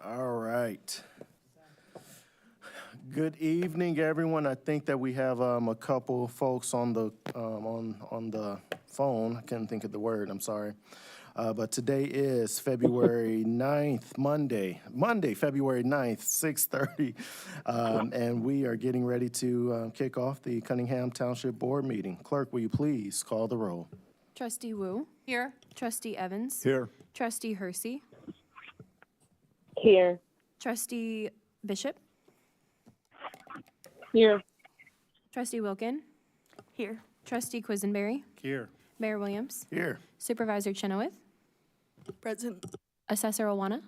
All right. Good evening, everyone. I think that we have a couple folks on the on the phone. I couldn't think of the word. I'm sorry. But today is February 9th, Monday, February 9th, 6:30. And we are getting ready to kick off the Cunningham Township Board meeting. Clerk, will you please call the roll? Trustee Wu. Here. Trustee Evans. Here. Trustee Hersey. Here. Trustee Bishop. Here. Trustee Wilkin. Here. Trustee Quisenberry. Here. Mayor Williams. Here. Supervisor Chenoweth. Present. Assessor Awana.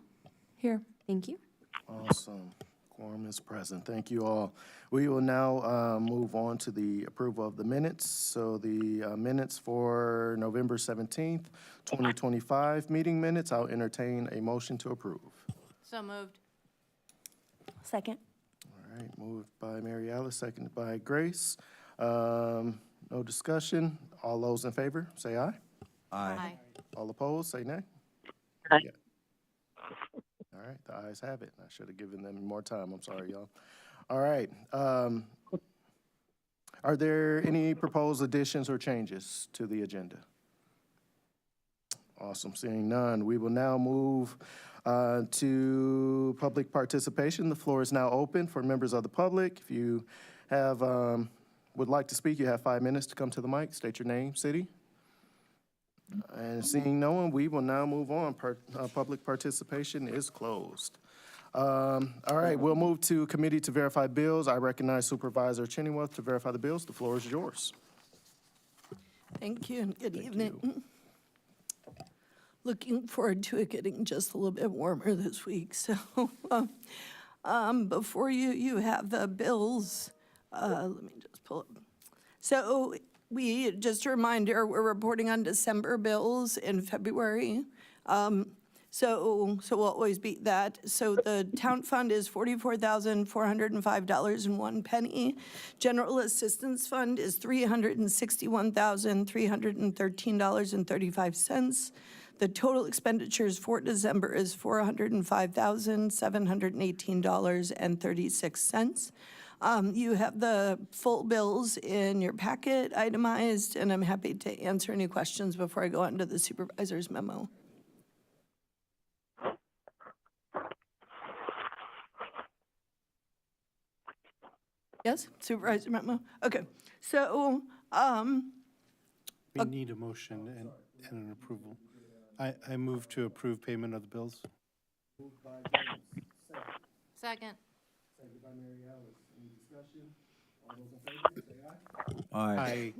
Here. Thank you. Awesome. Quorum is present. Thank you all. We will now move on to the approval of the minutes. So the minutes for November 17th, 2025 meeting minutes, I'll entertain a motion to approve. So moved. Second. All right, moved by Mary Alice, seconded by Grace. No discussion. All those in favor, say aye. Aye. All opposed, say nay. Aye. Yeah. All right, the ayes have it. I should have given them more time. I'm sorry, y'all. All right. Are there any proposed additions or changes to the agenda? Awesome. Seeing none, we will now move to public participation. The floor is now open for members of the public. If you have would like to speak, you have 5 minutes to come to the mic. State your name, city. And seeing no one, we will now move on. Public participation is closed. All right, we'll move to committee to verify bills. I recognize Supervisor Chenoweth to verify the bills. The floor is yours. Thank you and good Thank evening. you. Looking forward to it getting just a little bit warmer this week. So before you have the bills. Let me just pull up. So just a reminder, we're reporting on December bills in February. So we'll always beat that. So the town fund is $44,405.01. General assistance fund is $361,313.35. The total expenditures for December is $405,718.36. You have the full bills in your packet itemized, and I'm happy to answer any questions before I go on to the supervisor's memo. Yes, supervisor memo? Okay, so, We need a motion and an approval. I move to approve payment of the bills. Second. Seconded by Mary Alice. Any discussion? All those in favor, say aye. Aye.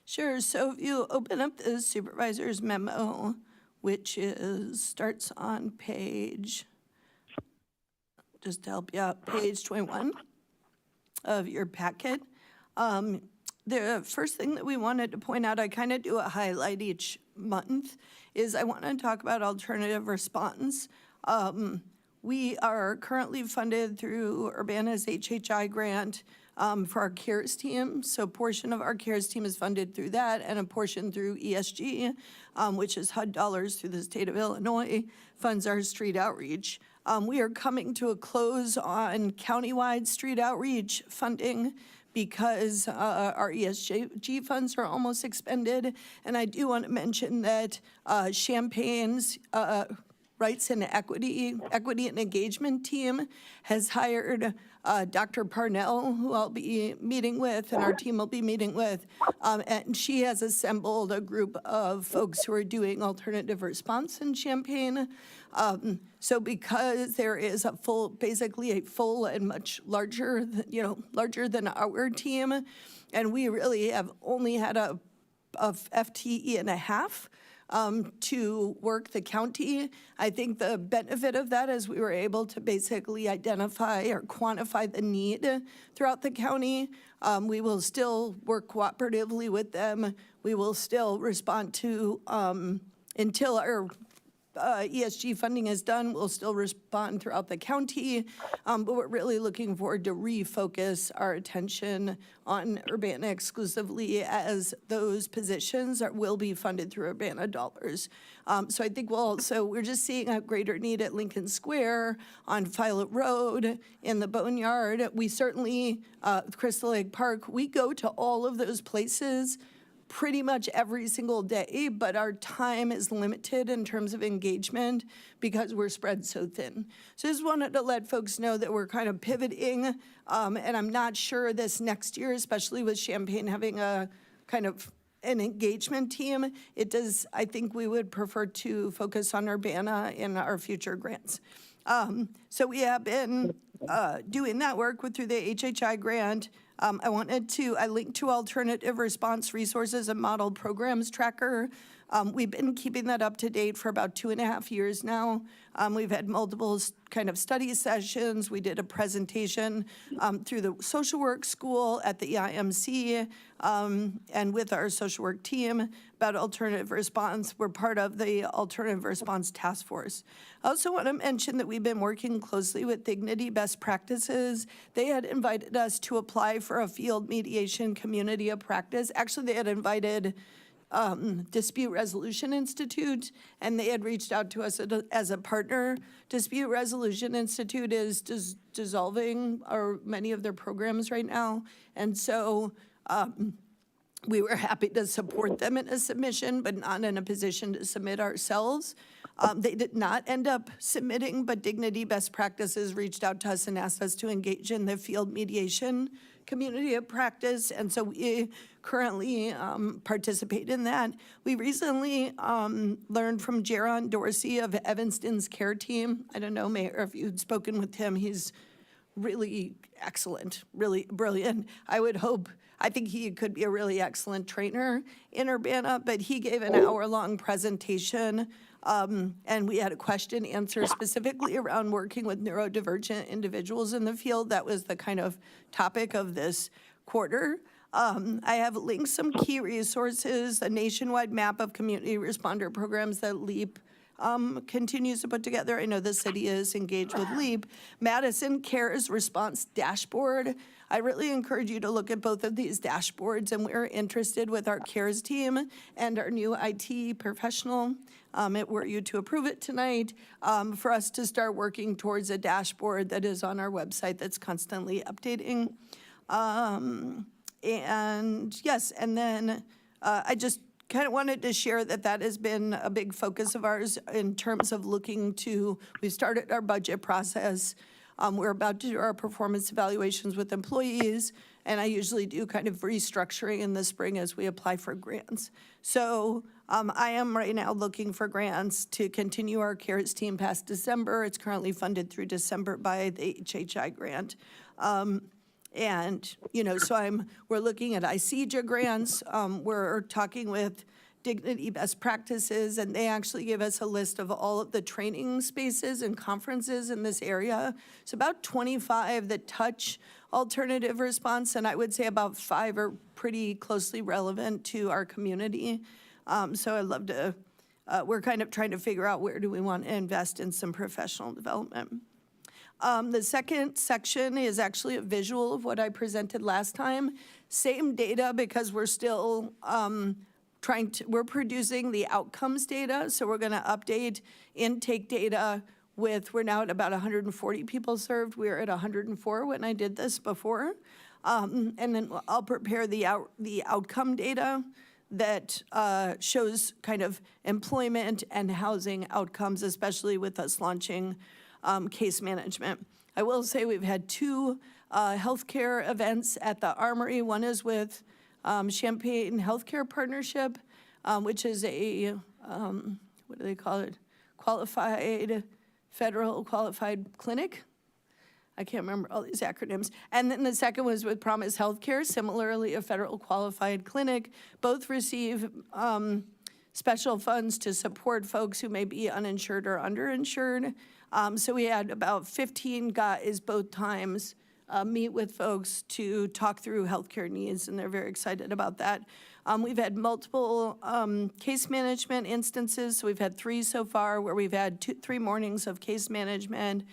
Sure, so if you open up the supervisor's memo, which starts on page, just to help you out, page 21 of your packet. The first thing that we wanted to point out, I kind of do a highlight each month, is I want to talk about alternative response. We are currently funded through Urbana's HHI grant for our CARES team. So a portion of our CARES team is funded through that, and a portion through ESG, which is HUD dollars through the state of Illinois, funds our street outreach. We are coming to a close on countywide street outreach funding because our ESG funds are almost expended. And I do want to mention that Champaign's Rights and Equity and Engagement team has hired Dr. Parnell, who I'll be meeting with, and our team will be meeting with. And she has assembled a group of folks who are doing alternative response in Champaign. So because there is basically a full and much larger, larger than our team, and we really have only had a FTE and a half to work the county. I think the benefit of that is we were able to basically identify or quantify the need throughout the county. We will still work cooperatively with them. We will still respond to until our ESG funding is done, we'll still respond throughout the county, but we're really looking forward to refocus our attention on Urbana exclusively, as those positions will be funded through Urbana dollars. So I think we're just seeing a greater need at Lincoln Square, on Filet Road, in the Boneyard. We certainly, Crystal Lake Park, we go to all of those places pretty much every single day, but our time is limited in terms of engagement because we're spread so thin. So I just wanted to let folks know that we're kind of pivoting, and I'm not sure this next year, especially with Champaign having a kind of an engagement team, I think we would prefer to focus on Urbana in our future grants. So we have been doing that work through the HHI grant. I linked to alternative response resources and model programs tracker. We've been keeping that up to date for about 2.5 years now. We've had multiple kind of study sessions. We did a presentation through the social work school at the IMC and with our social work team about alternative response. We're part of the alternative response task force. I also want to mention that we've been working closely with Dignity Best Practices. They had invited us to apply for a field mediation community of practice. Actually, they had invited Dispute Resolution Institute, and they had reached out to us as a partner. Dispute Resolution Institute is dissolving many of their programs right now, and so we were happy to support them in a submission, but not in a position to submit ourselves. They did not end up submitting, but Dignity Best Practices reached out to us and asked us to engage in the field mediation community of practice, and so we currently participate in that. We recently learned from Jaron Dorsey of Evanston's care team. I don't know, Mayor, if you'd spoken with him. He's really excellent, really brilliant. I think he could be a really excellent trainer in Urbana, but he gave an hour-long presentation, and we had a question answer specifically around working with neurodivergent individuals in the field. That was the kind of topic of this quarter. I have linked some key resources, a nationwide map of community responder programs that LEAP continues to put together. I know the city is engaged with LEAP. Madison Cares Response Dashboard. I really encourage you to look at both of these dashboards, and we're interested with our CARES team and our new IT professional. Were you to approve it tonight, for us to start working towards a dashboard that is on our website that's constantly updating. And yes, and then I just kind of wanted to share that has been a big focus of ours in terms of we started our budget process. We're about to do our performance evaluations with employees, and I usually do kind of restructuring in the spring as we apply for grants. So I am right now looking for grants to continue our CARES team past December. It's currently funded through December by the HHI grant. And, so we're looking at ICJA grants. We're talking with Dignity Best Practices, and they actually give us a list of all of the training spaces and conferences in this area. It's about 25 that touch alternative response, and I would say about 5 are pretty closely relevant to our community. So I'd love to, we're kind of trying to figure out where do we want to invest in some professional development. The second section is actually a visual of what I presented last time. Same data, because we're still we're producing the outcomes data, so we're gonna update intake data we're now at about 140 people served. We were at 104 when I did this before. And then I'll prepare the outcome data that shows kind of employment and housing outcomes, especially with us launching case management. I will say we've had 2 healthcare events at the Armory. One is with Champaign Healthcare Partnership, which is a, what do they call it? Federal qualified clinic. I can't remember all these acronyms. And then the second was with Promise Healthcare, similarly a federal qualified clinic. Both receive special funds to support folks who may be uninsured or underinsured. So we had about 15 guys both times meet with folks to talk through healthcare needs, and they're very excited about that. We've had multiple case management instances. So we've had 3 so far where we've had 3 mornings of case management,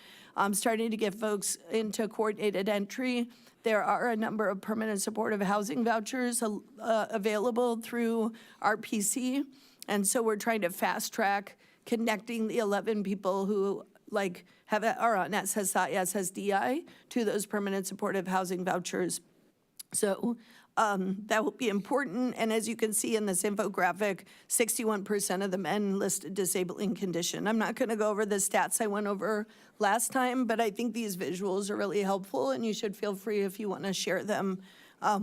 starting to get folks into coordinated entry. There are a number of permanent supportive housing vouchers available through RPC. And so we're trying to fast track connecting the 11 people who are on SSDI to those permanent supportive housing vouchers. So that will be important. And as you can see in this infographic, 61% of the men listed disabling condition. I'm not going to go over the stats I went over last time, but I think these visuals are really helpful, and you should feel free if you want to share them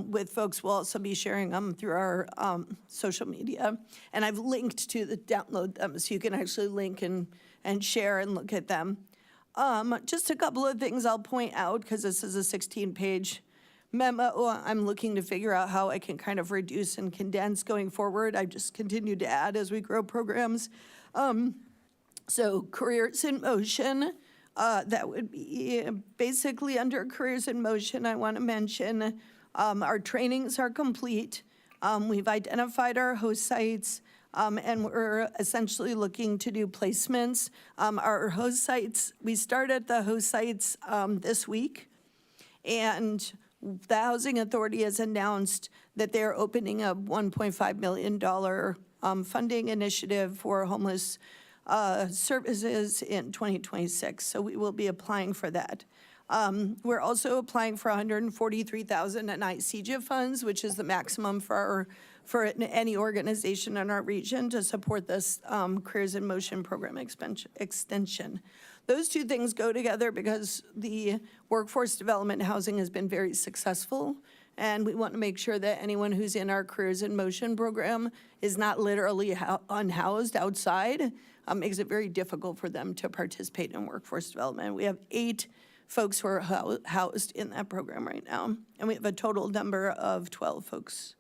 with folks. We'll also be sharing them through our social media. And I've linked to download them, so you can actually link and share and look at them. Just a couple of things I'll point out, because this is a 16-page memo. I'm looking to figure out how I can kind of reduce and condense going forward. I've just continued to add as we grow programs. So Careers in Motion, that would be basically under Careers in Motion. I want to mention our trainings are complete. We've identified our host sites, and we're essentially looking to do placements. Our host sites, we started the host sites this week, and the Housing Authority has announced that they're opening a $1.5 million funding initiative for homeless services in 2026. So we will be applying for that. We're also applying for $143,000 in ICJA funds, which is the maximum for any organization in our region to support this Careers in Motion program extension. Those two things go together because the workforce development housing has been very successful, and we want to make sure that anyone who's in our Careers in Motion program is not literally unhoused outside. Makes it very difficult for them to participate in workforce development. We have 8 folks who are housed in that program right now, and we have a total number of 12 folks,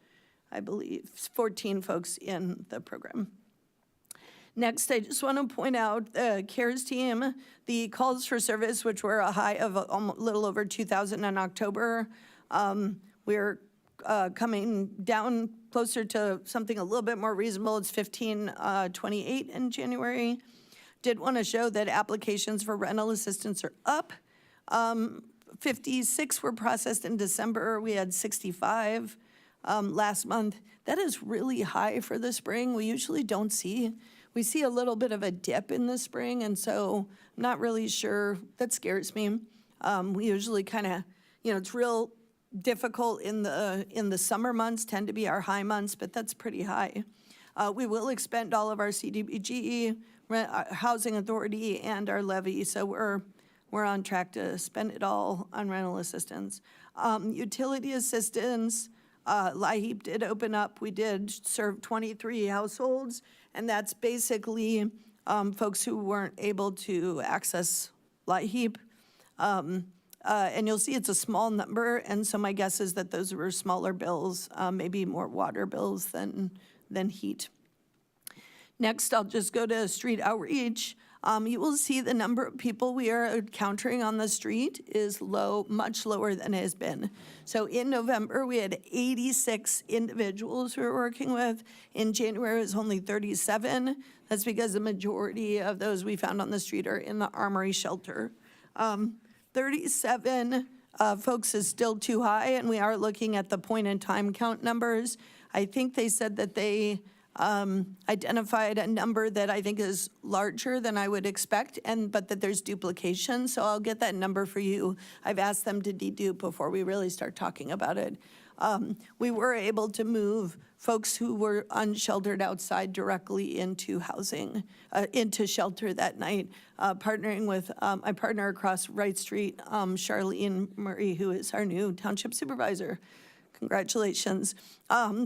I believe, 14 folks in the program. Next, I just want to point out the CARES team, the calls for service, which were a high of a little over 2,000 in October. We're coming down closer to something a little bit more reasonable. It's 1528 in January. Did want to show that applications for rental assistance are up. 56 were processed in December. We had 65 last month. That is really high for the spring. We usually don't see. We see a little bit of a dip in the spring, and so I'm not really sure. That scares me. We usually kind of, it's real difficult in the summer months, tend to be our high months, but that's pretty high. We will expend all of our CDBG, Housing Authority, and our levy, so we're on track to spend it all on rental assistance. Utility assistance, LIHEAP did open up. We did serve 23 households, and that's basically folks who weren't able to access LIHEAP. And you'll see it's a small number, and so my guess is that those were smaller bills, maybe more water bills than heat. Next, I'll just go to street outreach. You will see the number of people we are encountering on the street is low, much lower than it has been. So in November, we had 86 individuals we were working with. In January, it was only 37. That's because the majority of those we found on the street are in the Armory shelter. 37 folks is still too high, and we are looking at the point-in-time count numbers. I think they said that they identified a number that I think is larger than I would expect, but that there's duplication, so I'll get that number for you. I've asked them to dedupe before we really start talking about it. We were able to move folks who were unsheltered outside directly into housing, into shelter that night, partnering with my partner across Wright Street, Charlene Murray, who is our new township supervisor. Congratulations.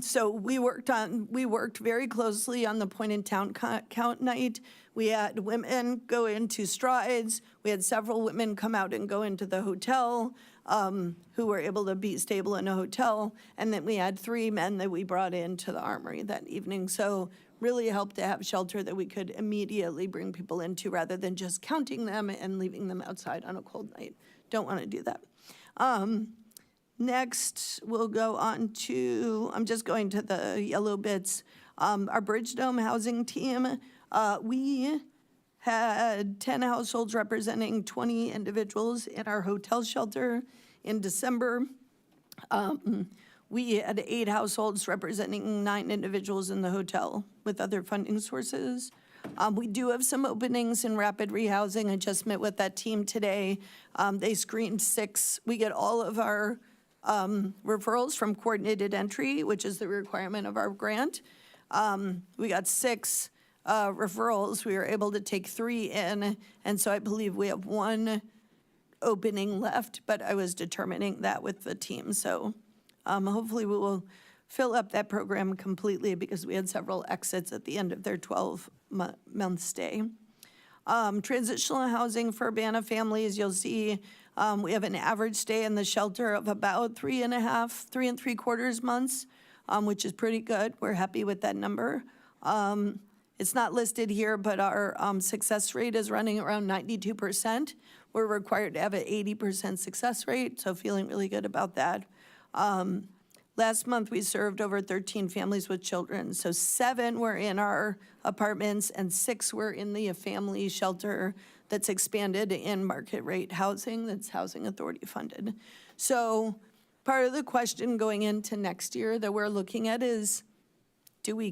So we worked very closely on the point-in-town count night. We had women go into strides. We had several women come out and go into the hotel who were able to be stable in a hotel. And then we had 3 men that we brought into the Armory that evening. So really helped to have shelter that we could immediately bring people into rather than just counting them and leaving them outside on a cold night. Don't want to do that. Next, we'll go on to, I'm just going to the yellow bits. Our Bridge Dome housing team, we had 10 households representing 20 individuals in our hotel shelter in December. We had 8 households representing 9 individuals in the hotel with other funding sources. We do have some openings in rapid rehousing. I just met with that team today. They screened 6. We get all of our referrals from coordinated entry, which is the requirement of our grant. We got 6 referrals. We were able to take 3 in, and so I believe we have 1 opening left, but I was determining that with the team. So hopefully we will fill up that program completely because we had several exits at the end of their 12-month stay. Transitional housing for Urbana families, you'll see we have an average stay in the shelter of about 3.75 months, which is pretty good. We're happy with that number. It's not listed here, but our success rate is running around 92%. We're required to have an 80% success rate, so feeling really good about that. Last month, we served over 13 families with children. So 7 were in our apartments and 6 were in the family shelter that's expanded in market rate housing that's housing authority funded. So part of the question going into next year that we're looking at is, do we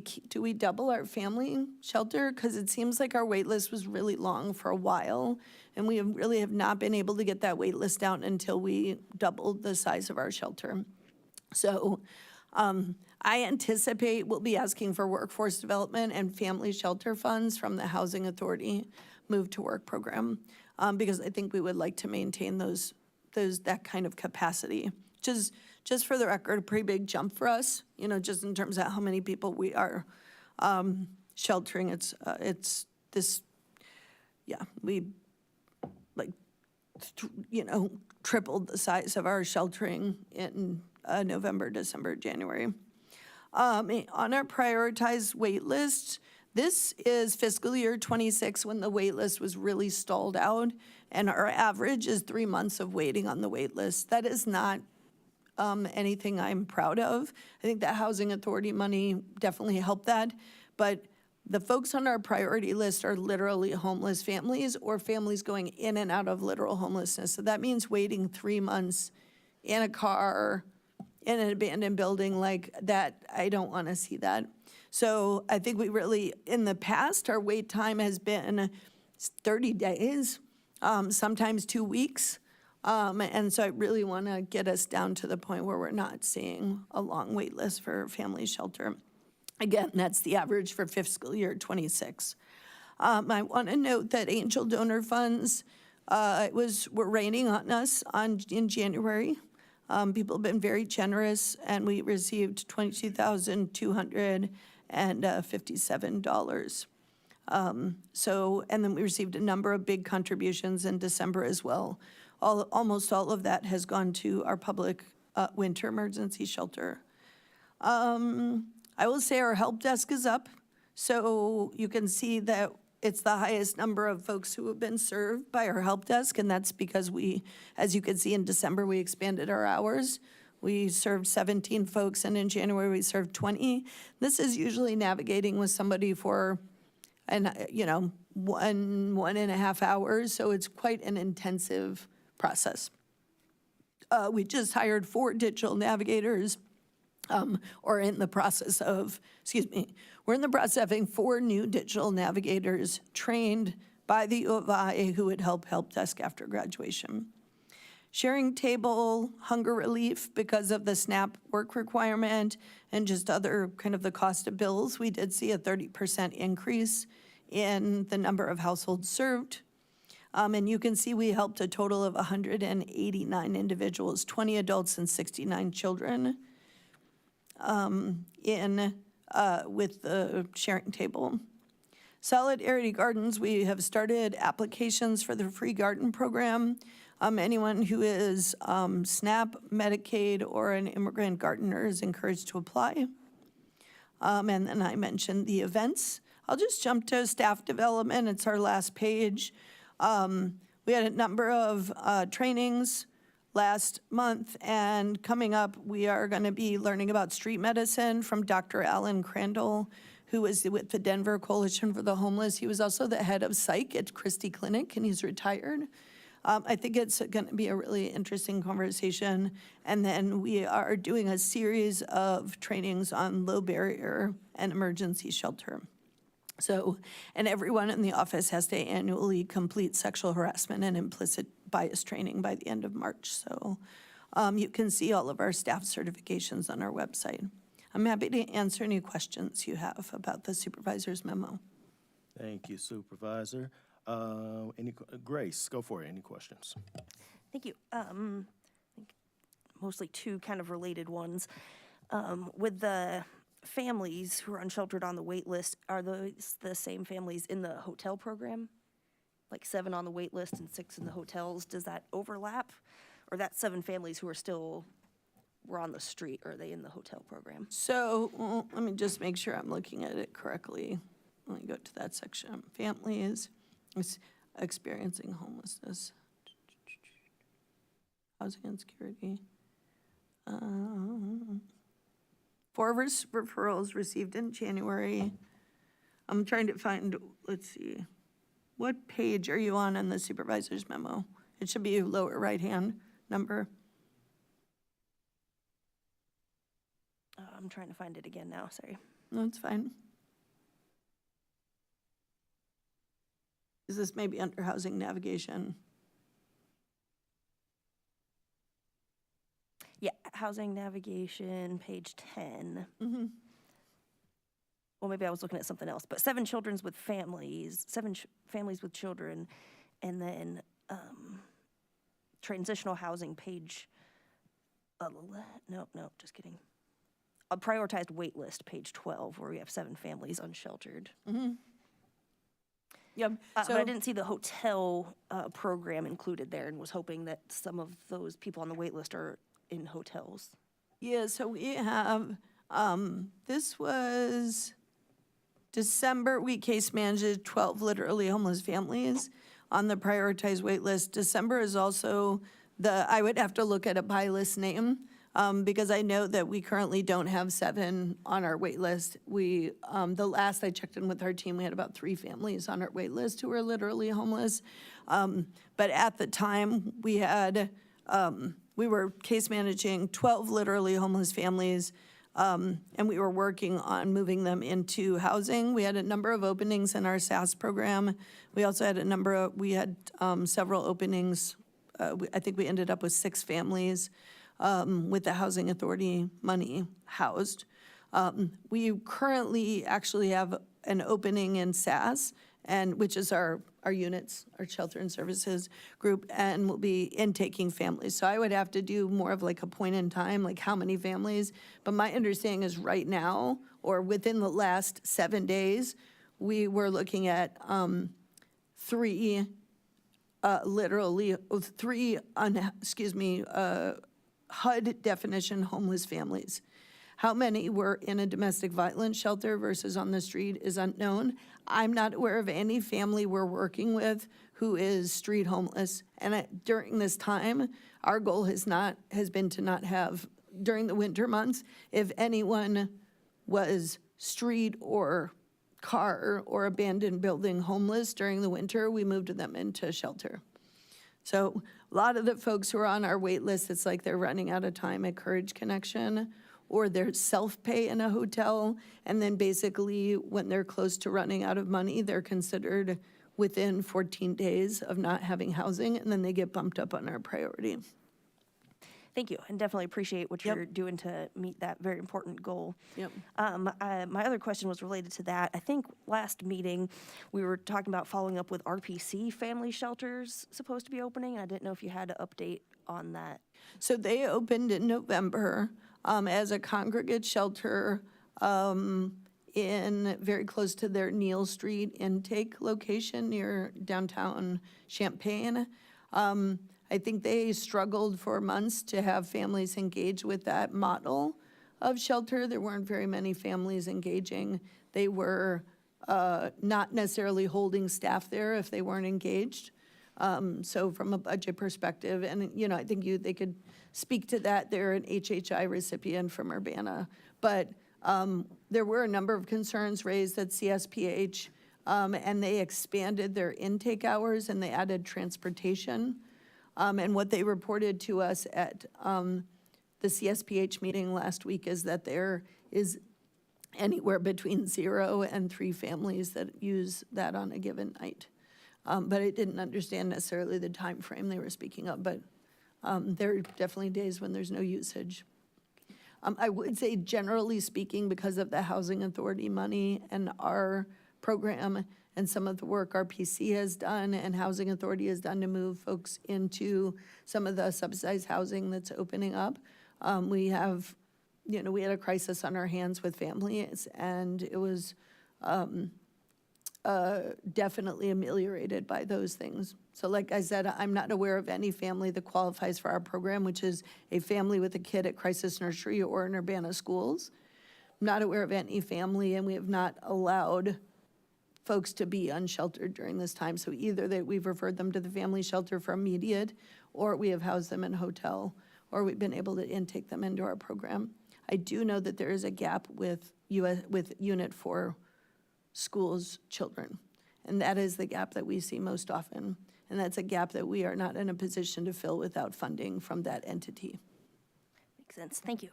double our family shelter? Because it seems like our wait list was really long for a while, and we really have not been able to get that wait list down until we doubled the size of our shelter. So I anticipate we'll be asking for workforce development and family shelter funds from the Housing Authority Move to Work program, because I think we would like to maintain that kind of capacity, which is, just for the record, a pretty big jump for us, just in terms of how many people we are sheltering. We tripled the size of our sheltering in November, December, January. On our prioritized wait list, this is fiscal year 26 when the wait list was really stalled out, and our average is 3 months of waiting on the wait list. That is not anything I'm proud of. I think the Housing Authority money definitely helped that, but the folks on our priority list are literally homeless families or families going in and out of literal homelessness. So that means waiting 3 months in a car, in an abandoned building like that. I don't want to see that. So I think we really, in the past, our wait time has been 30 days, sometimes 2 weeks. And so I really want to get us down to the point where we're not seeing a long wait list for family shelter. Again, that's the average for fiscal year 26. I want to note that angel donor funds were raining on us in January. People have been very generous, and we received $22,257. And then we received a number of big contributions in December as well. Almost all of that has gone to our public winter emergency shelter. I will say our help desk is up, so you can see that it's the highest number of folks who have been served by our help desk, and that's because as you can see in December, we expanded our hours. We served 17 folks, and in January we served 20. This is usually navigating with somebody for, 1.5 hours, so it's quite an intensive process. We just hired 4 digital navigators, we're in the process of having 4 new digital navigators trained by the U of I who would help desk after graduation. Sharing table, hunger relief because of the SNAP work requirement and just other kind of the cost of bills. We did see a 30% increase in the number of households served. And you can see we helped a total of 189 individuals, 20 adults and 69 children with the sharing table. Solidarity Gardens, we have started applications for the free garden program. Anyone who is SNAP, Medicaid, or an immigrant gardener is encouraged to apply. And then I mentioned the events. I'll just jump to staff development. It's our last page. We had a number of trainings last month. And coming up, we are going to be learning about street medicine from Dr. Alan Crandall, who is with the Denver Coalition for the Homeless. He was also the head of psych at Christie Clinic, and he's retired. I think it's going to be a really interesting conversation. And then we are doing a series of trainings on low barrier and emergency shelter. So, and everyone in the office has to annually complete sexual harassment and implicit bias training by the end of March. So you can see all of our staff certifications on our website. I'm happy to answer any questions you have about the supervisor's memo. Thank you, Supervisor. Grace, go for it. Any questions? Thank you. I think mostly two kind of related ones. With the families who are unsheltered on the wait list, are those the same families in the hotel program? Like 7 on the wait list and 6 in the hotels, does that overlap? Or that's 7 families who were on the street, or are they in the hotel program? So let me just make sure I'm looking at it correctly. Let me go to that section. Families experiencing homelessness. Housing and security. 4 referrals received in January. I'm trying to find, let's see. What page are you on in the supervisor's memo? It should be lower right-hand number. I'm trying to find it again now, sorry. No, it's fine. Is this maybe under housing navigation? Yeah, housing navigation, page 10. Mm-hmm. Well, maybe I was looking at something else, but 7 families with children, and then transitional housing, page, no, just kidding. A prioritized wait list, page 12, where we have 7 families unsheltered. Mm-hmm. Yep. But I didn't see the hotel program included there, and was hoping that some of those people on the wait list are in hotels. Yeah, so we have, this was December, we case managed 12 literally homeless families on the prioritized wait list. December is also I would have to look at a by list name, because I know that we currently don't have 7 on our wait list. The last I checked in with our team, we had about 3 families on our wait list who were literally homeless. But at the time, we were case managing 12 literally homeless families, and we were working on moving them into housing. We had a number of openings in our SAS program. We also had several openings. I think we ended up with 6 families with the Housing Authority money housed. We currently actually have an opening in SAS, which is our units, our shelter and services group, and we'll be intaking families. So I would have to do more of like a point in time, like how many families. But my understanding is right now, or within the last 7 days, we were looking at 3 HUD definition homeless families. How many were in a domestic violence shelter versus on the street is unknown. I'm not aware of any family we're working with who is street homeless. And during this time, our goal has been to not have, during the winter months, if anyone was street or car or abandoned building homeless during the winter, we moved them into shelter. So a lot of the folks who are on our wait list, it's like they're running out of time at Courage Connection, or they're self-pay in a hotel, and then basically when they're close to running out of money, they're considered within 14 days of not having housing, and then they get bumped up on our priority. Thank you, and definitely appreciate what Yep. you're doing to meet that very important goal. Yep. My other question was related to that. I think last meeting, we were talking about following up with RPC family shelters supposed to be opening, and I didn't know if you had an update on that. So they opened in November as a congregate shelter in very close to their Neal Street intake location near downtown Champaign. I think they struggled for months to have families engage with that model of shelter. There weren't very many families engaging. They were not necessarily holding staff there if they weren't engaged. So from a budget perspective, and, I think they could speak to that. They're an HHI recipient from Urbana. But there were a number of concerns raised at CSPH, and they expanded their intake hours and they added transportation. And what they reported to us at the CSPH meeting last week is that there is anywhere between 0 and 3 families that use that on a given night. But I didn't understand necessarily the time frame they were speaking of, but there are definitely days when there's no usage. I would say, generally speaking, because of the Housing Authority money and our program and some of the work RPC has done and Housing Authority has done to move folks into some of the subsidized housing that's opening up, we have, we had a crisis on our hands with families, and it was definitely ameliorated by those things. So like I said, I'm not aware of any family that qualifies for our program, which is a family with a kid at Crisis Nursery or in Urbana schools. I'm not aware of any family, and we have not allowed folks to be unsheltered during this time. So either that we've referred them to the family shelter for immediate, or we have housed them in a hotel, or we've been able to intake them into our program. I do know that there is a gap with Unit 4 schools children, and that is the gap that we see most often, and that's a gap that we are not in a position to fill without funding from that entity. Makes sense. Thank you.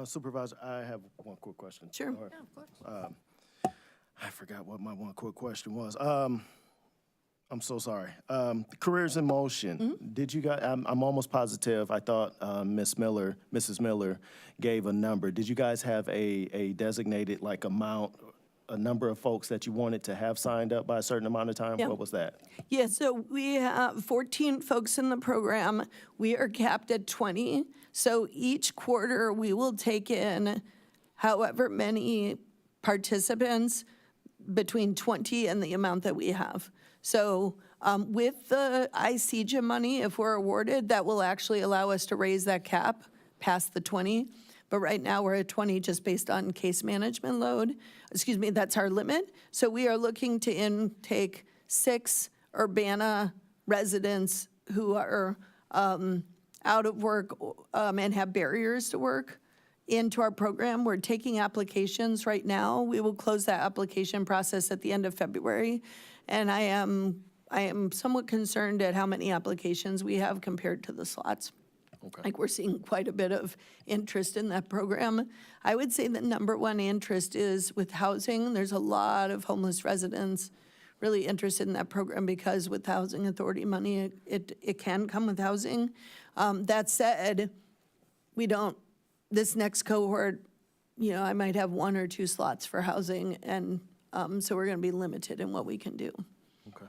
Supervisor, I have one quick question. Sure. Or, Yeah, of course. I forgot what my one quick question was. I'm so sorry. Careers in Motion. Did you guys? I'm almost positive. I thought Mrs. Miller, gave a number. Did you guys have a designated a number of folks that you wanted to have signed up by a certain amount of time? Yeah. What was that? Yeah, so we have 14 folks in the program. We are capped at 20. So each quarter, we will take in however many participants between 20 and the amount that we have. So with the ICJA money, if we're awarded, that will actually allow us to raise that cap past the 20. But right now, we're at 20 just based on case management load. Excuse me, that's our limit. So we are looking to intake 6 Urbana residents who are out of work and have barriers to work into our program. We're taking applications right now. We will close that application process at the end of February. And I am somewhat concerned at how many applications we have compared to the slots. Okay. Like, we're seeing quite a bit of interest in that program. I would say the number one interest is with housing. There's a lot of homeless residents really interested in that program because with Housing Authority money, it can come with housing. That said, this next cohort, I might have 1 or 2 slots for housing, and so we're going to be limited in what we can do. Okay.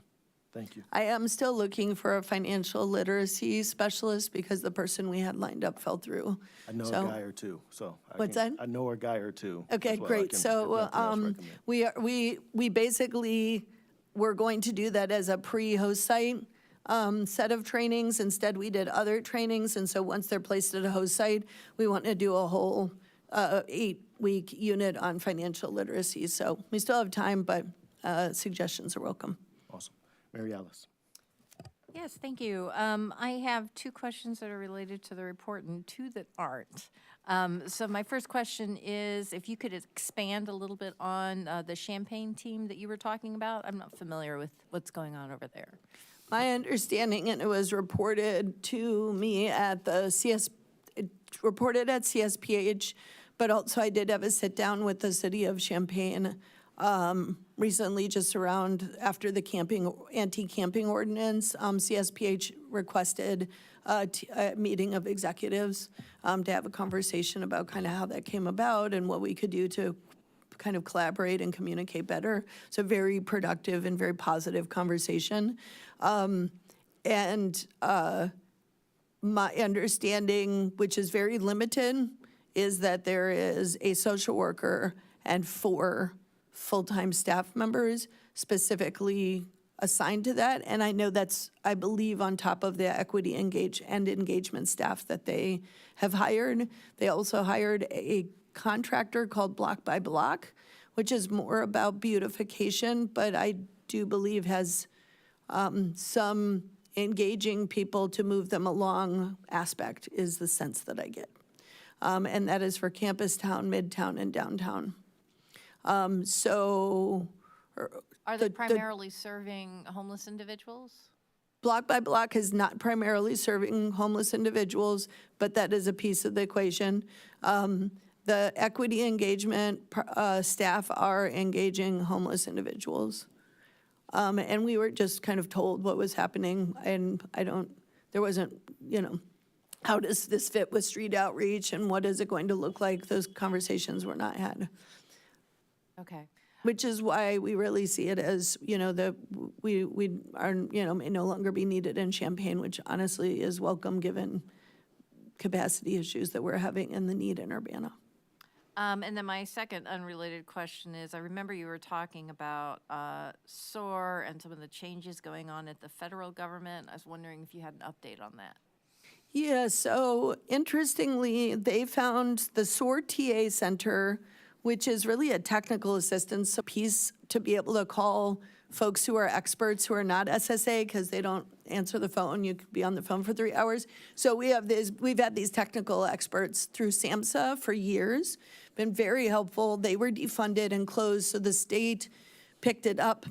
Thank you. I am still looking for a financial literacy specialist because the person we had lined up fell through. I know So- a guy or two, so. What's that? I know a guy or two. Okay, as well. I great. can, So if nothing else, recommend. we basically, we're going to do that as a pre-host site set of trainings. Instead, we did other trainings, and so once they're placed at a host site, we want to do a whole 8-week unit on financial literacy. So we still have time, but suggestions are welcome. Awesome. Mary Alice. Yes, thank you. I have 2 questions that are related to the report and 2 that aren't. So my first question is if you could expand a little bit on the Champaign team that you were talking about. I'm not familiar with what's going on over there. My understanding, and it was reported to me at reported at CSPH, but also I did have a sit-down with the city of Champaign recently, just around after the anti-camping ordinance. CSPH requested a meeting of executives to have a conversation about kind of how that came about and what we could do to kind of collaborate and communicate better. So very productive and very positive conversation. My understanding, which is very limited, is that there is a social worker and 4 full-time staff members specifically assigned to that. And I know that's, I believe, on top of the equity engagement staff that they have hired. They also hired a contractor called Block by Block, which is more about beautification, but I do believe has some engaging people to move them along aspect is the sense that I get. And that is for Campus Town, Midtown, and Downtown. So Are they primarily serving homeless individuals? Block by Block is not primarily serving homeless individuals, but that is a piece of the equation. The equity engagement staff are engaging homeless individuals. And we were just kind of told what was happening, and there wasn't, how does this fit with street outreach and what is it going to look like? Those conversations were not had. Okay. Which is why we really see it as, that we are, may no longer be needed in Champaign, which honestly is welcome given capacity issues that we're having and the need in Urbana. And then my second unrelated question is, I remember you were talking about SOAR and some of the changes going on at the federal government. I was wondering if you had an update on that. Yeah, so interestingly, they found the SOAR TA Center, which is really a technical assistance piece to be able to call folks who are experts who are not SSA because they don't answer the phone. You could be on the phone for 3 hours. So we've had these technical experts through SAMHSA for years, been very helpful. They were defunded and closed, so the state picked it up.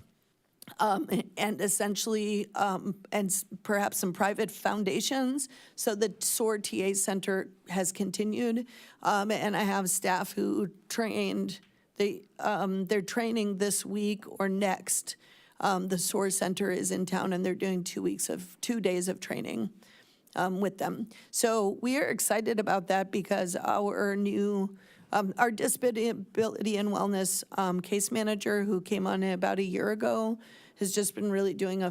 And essentially, and perhaps some private foundations. So the SOAR TA Center has continued. And I have staff who trained, they're training this week or next. The SOAR Center is in town and they're doing 2 days of training with them. So we are excited about that because our new, our disability and wellness case manager who came on about a year ago has just been really doing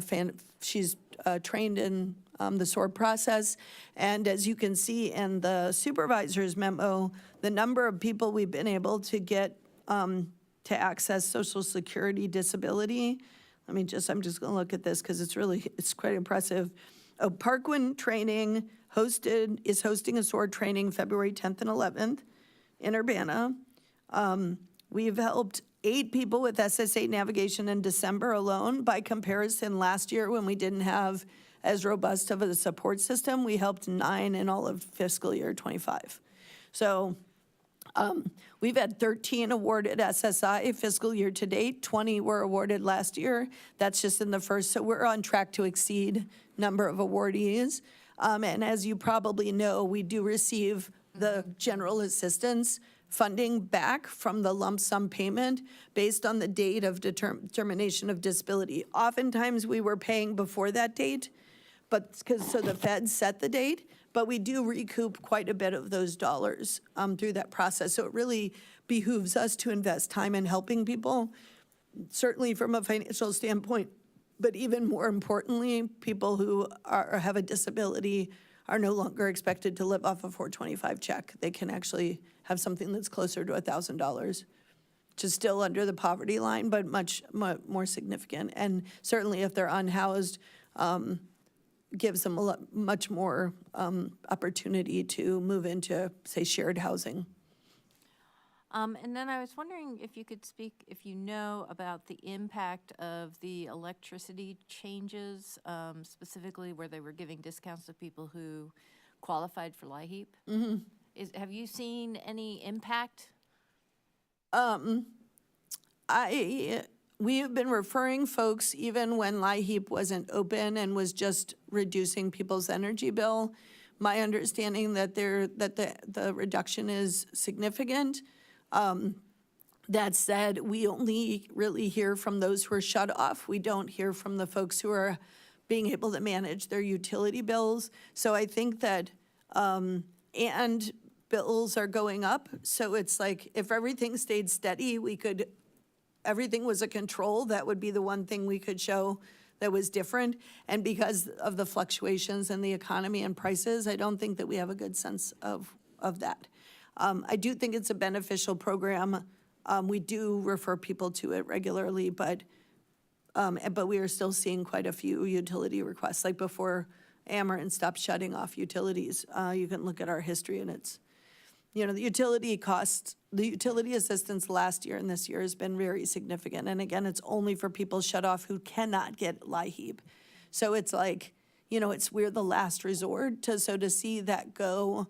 she's trained in the SOAR process. And as you can see in the supervisor's memo, the number of people we've been able to get to access Social Security disability. I'm just gonna look at this because it's quite impressive. Parkland Training is hosting a SOAR training February 10th and 11th in Urbana. We've helped 8 people with SSA navigation in December alone. By comparison, last year when we didn't have as robust of a support system, we helped 9 in all of fiscal year 25. So we've had 13 awarded SSI fiscal year to date. 20 were awarded last year. That's just in the first, so we're on track to exceed number of awardees. And as you probably know, we do receive the general assistance funding back from the lump sum payment based on the date of determination of disability. Oftentimes, we were paying before that date, so the feds set the date, but we do recoup quite a bit of those dollars through that process. So it really behooves us to invest time in helping people, certainly from a financial standpoint, but even more importantly, people who have a disability are no longer expected to live off a $425 check. They can actually have something that's closer to $1,000, which is still under the poverty line, but much more significant. And certainly if they're unhoused, gives them much more opportunity to move into, say, shared housing. And then I was wondering if you could speak, if you know about the impact of the electricity changes, specifically where they were giving discounts to people who qualified for LIHEAP. Mm-hmm. Have you seen any impact? We have been referring folks even when LIHEAP wasn't open and was just reducing people's energy bill. My understanding that the reduction is significant. That said, we only really hear from those who are shut off. We don't hear from the folks who are being able to manage their utility bills. So I think that, and bills are going up. So it's like, if everything stayed steady, everything was a control, that would be the one thing we could show that was different. And because of the fluctuations in the economy and prices, I don't think that we have a good sense of that. I do think it's a beneficial program. We do refer people to it regularly, but we are still seeing quite a few utility requests. Like before Ameren stopped shutting off utilities, you can look at our history and it's, the utility costs, the utility assistance last year and this year has been very significant. And again, it's only for people shut off who cannot get LIHEAP. So it's like, we're the last resort to see that go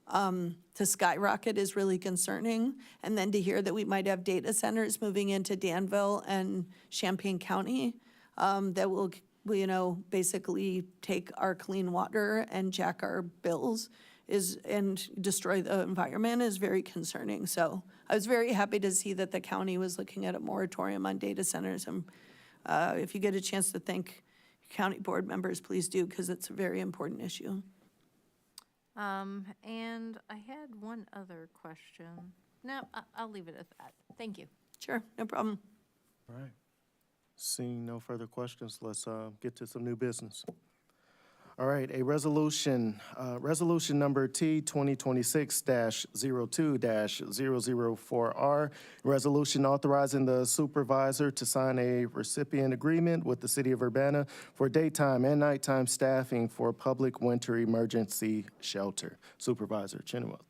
to skyrocket is really concerning. And then to hear that we might have data centers moving into Danville and Champaign County that will, basically take our clean water and jack our bills and destroy the environment is very concerning. So I was very happy to see that the county was looking at a moratorium on data centers. And if you get a chance to thank county board members, please do, because it's a very important issue. And I had one other question. No, I'll leave it at that. Thank you. Sure, no problem. All right. Seeing no further questions, let's get to some new business. All right, a resolution, resolution number T 2026-02-004R, resolution authorizing the supervisor to sign a recipient agreement with the city of Urbana for daytime and nighttime staffing for public winter emergency shelter. Supervisor Chenoweth.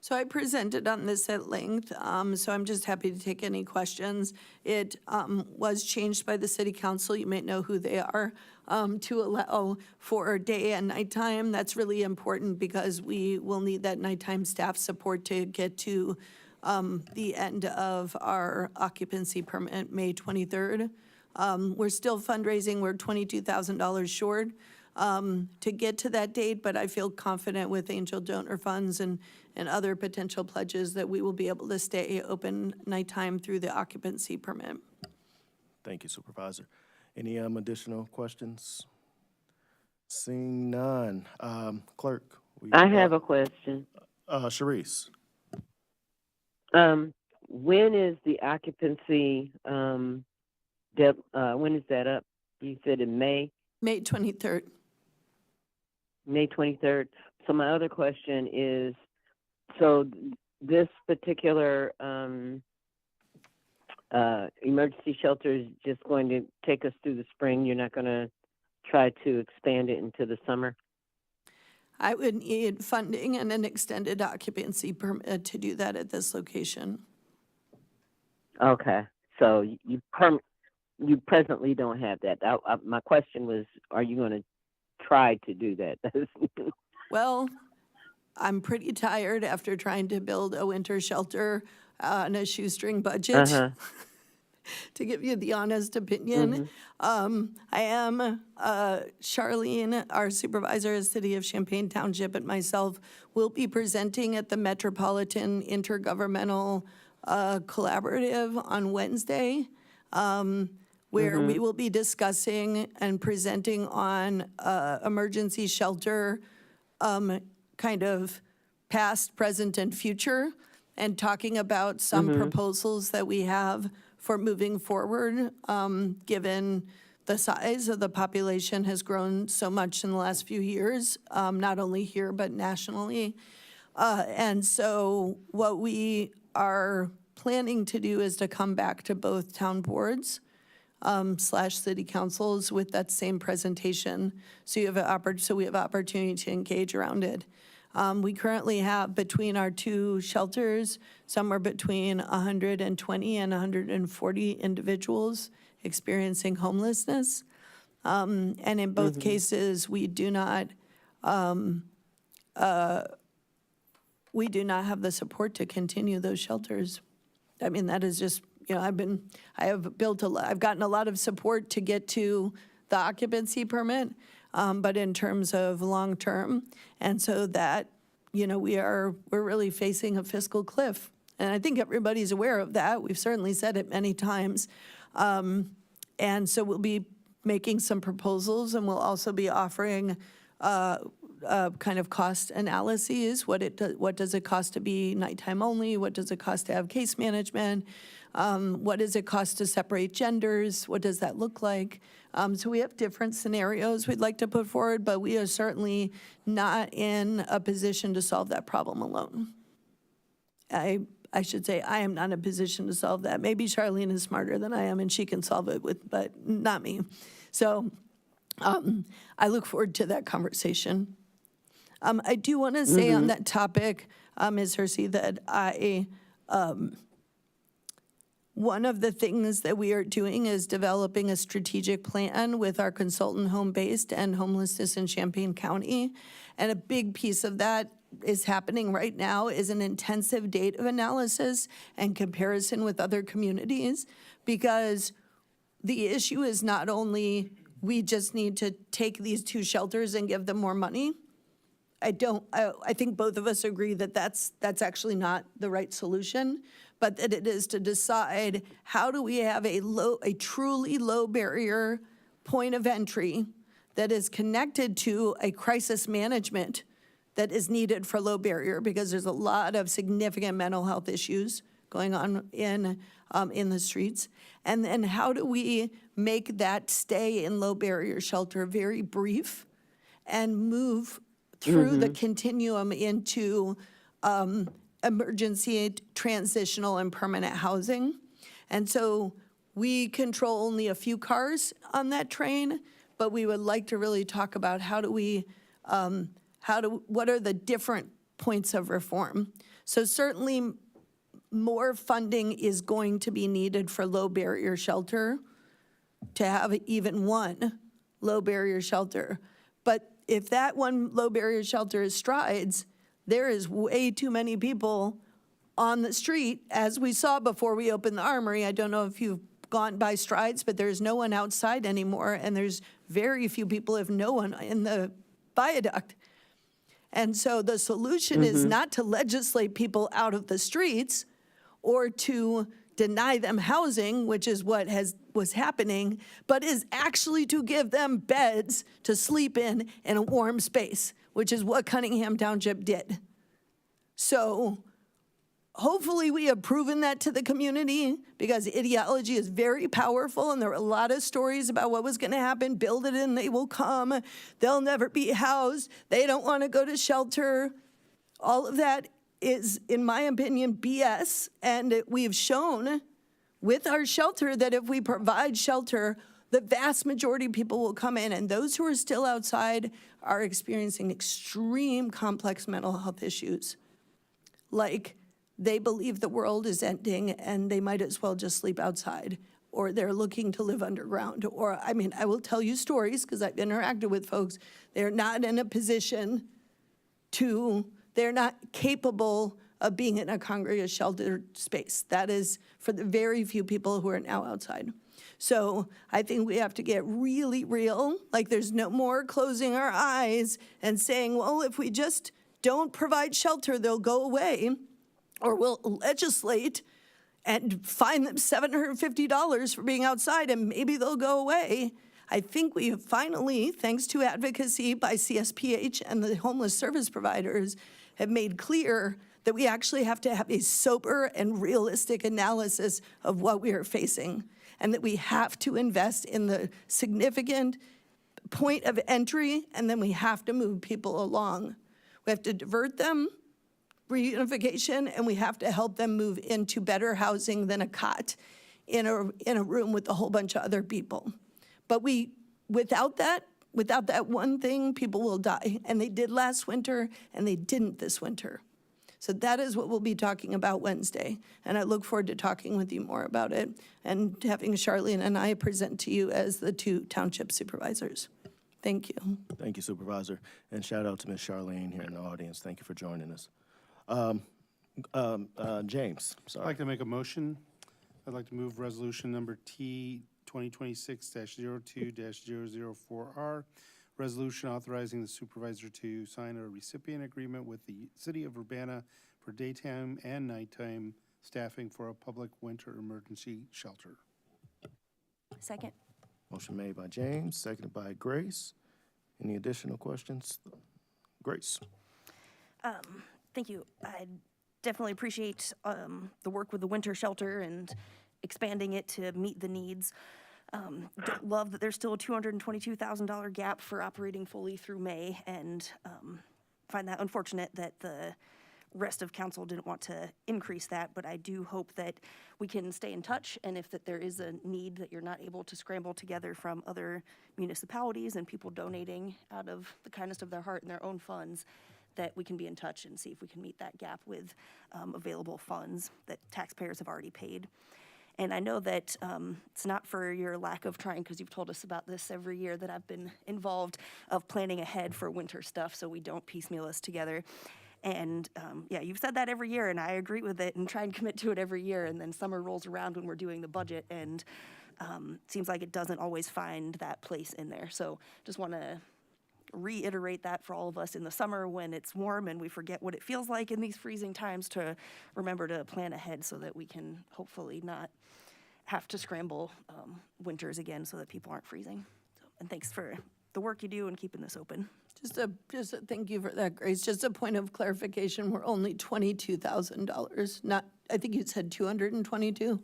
So I presented on this at length, so I'm just happy to take any questions. It was changed by the city council, you may know who they are, to allow for day and nighttime. That's really important because we will need that nighttime staff support to get to the end of our occupancy permit, May 23rd. We're still fundraising, we're $22,000 short to get to that date, but I feel confident with angel donor funds and other potential pledges that we will be able to stay open nighttime through the occupancy permit. Thank you, Supervisor. Any additional questions? Seeing none. Clerk? I have a question. Sharice. When is the occupancy, when is that up? You said in May? May 23rd. May 23rd. So my other question is, so this particular emergency shelter is just going to take us through the spring? You're not going to try to expand it into the summer? I would need funding and an extended occupancy permit to do that at this location. Okay. So you presently don't have that. My question was, are you going to try to do that? Well, I'm pretty tired after trying to build a winter shelter on a shoestring budget, to give you the honest opinion. I am, Charlene, our supervisor of City of Champaign Township, and myself will be presenting at the Metropolitan Intergovernmental Collaborative on Wednesday, where we will be discussing and presenting on emergency shelter kind of past, present, and future, and talking about some proposals that we have for moving forward, given the size of the population has grown so much in the last few years, not only here, but nationally. And so what we are planning to do is to come back to both town boards / city councils with that same presentation. So we have opportunity to engage around it. We currently have between our two shelters, somewhere between 120 and 140 individuals experiencing homelessness. And in both cases, we do not have the support to continue those shelters. I mean, that is just, I've gotten a lot of support to get to the occupancy permit, but in terms of long-term, and so that, we're really facing a fiscal cliff. And I think everybody's aware of that. We've certainly said it many times. And so we'll be making some proposals, and we'll also be offering kind of cost analyses. What does it cost to be nighttime only? What does it cost to have case management? What does it cost to separate genders? What does that look like? So we have different scenarios we'd like to put forward, but we are certainly not in a position to solve that problem alone. I should say I am not in a position to solve that. Maybe Charlene is smarter than I am and she can solve it but not me. So I look forward to that conversation. I do want to say on that topic, Ms. Hersey, that one of the things that we are doing is developing a strategic plan with our consultant home-based and homelessness in Champaign County. And a big piece of that is happening right now is an intensive data analysis and comparison with other communities, because the issue is not only we just need to take these 2 shelters and give them more money. I think both of us agree that that's actually not the right solution, but that it is to decide how do we have a truly low barrier point of entry that is connected to a crisis management that is needed for low barrier, because there's a lot of significant mental health issues going on in the streets. And then how do we make that stay in low barrier shelter very brief and move through the continuum into emergency, transitional, and permanent housing. And so we control only a few cars on that train, but we would like to really talk about what are the different points of reform. So certainly more funding is going to be needed for low barrier shelter, to have even one low barrier shelter. But if that one low barrier shelter is Strides, there is way too many people on the street, as we saw before we opened the Armory. I don't know if you've gone by Strides, but there's no one outside anymore, and there's very few people, if no one, in the viaduct. And so the solution is not to legislate people out of the streets or to deny them housing, which is what was happening, but is actually to give them beds to sleep in a warm space, which is what Cunningham Township did. So hopefully we have proven that to the community, because ideology is very powerful, and there were a lot of stories about what was going to happen. Build it and they will come. They'll never be housed. They don't want to go to shelter. All of that is, in my opinion, BS. And we've shown with our shelter that if we provide shelter, the vast majority of people will come in. And those who are still outside are experiencing extreme complex mental health issues. Like, they believe the world is ending and they might as well just sleep outside, or they're looking to live underground. Or, I mean, I will tell you stories because I've interacted with folks. They're not in a position they're not capable of being in a congregate sheltered space. That is for the very few people who are now outside. So I think we have to get really real. Like, there's no more closing our eyes and saying, well, if we just don't provide shelter, they'll go away. Or we'll legislate and fine them $750 for being outside, and maybe they'll go away. I think we have finally, thanks to advocacy by CSPH and the homeless service providers, have made clear that we actually have to have a sober and realistic analysis of what we are facing, and that we have to invest in the significant point of entry, and then we have to move people along. We have to divert them, reunification, and we have to help them move into better housing than a cot in a room with a whole bunch of other people. But without that one thing, people will die. And they did last winter, and they didn't this winter. So that is what we'll be talking about Wednesday. And I look forward to talking with you more about it and having Charlene and I present to you as the 2 township supervisors. Thank you. Thank you, Supervisor. And shout out to Ms. Charlene here in the audience. Thank you for joining us. James, I'd sorry. like to make a motion. I'd like to move resolution number T 2026-02-004R, resolution authorizing the supervisor to sign a recipient agreement with the City of Urbana for daytime and nighttime staffing for a public winter emergency shelter. Second. Motion made by James, seconded by Grace. Any additional questions? Grace? Thank you. I definitely appreciate the work with the winter shelter and expanding it to meet the needs. Don't love that there's still a $222,000 gap for operating fully through May, and find that unfortunate that the rest of council didn't want to increase that, but I do hope that we can stay in touch, and if that there is a need that you're not able to scramble together from other municipalities and people donating out of the kindness of their heart and their own funds, that we can be in touch and see if we can meet that gap with available funds that taxpayers have already paid. And I know that it's not for your lack of trying, because you've told us about this every year that I've been involved of planning ahead for winter stuff so we don't piecemeal us together. And yeah, you've said that every year, and I agree with it and try and commit to it every year. And then summer rolls around when we're doing the budget, and seems like it doesn't always find that place in there. So just want to reiterate that for all of us in the summer when it's warm and we forget what it feels like in these freezing times, to remember to plan ahead so that we can hopefully not have to scramble winters again so that people aren't freezing. So, and thanks for the work you do and keeping this open. Just a thank you for that, Grace. Just a point of clarification, we're only $22,000, not, I think you said 222.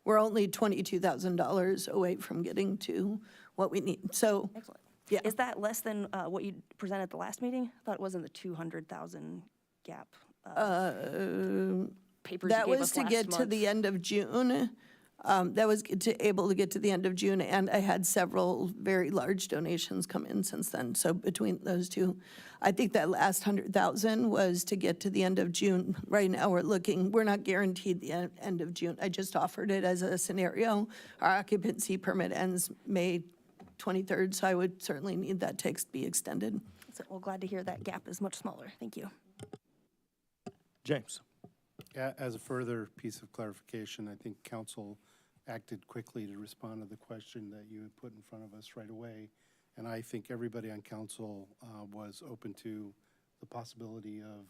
We're only $22,000 away from getting to what we need. So, Excellent. yeah. Is that less than what you presented at the last meeting? I thought it was in the 200,000 gap. Papers That you gave was us to last get to month. the end of June. That was able to get to the end of June, and I had several very large donations come in since then. So between those two, I think that last 100,000 was to get to the end of June. Right now, we're not guaranteed the end of June. I just offered it as a scenario. Our occupancy permit ends May 23rd, so I would certainly need that text be extended. So, well, glad to hear that gap is much smaller. Thank you. James. As a further piece of clarification, I think council acted quickly to respond to the question that you had put in front of us right away. And I think everybody on council was open to the possibility of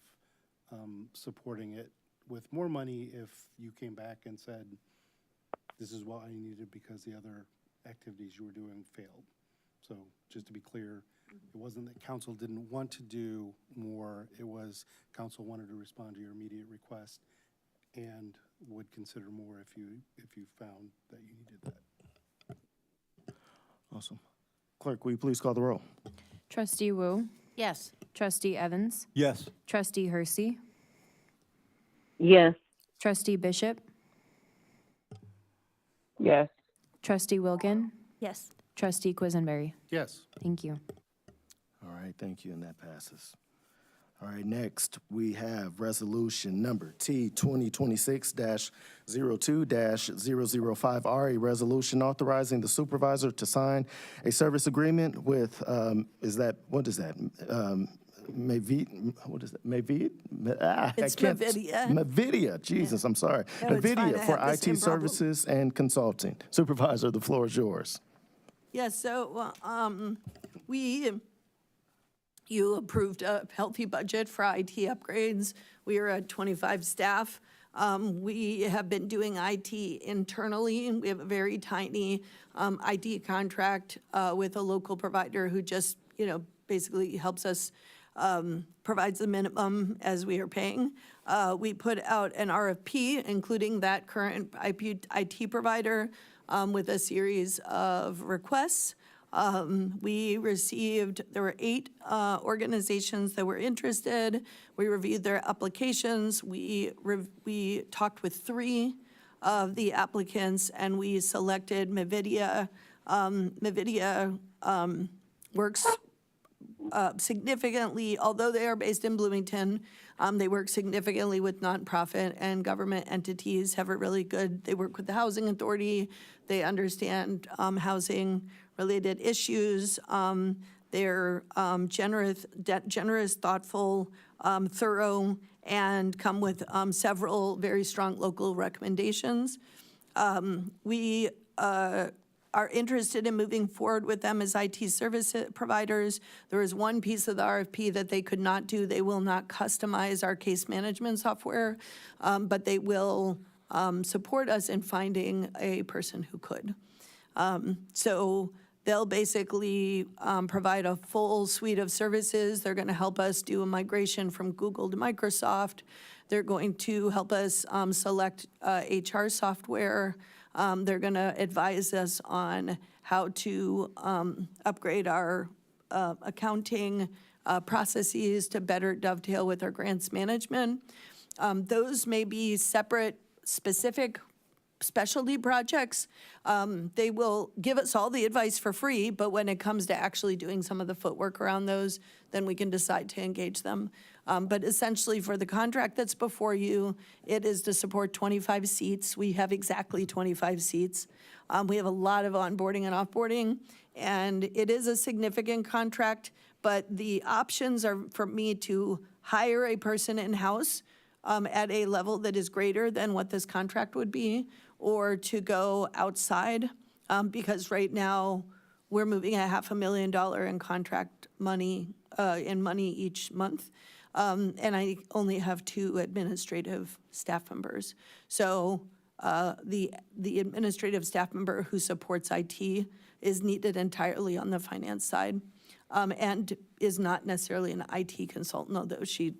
supporting it with more money if you came back and said, this is what I needed because the other activities you were doing failed. So just to be clear, it wasn't that council didn't want to do more, it was council wanted to respond to your immediate request and would consider more if you found that you needed that. Awesome. Clerk, will you please call the roll? Trustee Wu, Yes. Trustee Evans, Yes. Trustee Hersey, Yes. Trustee Bishop, Yes. Trustee Wilkin, Yes. Trustee Quisenberry. Yes. Thank you. All right, thank you, and that passes. All right, next, we have resolution number T 2026-02-005R, a resolution authorizing the supervisor to sign a service agreement with, what is that? Mavid, what is that? Mavid? It's Mavidia. Mavidia, Jesus, I'm sorry. No, it's fine. Mavidia I for have the IT same problem. services and consulting. Supervisor, the floor is yours. Yeah, so you approved a healthy budget for IT upgrades. We are at 25 staff. We have been doing IT internally. We have a very tiny IT contract with a local provider who just, basically helps us, provides the minimum as we are paying. We put out an RFP, including that current IT provider, with a series of requests. There were 8 organizations that were interested. We reviewed their applications. We talked with 3 of the applicants, and we selected Mavidia. Mavidia works significantly, although they are based in Bloomington, they work significantly with nonprofit and government entities, they work with the Housing Authority, they understand housing-related issues, they're generous, thoughtful, thorough, and come with several very strong local recommendations. We are interested in moving forward with them as IT service providers. There is one piece of the RFP that they could not do. They will not customize our case management software, but they will support us in finding a person who could. So they'll basically provide a full suite of services. They're going to help us do a migration from Google to Microsoft. They're going to help us select HR software. They're going to advise us on how to upgrade our accounting processes to better dovetail with our grants management. Those may be separate, specific specialty projects. They will give us all the advice for free, but when it comes to actually doing some of the footwork around those, then we can decide to engage them. But essentially, for the contract that's before you, it is to support 25 seats. We have exactly 25 seats. We have a lot of onboarding and offboarding, and it is a significant contract, but the options are for me to hire a person in-house at a level that is greater than what this contract would be, or to go outside, because right now, we're moving $500,000 in contract money, each month. And I only have 2 administrative staff members. So the administrative staff member who supports IT is needed entirely on the finance side, and is not necessarily an IT consultant, although she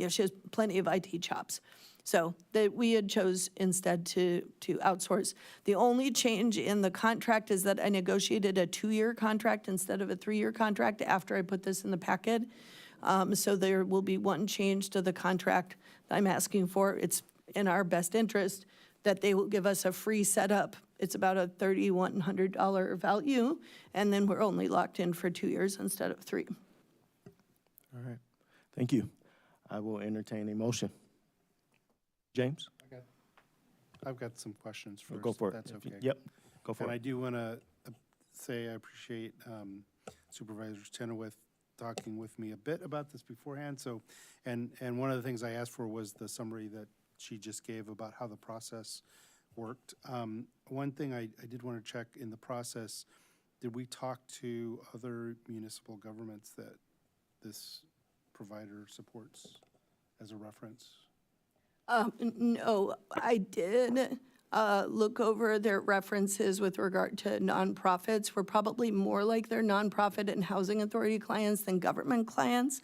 she has plenty of IT chops. So that we had chose instead to outsource. The only change in the contract is that I negotiated a 2-year contract instead of a 3-year contract after I put this in the packet. So there will be one change to the contract that I'm asking for. It's in our best interest that they will give us a free setup. It's about a $3,100 value, and then we're only locked in for 2 years instead of 3. All right, thank you. I will entertain a motion. James? I've got some questions first. Go for if it. That's okay. Yep, go for And I it. do want to say I appreciate Supervisor Chenoweth talking with me a bit about this beforehand. So, and one of the things I asked for was the summary that she just gave about how the process worked. One thing I did want to check in the process, did we talk to other municipal governments that this provider supports as a reference? No, I did look over their references with regard to nonprofits. We're probably more like their nonprofit and housing authority clients than government clients.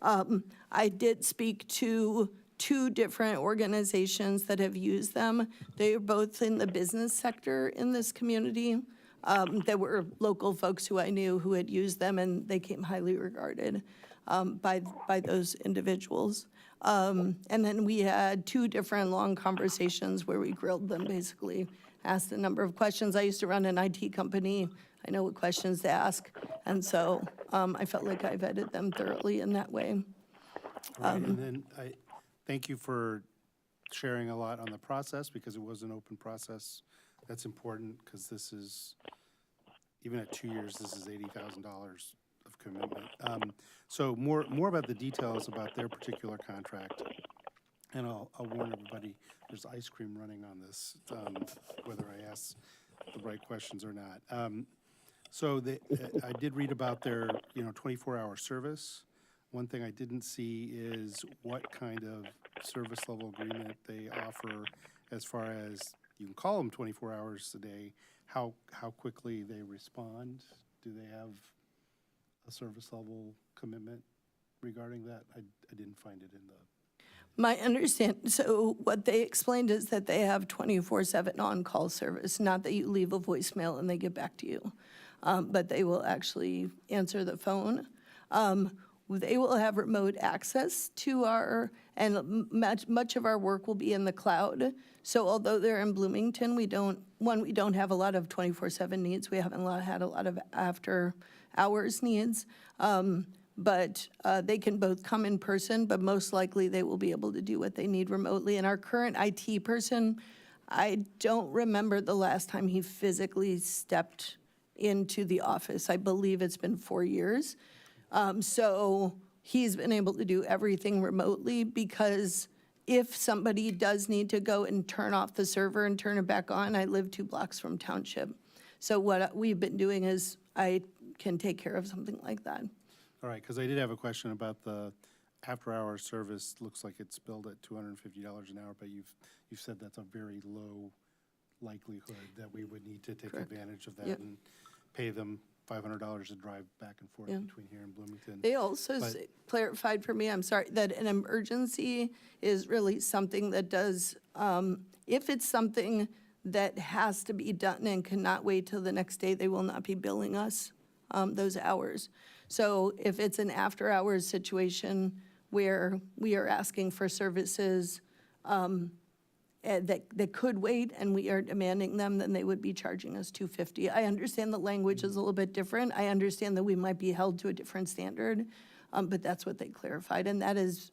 I did speak to 2 different organizations that have used them. They are both in the business sector in this community. There were local folks who I knew who had used them, and they came highly regarded by those individuals. And then we had 2 different long conversations where we grilled them, basically, asked a number of questions. I used to run an IT company. I know what questions to ask. And so I felt like I vetted them thoroughly in that way. Right, and then I thank you for sharing a lot on the process, because it was an open process. That's important, because this is, even at 2 years, this is $80,000 of commitment. So more about the details about their particular contract. And I'll warn everybody, there's ice cream running on this, whether I ask the right questions or not. So I did read about their 24-hour service. One thing I didn't see is what kind of service level agreement they offer, as far as, you can call them 24 hours a day, how quickly they respond. Do they have a service level commitment regarding that? I didn't find it in the. My understanding, so what they explained is that they have 24/7 on-call service, not that you leave a voicemail and they get back to you, but they will actually answer the phone. They will have remote access to and much of our work will be in the cloud. So although they're in Bloomington, we don't have a lot of 24/7 needs. We haven't had a lot of after-hours needs. But they can both come in person, but most likely they will be able to do what they need remotely. And our current IT person, I don't remember the last time he physically stepped into the office. I believe it's been 4 years. So he's been able to do everything remotely, because if somebody does need to go and turn off the server and turn it back on, I live 2 blocks from Township. So what we've been doing is I can take care of something like that. All right, because I did have a question about the after-hours service. Looks like it's billed at $250 an hour, but you've said that's a very low likelihood that we would need to take Correct. advantage of that Yep. and pay them $500 to drive back and forth Yeah. between here and Bloomington. They also But- clarified for me, I'm sorry, that an emergency is really something that does, if it's something that has to be done and cannot wait till the next day, they will not be billing us those hours. So if it's an after-hours situation where we are asking for services that could wait and we are demanding them, then they would be charging us $250. I understand the language is a little bit different. I understand that we might be held to a different standard, but that's what they clarified. And that is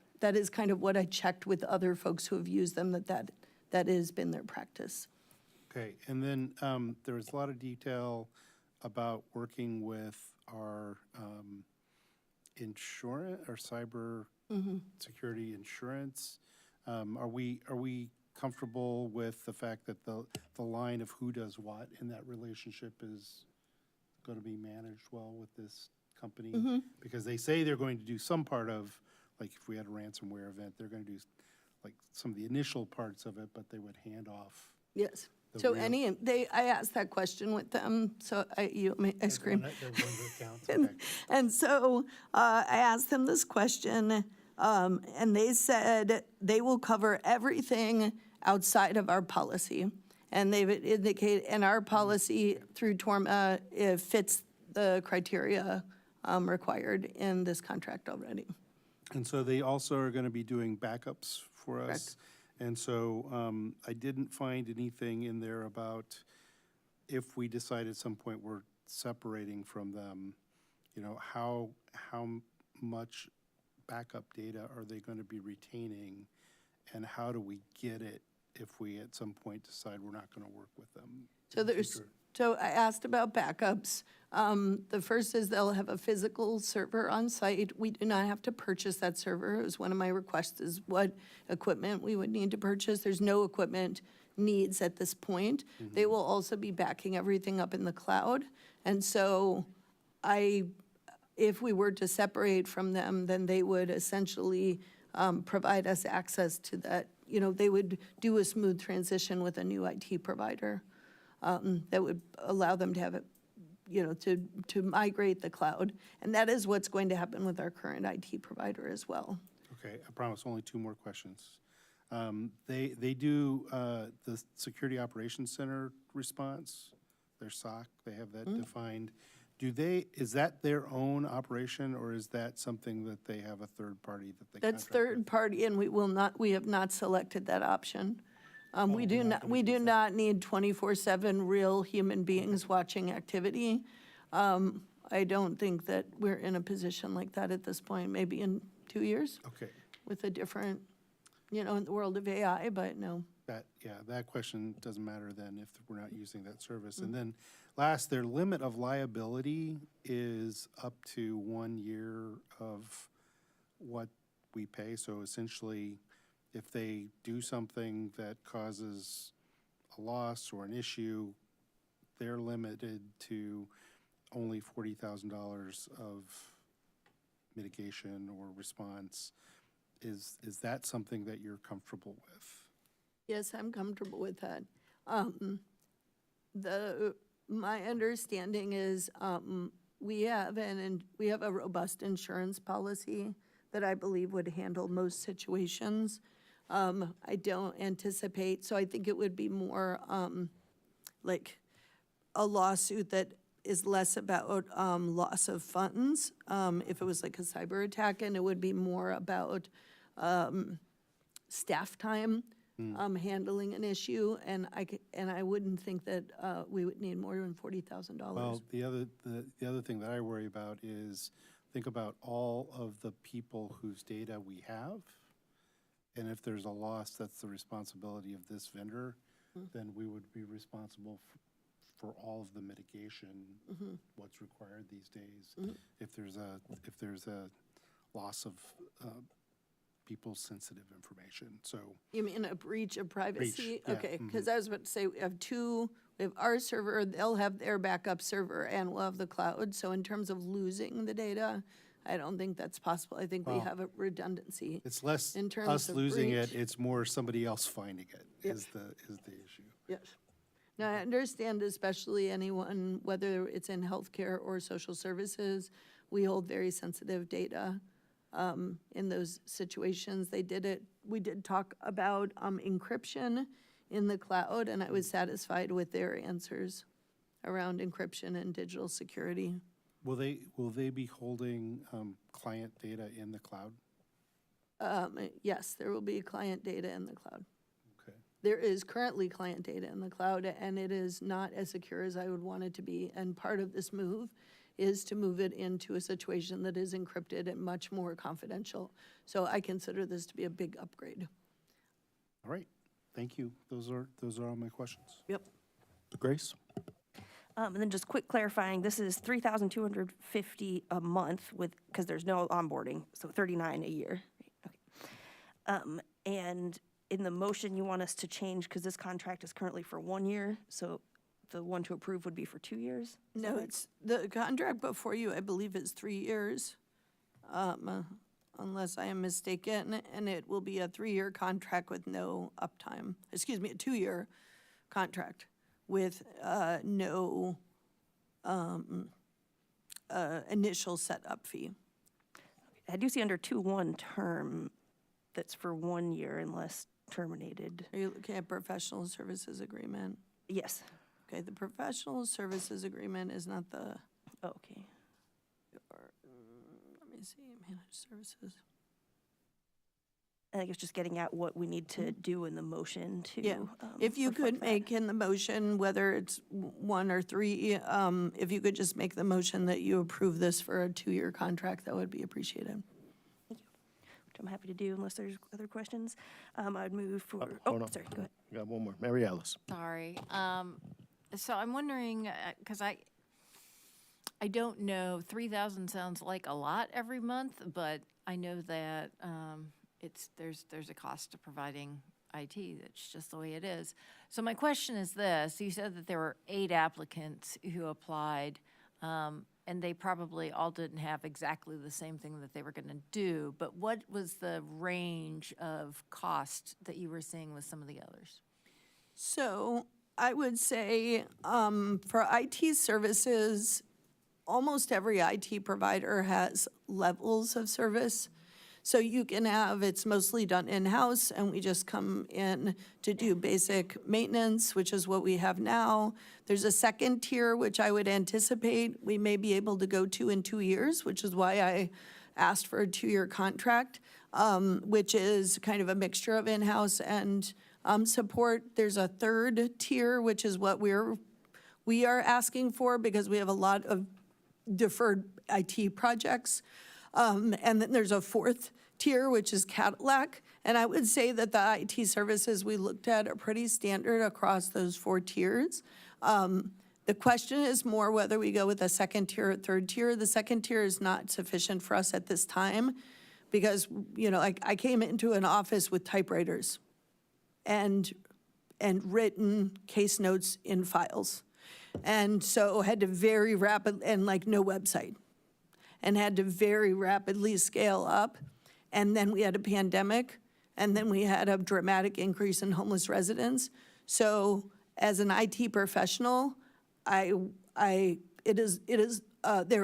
kind of what I checked with other folks who have used them, that has been their practice. Okay, and then there was a lot of detail about working with our insurance, our cyber security insurance. Are we comfortable with the fact that the line of who does what in that relationship is going to be managed well with this company? Because they say they're going to do some part of, like if we had a ransomware event, they're going to do like some of the initial parts of it, but they would hand off. Yes. The So real- I asked that question with them, so you want me ice cream? They're going to account, okay. And so I asked them this question, and they said they will cover everything outside of our policy. And they've indicated, and our policy through TORMA, it fits the criteria required in this contract already. And so they also are going to be doing backups for us. Correct. And so I didn't find anything in there about if we decide at some point we're separating from them, you know, how much backup data are they going to be retaining, and how do we get it if we at some point decide we're not going to work with them? So I asked about backups. The first is they'll have a physical server on site. We do not have to purchase that server. It was one of my requests is what equipment we would need to purchase. There's no equipment needs at this point. They will also be backing everything up in the cloud. And so if we were to separate from them, then they would essentially provide us access to that. You know, they would do a smooth transition with a new IT provider that would allow them to have it, you know, to migrate the cloud. And that is what's going to happen with our current IT provider as well. Okay, I promise only two more questions. They do the Security Operations Center response, their SOC, they have that defined. Is that their own operation, or is that something that they have a third party that they That's contract third with? party, and we have not selected that option. We do not need 24/7 real human beings watching activity. I don't think that we're in a position like that at this point, maybe in 2 years Okay, with a different, you know, in the world of AI, but no. that question doesn't matter then if we're not using that service. And then last, their limit of liability is up to 1 year of what we pay. So essentially, if they do something that causes a loss or an issue, they're limited to only $40,000 of mitigation or response. Is that something that you're comfortable with? Yes, I'm comfortable with that. My understanding is we have a robust insurance policy that I believe would handle most situations. I don't anticipate, so I think it would be more like a lawsuit that is less about loss of funds. If it was like a cyber attack, and it would be more about staff time handling an issue, and I wouldn't think that we would need more than $40,000. Well, the other thing that I worry about is think about all of the people whose data we have, and if there's a loss, that's the responsibility of this vendor, then we would be responsible for all of the mitigation, what's required these days. If there's a loss of people's sensitive information, so. You mean a breach of privacy? yeah, Okay, because I was about to say, we have our server, they'll have their backup server, and we'll have the cloud. So in terms of losing the data, I don't think that's possible. I think we Well, have a redundancy. It's less In terms us of losing it, breach. it's more somebody else finding it is the issue. Yes. Now, I understand especially anyone, whether it's in healthcare or social services, we hold very sensitive data in those situations. We did talk about encryption in the cloud, and I was satisfied with their answers around encryption and digital security. Will they be holding client data in the cloud? Yes, there will be client data in the cloud. Okay. There is currently client data in the cloud, and it is not as secure as I would want it to be. And part of this move is to move it into a situation that is encrypted and much more confidential. So I consider this to be a big upgrade. All right. Thank you. Those are all my questions. Yep. Grace? And then just quick clarifying, this is $3,250 a month because there's no onboarding, so $39 a year. Okay. And in the motion, you want us to change, because this contract is currently for 1 year, so the one to approve would be for 2 years? Is that No, right? it's, the contract before you, I believe, is 3 years, unless I am mistaken, and it will be a 3-year contract with no uptime. Excuse me, a 2-year contract with no initial setup fee. I do see under 2.1 term that's for 1 year unless terminated. Are you looking at professional services agreement? Yes. Okay, the professional services agreement is not the, Oh, okay. let me see, managed services. I think it's just getting at what we need to do in the motion to. Yeah, if you reflect could that. make in the motion, whether it's 1 or 3, if you could just make the motion that you approve this for a 2-year contract, that would be appreciated. Which I'm happy to do unless there's other questions. I'd move for, hold on. sorry, go ahead. We got one more. Mary Alice. Sorry. So I'm wondering, because I don't know, 3,000 sounds like a lot every month, but I know that there's a cost to providing IT. That's just the way it is. So my question is this: you said that there were 8 applicants who applied, and they probably all didn't have exactly the same thing that they were going to do. But what was the range of cost that you were seeing with some of the others? So I would say for IT services, almost every IT provider has levels of service. So you can have, it's mostly done in-house, and we just come in to do basic maintenance, which is what we have now. There's a second tier, which I would anticipate we may be able to go to in 2 years, which is why I asked for a 2-year contract, which is kind of a mixture of in-house and support. There's a third tier, which is what we are asking for because we have a lot of deferred IT projects. And then there's a fourth tier, which is Cadillac. And I would say that the IT services we looked at are pretty standard across those 4 tiers. The question is more whether we go with a second tier or third tier. The second tier is not sufficient for us at this time because, you know, I came into an office with typewriters and written case notes in files. And so had to very rapid, and like no website, and had to very rapidly scale up. And then we had a pandemic, and then we had a dramatic increase in homeless residents. So as an IT professional, there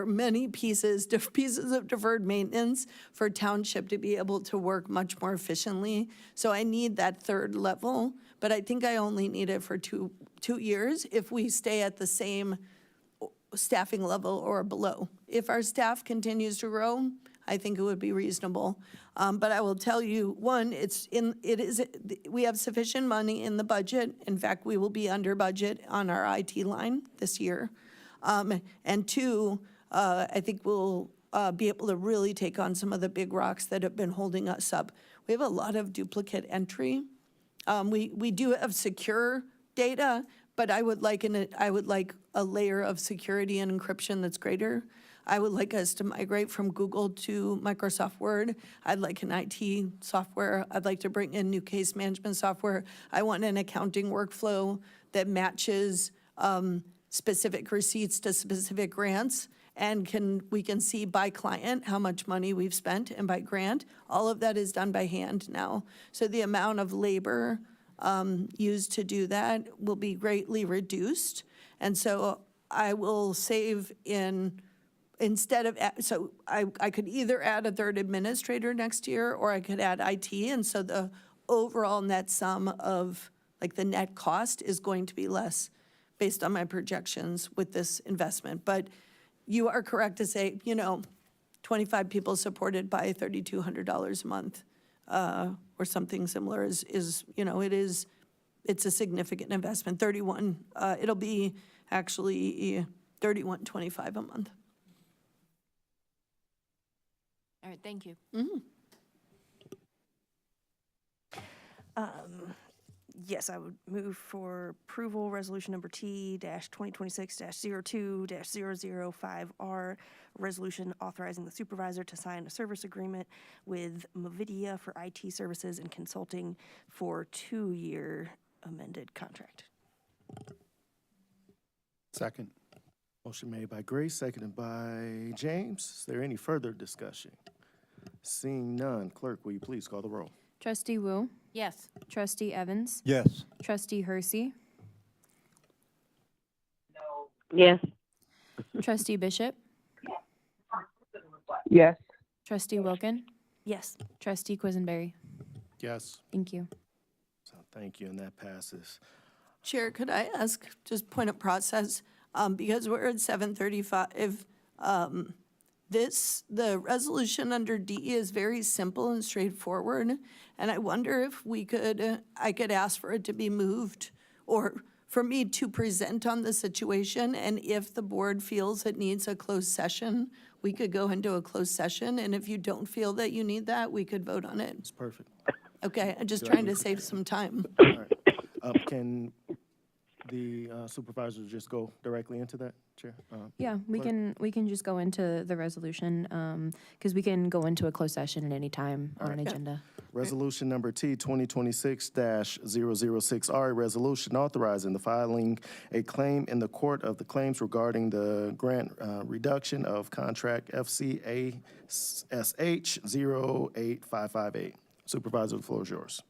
are many pieces of deferred maintenance for township to be able to work much more efficiently. So I need that third level, but I think I only need it for two years if we stay at the same staffing level or below. If our staff continues to grow, I think it would be reasonable. But I will tell you, one, we have sufficient money in the budget. In fact, we will be under budget on our IT line this year. And 2, I think we'll be able to really take on some of the big rocks that have been holding us up. We have a lot of duplicate entry. We do have secure data, but I would like a layer of security and encryption that's greater. I would like us to migrate from Google to Microsoft Word. I'd like an IT software. I'd like to bring in new case management software. I want an accounting workflow that matches specific receipts to specific grants, and we can see by client how much money we've spent, and by grant. All of that is done by hand now. So the amount of labor used to do that will be greatly reduced. And so I will save so I could either add a third administrator next year, or I could add IT. And so the overall net sum of, like, the net cost is going to be less based on my projections with this investment. But you are correct to say, 25 people supported by $3,200 a month, or something similar is, it's a significant investment. It'll be actually $31.25 a month. All right, thank you. Yes, I would move for approval, resolution number T-2026-02-005R, resolution authorizing the supervisor to sign a service agreement with Movida for IT services and consulting for 2-year amended contract. Second. Motion made by Grace, seconded by James. Is there any further discussion? Seeing none, clerk, will you please call the roll? Trustee Wu, Yes. Trustee Evans, Yes. Trustee Hersey, Yes. Trustee Bishop, Yes. Trustee Wilkin, Yes. Trustee Quisenberry. Yes. Thank you. So thank you, and that passes. Chair, could I ask, just point of process, because we're at 7:35, the resolution under D is very simple and straightforward, and I wonder if I could ask for it to be moved, or for me to present on the situation, and if the board feels it needs a closed session, we could go into a closed session, and if you don't feel that you need that, we could vote on it. It's perfect. Okay, I'm just trying to save some time. All right. Can the supervisor just go directly into that, Chair? Yeah, we can just go into the resolution, because we can go into a closed session at any time on an agenda. Resolution number T 2026-006R, a resolution authorizing the filing a claim in the Court of the Claims regarding the grant reduction of contract FCASH 08558. Supervisor, the floor is yours.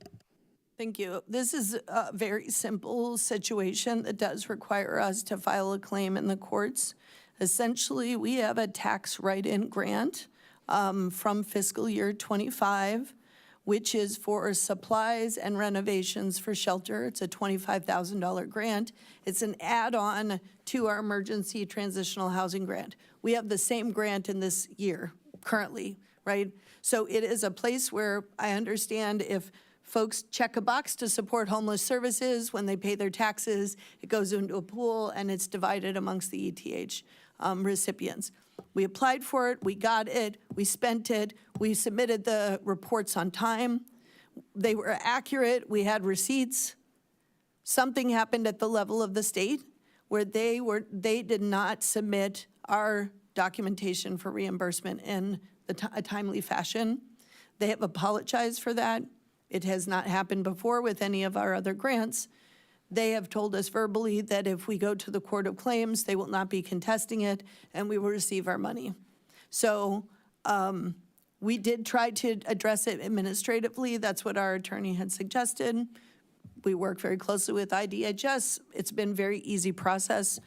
Thank you. This is a very simple situation that does require us to file a claim in the courts. Essentially, we have a tax write-in grant from fiscal year '25, which is for supplies and renovations for shelter. It's a $25,000 grant. It's an add-on to our emergency transitional housing grant. We have the same grant in this year currently, right? So it is a place where I understand if folks check a box to support homeless services, when they pay their taxes, it goes into a pool and it's divided amongst the ETH recipients. We applied for it, we got it, we spent it, we submitted the reports on time. They were accurate, we had receipts. Something happened at the level of the state where they did not submit our documentation for reimbursement in a timely fashion. They have apologized for that. It has not happened before with any of our other grants. They have told us verbally that if we go to the Court of Claims, they will not be contesting it, and we will receive our money. So we did try to address it administratively. That's what our attorney had suggested. We work very closely with IDHS. It's been a very easy process.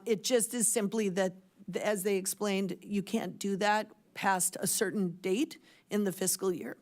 It just is simply that, as they explained, you can't do that past a certain date in the fiscal year.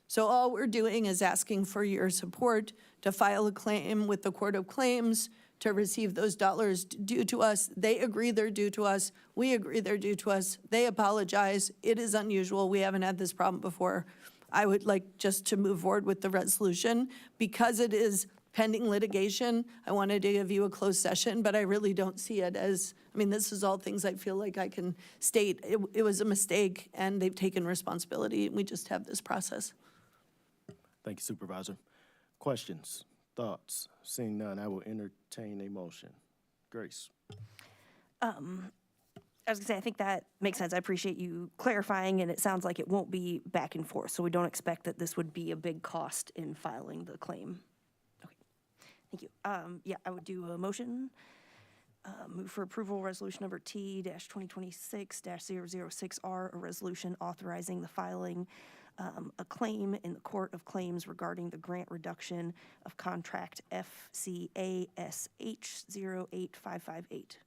So all we're doing is asking for your support to file a claim with the Court of Claims to receive those dollars due to us. They agree they're due to us. We agree they're due to us. They apologize. It is unusual. We haven't had this problem before. I would like just to move forward with the resolution. Because it is pending litigation, I wanted to give you a closed session, but I really don't see it as, this is all things I feel like I can state. It was a mistake, and they've taken responsibility, and we just have this process. Thank you, Supervisor. Questions, thoughts? Seeing none, I will entertain a motion. Grace. I was gonna say, I think that makes sense. I appreciate you clarifying, and it sounds like it won't be back and forth, so we don't expect that this would be a big cost in filing the claim. Okay, thank you. Yeah, I would do a motion. Move for approval, resolution number T-2026-006R, a resolution authorizing the filing a claim in the Court of Claims regarding the grant reduction of contract FCASH 08558.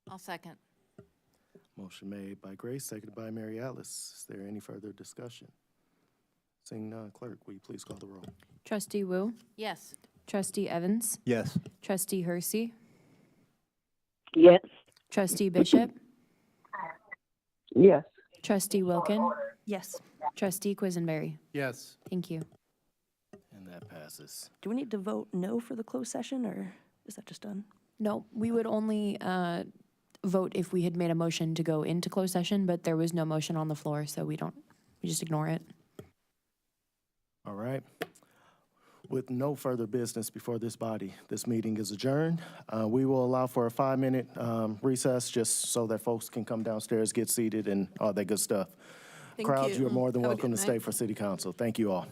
I'll second. Motion made by Grace, seconded by Mary Alice. Is there any further discussion? Seeing none, clerk, will you please call the roll? Trustee Wu, Yes. Trustee Evans, Yes. Trustee Hersey, Yes. Trustee Bishop, Yes. Trustee Wilkin, Yes. Trustee Quisenberry. Yes. Thank you. And that passes. Do we need to vote no for the closed session, or is that just done? No, we would only vote if we had made a motion to go into closed session, but there was no motion on the floor, so we just ignore it. All right. With no further business before this body, this meeting is adjourned. We will allow for a 5-minute recess just so that folks can come downstairs, get seated, and all that good stuff. Thank Crowds, you. you're more than Have a welcome good to stay night. for city council. Thank you all.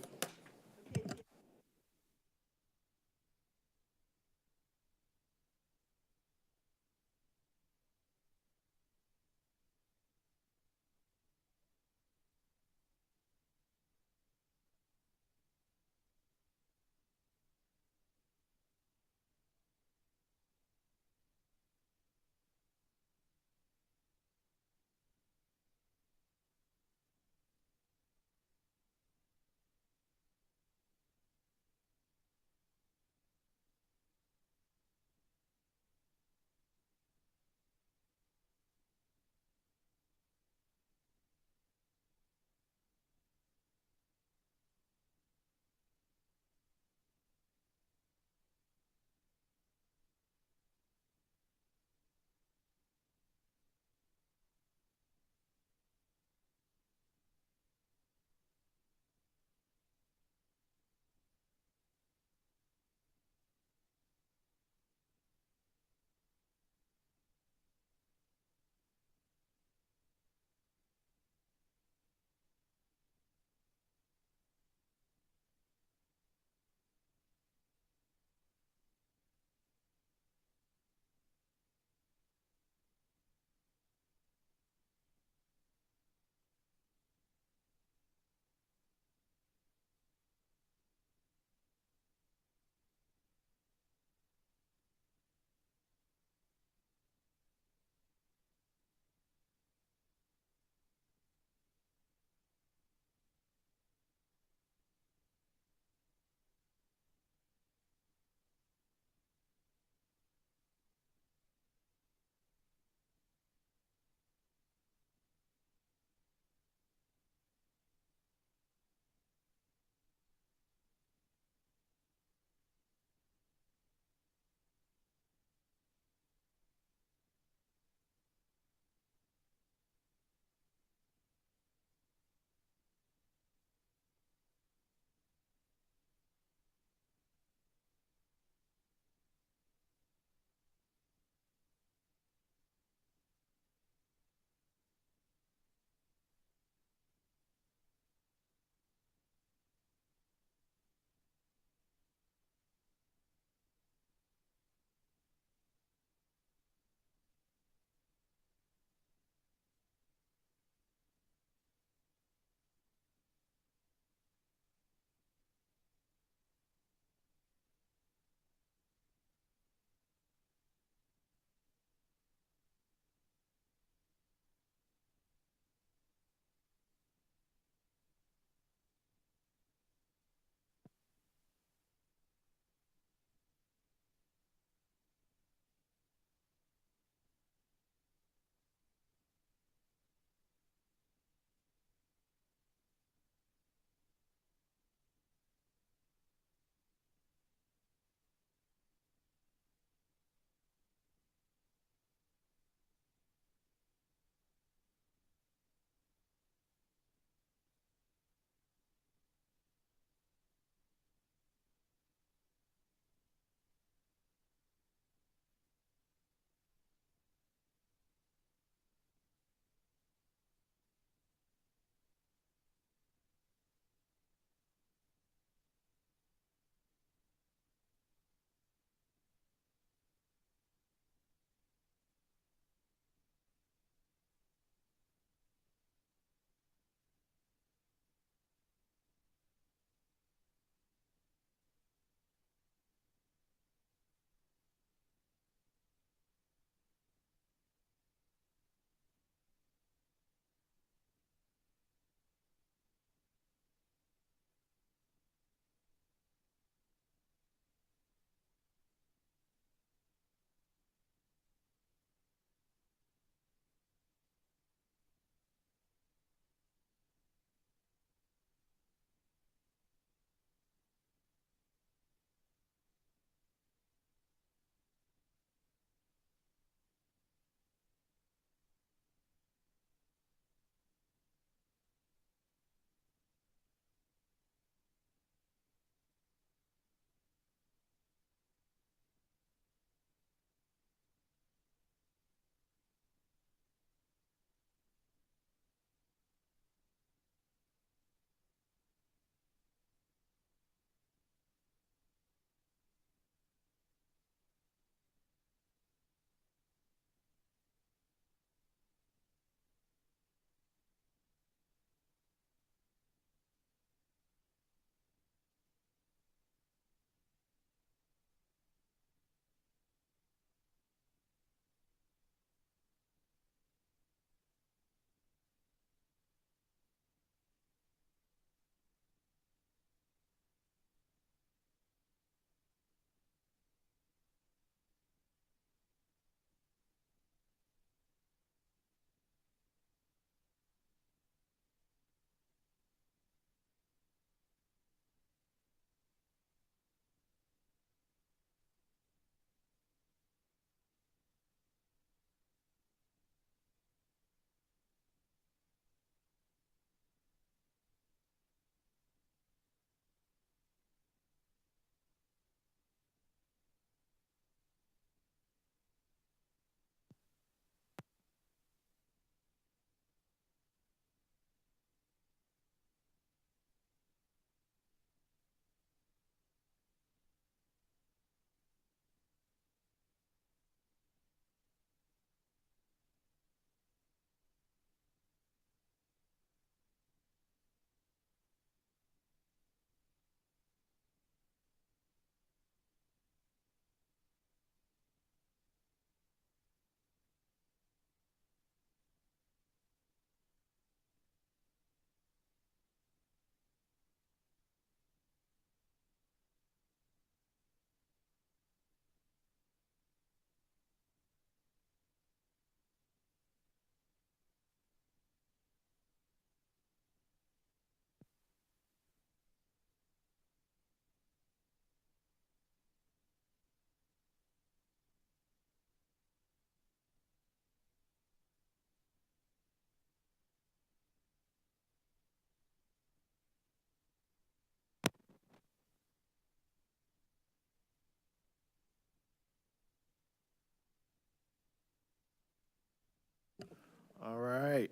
All right.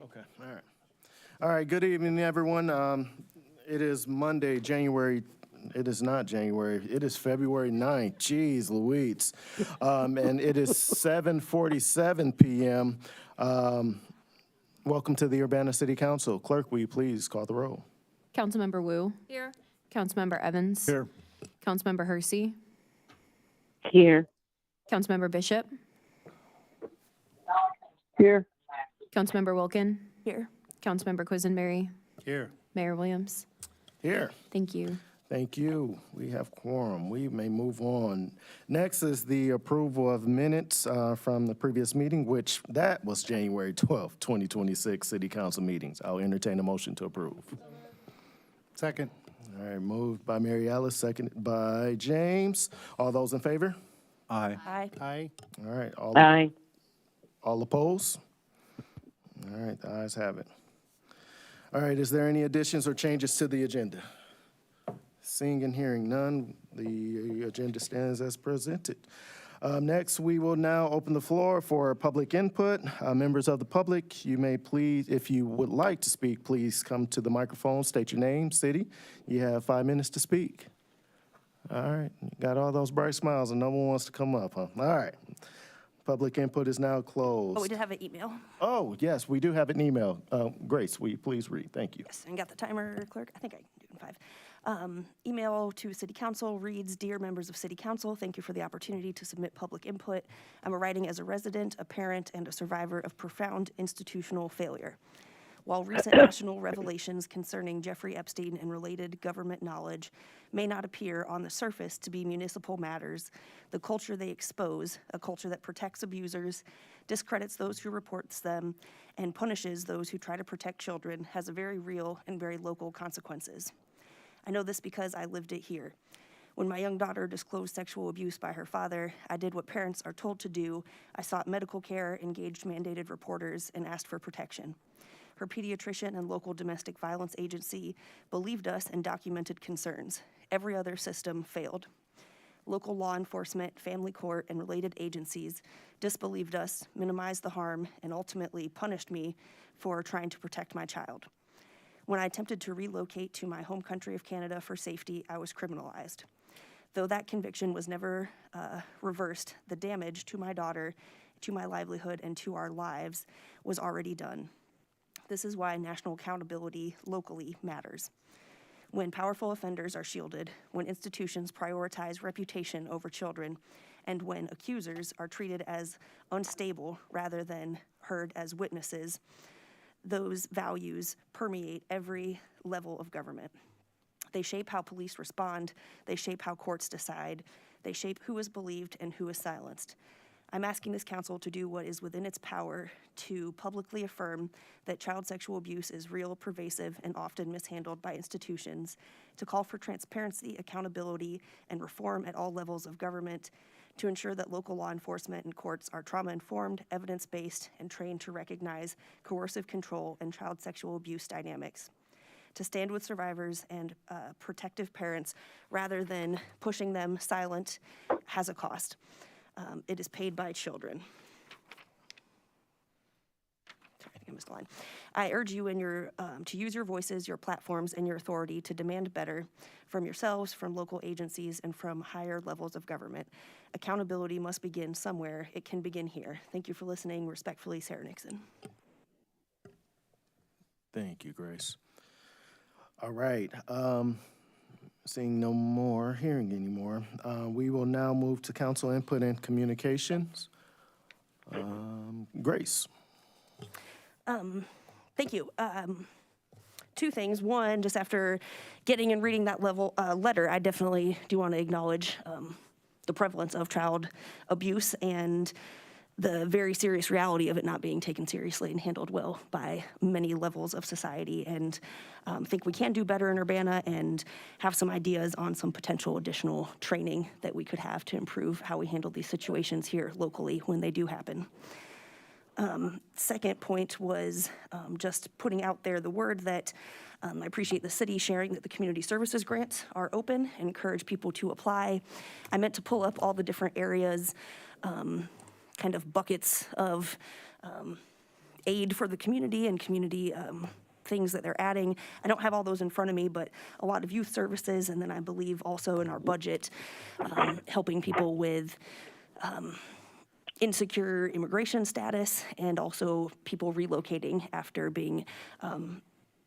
Okay, all right. All right, good evening, everyone. It is Monday, it is not January, it is February 9th. Jeez Louise. And it is 7:47 PM. Welcome to the Urbana City Council. Clerk, will you please call the roll? Councilmember Wu. Here. Councilmember Evans. Here. Councilmember Hersey. Here. Councilmember Bishop. Here. Councilmember Wilkin. Here. Councilmember Quisenberry. Here. Mayor Williams. Here. Thank you. Thank you. We have quorum. We may move on. Next is the approval of minutes from the previous meeting, which that was January 12th, 2026 City Council meetings. I'll entertain a motion to approve. Second. All right, moved by Mary Alice, seconded by James. All those in favor? Aye. Aye. Aye. All right, Aye. all opposed? All right, the ayes have it. All right, is there any additions or changes to the agenda? Seeing and hearing none, the agenda stands as presented. Next, we will now open the floor for public input. Members of the public, you may please, if you would like to speak, please come to the microphone, state your name, city. You have 5 minutes to speak. All right, you got all those bright smiles and no one wants to come up, huh? All right. Public input is now closed. Oh, we did have an email. Oh, yes, we do have an email. Grace, will you please read? Thank you. Yes, and got the timer, clerk. I think I can do it in 5. Email to City Council reads, Dear members of City Council, thank you for the opportunity to submit public input. I'm writing as a resident, a parent, and a survivor of profound institutional failure. While recent national revelations concerning Jeffrey Epstein and related government knowledge may not appear on the surface to be municipal matters, the culture they expose, a culture that protects abusers, discredits those who reports them, and punishes those who try to protect children, has a very real and very local consequences. I know this because I lived it here. When my young daughter disclosed sexual abuse by her father, I did what parents are told to do. I sought medical care, engaged mandated reporters, and asked for protection. Her pediatrician and local domestic violence agency believed us and documented concerns. Every other system failed. Local law enforcement, family court, and related agencies disbelieved us, minimized the harm, and ultimately punished me for trying to protect my child. When I attempted to relocate to my home country of Canada for safety, I was criminalized. Though that conviction was never reversed, the damage to my daughter, to my livelihood, and to our lives was already done. This is why national accountability locally matters. When powerful offenders are shielded, when institutions prioritize reputation over children, and when accusers are treated as unstable rather than heard as witnesses, those values permeate every level of government. They shape how police respond, they shape how courts decide, they shape who is believed and who is silenced. I'm asking this council to do what is within its power to publicly affirm that child sexual abuse is real, pervasive, and often mishandled by institutions, to call for transparency, accountability, and reform at all levels of government, to ensure that local law enforcement and courts are trauma-informed, evidence-based, and trained to recognize coercive control and child sexual abuse dynamics, to stand with survivors and protective parents rather than pushing them silent has a cost. It is paid by children. Sorry, I think I missed a line. I urge you to use your voices, your platforms, and your authority to demand better from yourselves, from local agencies, and from higher levels of government. Accountability must begin somewhere. It can begin here. Thank you for listening. Respectfully, Sarah Nixon. Thank you, Grace. All right. Seeing no more, hearing any more, we will now move to council input and communications. Grace. Thank you. 2 things. One, just after getting and reading that letter, I definitely do want to acknowledge the prevalence of child abuse and the very serious reality of it not being taken seriously and handled well by many levels of society. And think we can do better in Urbana and have some ideas on some potential additional training that we could have to improve how we handle these situations here locally when they do happen. Second point was just putting out there the word that I appreciate the city sharing that the community services grants are open and encourage people to apply. I meant to pull up all the different areas kind of buckets of aid for the community and community things that they're adding. I don't have all those in front of me, but a lot of youth services, and then I believe also in our budget, helping people with insecure immigration status and also people relocating after being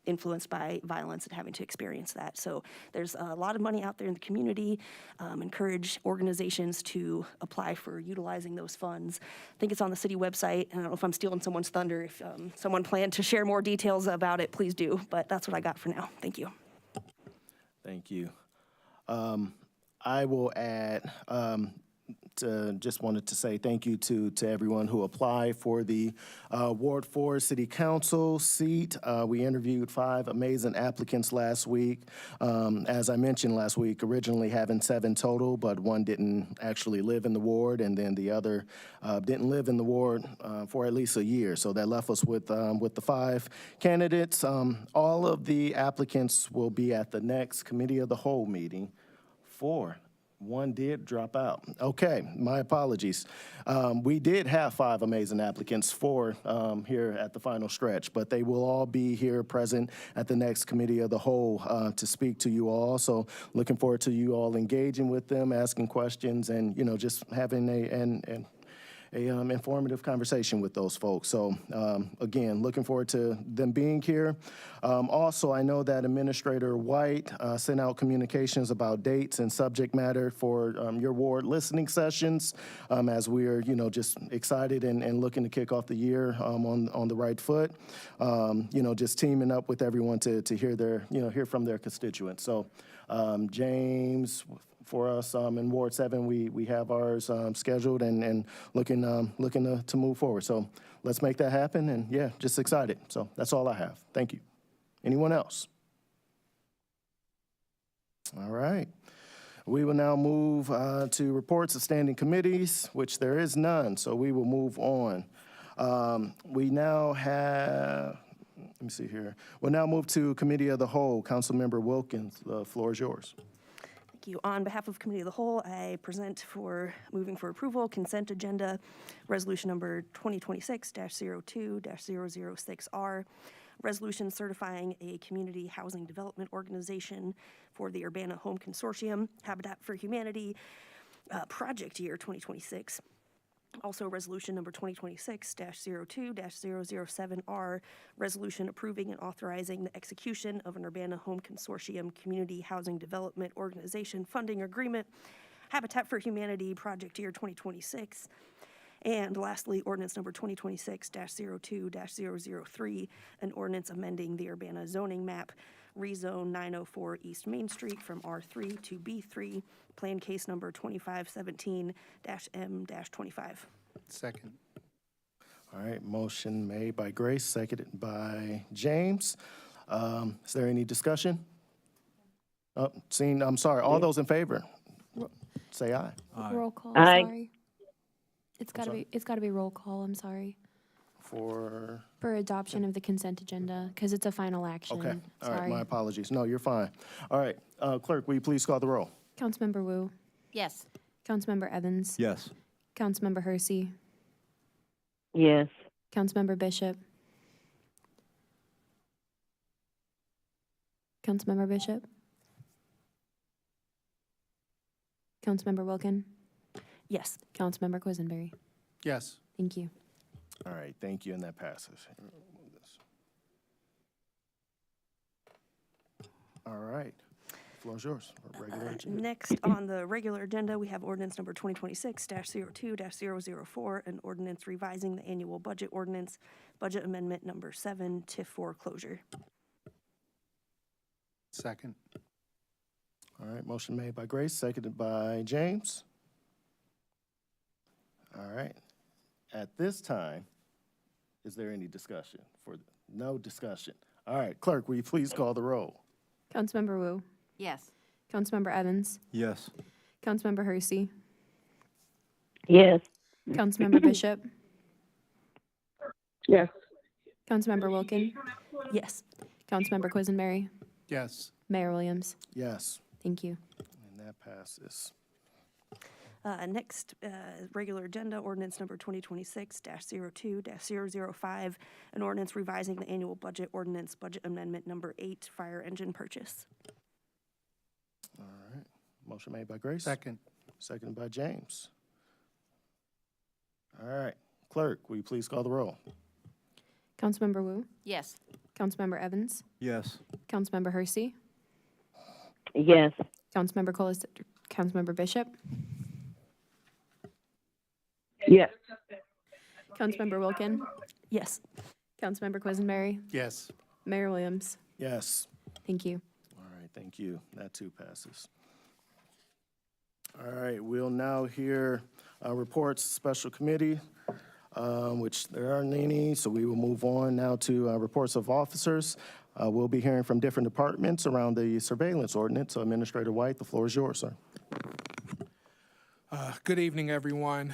influenced by violence and having to experience that. So there's a lot of money out there in the community. Encourage organizations to apply for utilizing those funds. I think it's on the city website. I don't know if I'm stealing someone's thunder. If someone planned to share more details about it, please do. But that's what I got for now. Thank you. Thank you. I will add, just wanted to say thank you to everyone who applied for the Ward 4 City Council seat. We interviewed 5 amazing applicants last week. As I mentioned last week, originally having 7 total, but one didn't actually live in the ward, and then the other didn't live in the ward for at least a year. So that left us with the 5 candidates. All of the applicants will be at the next Committee of the Whole meeting. 4. One did drop out. Okay, my apologies. We did have 5 amazing applicants, 4 here at the final stretch, but they will all be here present at the next Committee of the Whole to speak to you all. So looking forward to you all engaging with them, asking questions, and, just having a informative conversation with those folks. So again, looking forward to them being here. Also, I know that Administrator White sent out communications about dates and subject matter for your ward listening sessions as we're, just excited and looking to kick off the year on the right foot. Just teaming up with everyone to hear from their constituents. So James, for us in Ward 7, we have ours scheduled and looking to move forward. So let's make that happen, and yeah, just excited. So that's all I have. Thank you. Anyone else? All right. We will now move to reports of standing committees, which there is none, so we will move on. We now have, let me see here. We'll now move to Committee of the Whole. Councilmember Wilkins, the floor is yours. Thank you. On behalf of Committee of the Whole, I present for moving for approval consent agenda resolution number 2026-02-006R, resolution certifying a community housing development organization for the Urbana Home Consortium, Habitat for Humanity, project year 2026. Also, resolution number 2026-02-007R, resolution approving and authorizing the execution of an Urbana Home Consortium Community Housing Development Organization funding agreement, Habitat for Humanity, project year 2026. And lastly, ordinance number 2026-02-003, an ordinance amending the Urbana zoning map, rezone 904 East Main Street from R3 to B3, plan case number 2517-M-25. Second. All right, motion made by Grace, seconded by James. Is there any discussion? I'm sorry, all those in favor, say aye. Roll call, Aye. sorry. It's gotta be roll call, I'm sorry. For For adoption of the consent agenda, because it's a final action. Okay, all right, Sorry. my apologies. No, you're fine. All right, clerk, will you please call the roll? Councilmember Wu, Yes. Councilmember Evans, Yes. Councilmember Hersey, Yes. Councilmember Bishop, Councilmember Bishop, Councilmember Wilkin, Yes. Councilmember Quisenberry. Yes. Thank you. All right, thank you, and that passes. All right, floor is yours. Regular agenda. Next on the regular agenda, we have ordinance number 2026-02-004, an ordinance revising the annual budget ordinance, budget amendment number 7, TIF foreclosure. Second. All right, motion made by Grace, seconded by James. All right, at this time, is there any discussion? No discussion. All right, clerk, will you please call the roll? Councilmember Wu, Yes. Councilmember Evans, Yes. Councilmember Hersey, Yes. Councilmember Bishop, Yes. Councilmember Wilkin, Yes. Councilmember Quisenberry, Yes. Mayor Williams. Yes, Thank you. and that passes. Next, regular agenda, ordinance number 2026-02-005, an ordinance revising the annual budget ordinance, budget amendment number 8, fire engine purchase. All right. Motion made by Grace. Second. Seconded by James. All right. Clerk, will you please call the roll? Councilmember Wu, Yes. Councilmember Evans, Yes. Councilmember Hersey, Yes. Councilmember Councilmember Bishop, Yes. Councilmember Wilkin, Yes. Councilmember Quisenberry, Yes. Mayor Williams. Yes. Thank you. All right, thank you. That too passes. All right, we'll now hear reports, special committee, which there aren't any, so we will move on now to reports of officers. We'll be hearing from different departments around the surveillance ordinance. So Administrator White, the floor is yours, sir. Good evening, everyone.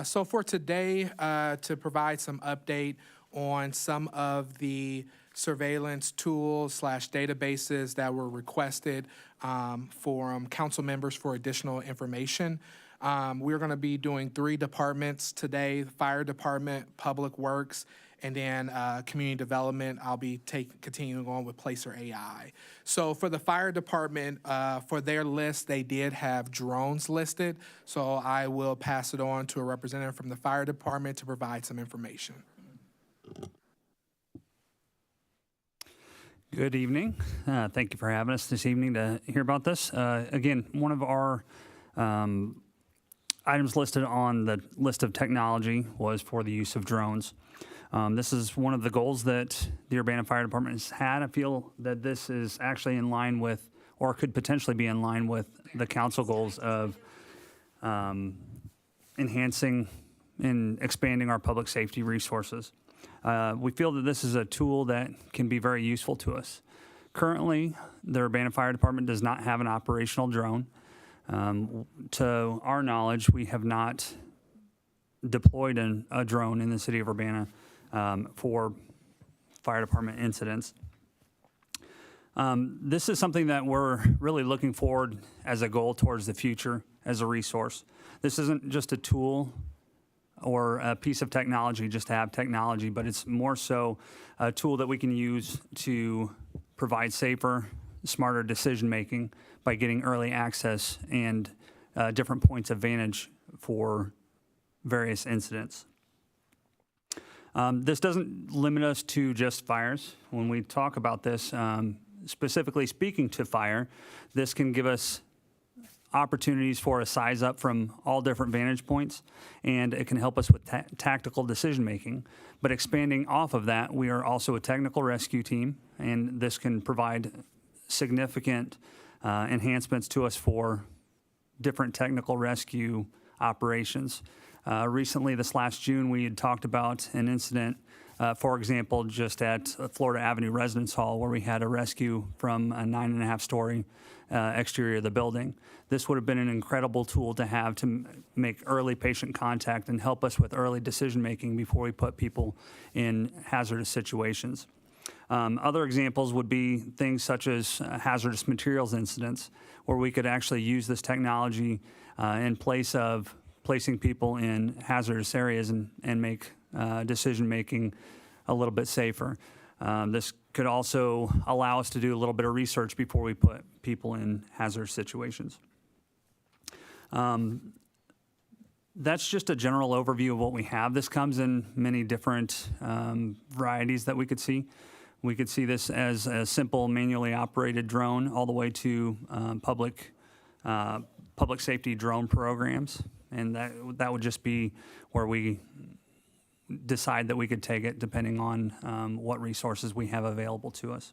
So for today, to provide some update on some of the surveillance tools / databases that were requested from council members for additional information. We're going to be doing 3 departments today: the fire department, public works, and then community development. I'll be continuing on with Placer AI. So for the fire department, for their list, they did have drones listed. So I will pass it on to a representative from the fire department to provide some information. Good evening. Thank you for having us this evening to hear about this. Again, one of our items listed on the list of technology was for the use of drones. This is one of the goals that the Urbana Fire Department has had. I feel that this is actually in line with, or could potentially be in line with, the council goals of enhancing and expanding our public safety resources. We feel that this is a tool that can be very useful to us. Currently, the Urbana Fire Department does not have an operational drone. To our knowledge, we have not deployed a drone in the city of Urbana for fire department incidents. This is something that we're really looking forward as a goal towards the future as a resource. This isn't just a tool or a piece of technology just to have technology, but it's more so a tool that we can use to provide safer, smarter decision-making by getting early access and different points of vantage for various incidents. This doesn't limit us to just fires. When we talk about this, specifically speaking to fire, this can give us opportunities for a size up from all different vantage points, and it can help us with tactical decision making. But expanding off of that, we are also a technical rescue team, and this can provide significant enhancements to us for different technical rescue operations. Recently, this last June, we had talked about an incident, for example, just at Florida Avenue Residence Hall, where we had a rescue from a 9.5-story exterior of the building. This would have been an incredible tool to have to make early patient contact and help us with early decision-making before we put people in hazardous situations. Other examples would be things such as hazardous materials incidents, where we could actually use this technology in place of placing people in hazardous areas and make decision-making a little bit safer. This could also allow us to do a little bit of research before we put people in hazardous situations. That's just a general overview of what we have. This comes in many different varieties that we could see. We could see this as a simple manually operated drone all the way to public safety drone programs. And that would just be where we decide that we could take it depending on what resources we have available to us.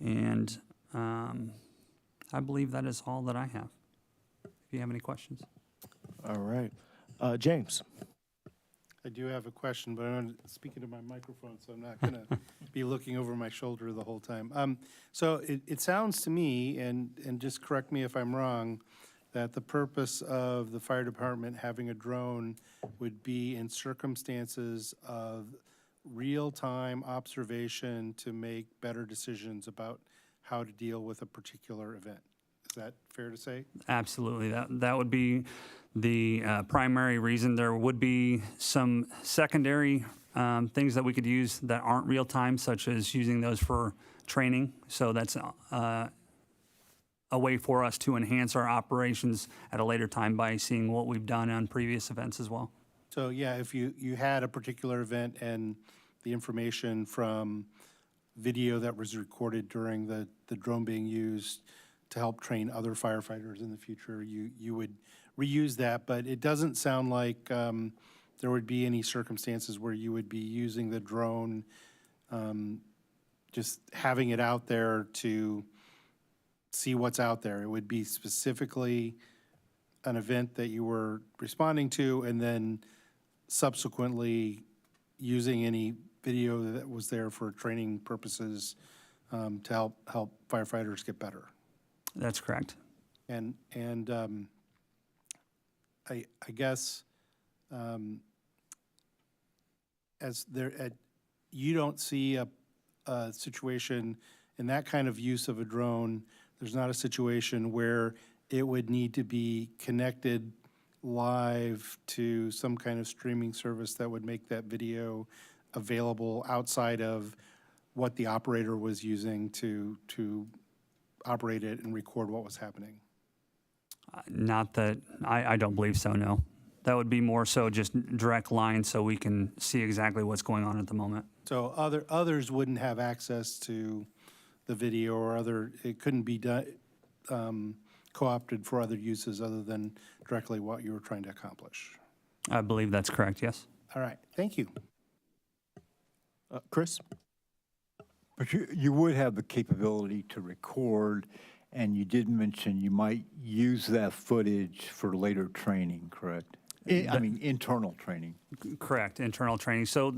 And I believe that is all that I have. If you have any questions. All right. James. I do have a question, but I'm speaking to my microphone, so I'm not going to be looking over my shoulder the whole time. So it sounds to me, and just correct me if I'm wrong, that the purpose of the fire department having a drone would be in circumstances of real-time observation to make better decisions about how to deal with a particular event. that fair to say? Absolutely. That would be the primary reason. There would be some secondary things that we could use that aren't real time, such as using those for training. So that's a way for us to enhance our operations at a later time by seeing what we've done on previous events as well. So, yeah, if you had a particular event and the information from video that was recorded during the drone being used to help train other firefighters in the future, you would reuse that. But it doesn't sound like there would be any circumstances where you would be using the drone, just having it out there to see what's out there. It would be specifically an event that you were responding to, and then subsequently using any video that was there for training purposes to help firefighters get better. That's correct. And I guess you don't see a situation in that kind of use of a drone. There's not a situation where it would need to be connected live to some kind of streaming service that would make that video available outside of what the operator was using to operate it and record what was happening. Not that, I don't believe so, no. That would be more so just direct line so we can see exactly what's going on at the moment. So others wouldn't have access to the video, or it couldn't be done, co-opted for other uses other than directly what you were trying to accomplish. I believe that's correct, yes. All right, thank you. Chris? But you would have the capability to record, and you did mention you might use that footage for later training, correct? I mean, internal training. Correct, internal training. So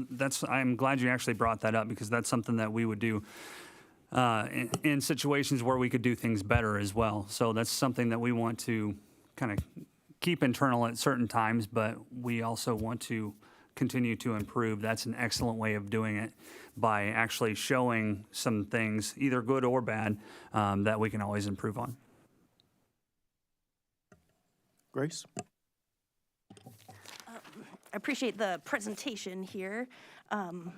I'm glad you actually brought that up, because that's something that we would do in situations where we could do things better as well. So that's something that we want to kind of keep internal at certain times, but we also want to continue to improve. That's an excellent way of doing it, by actually showing some things, either good or bad, that we can always improve on. Grace? I appreciate the presentation here, and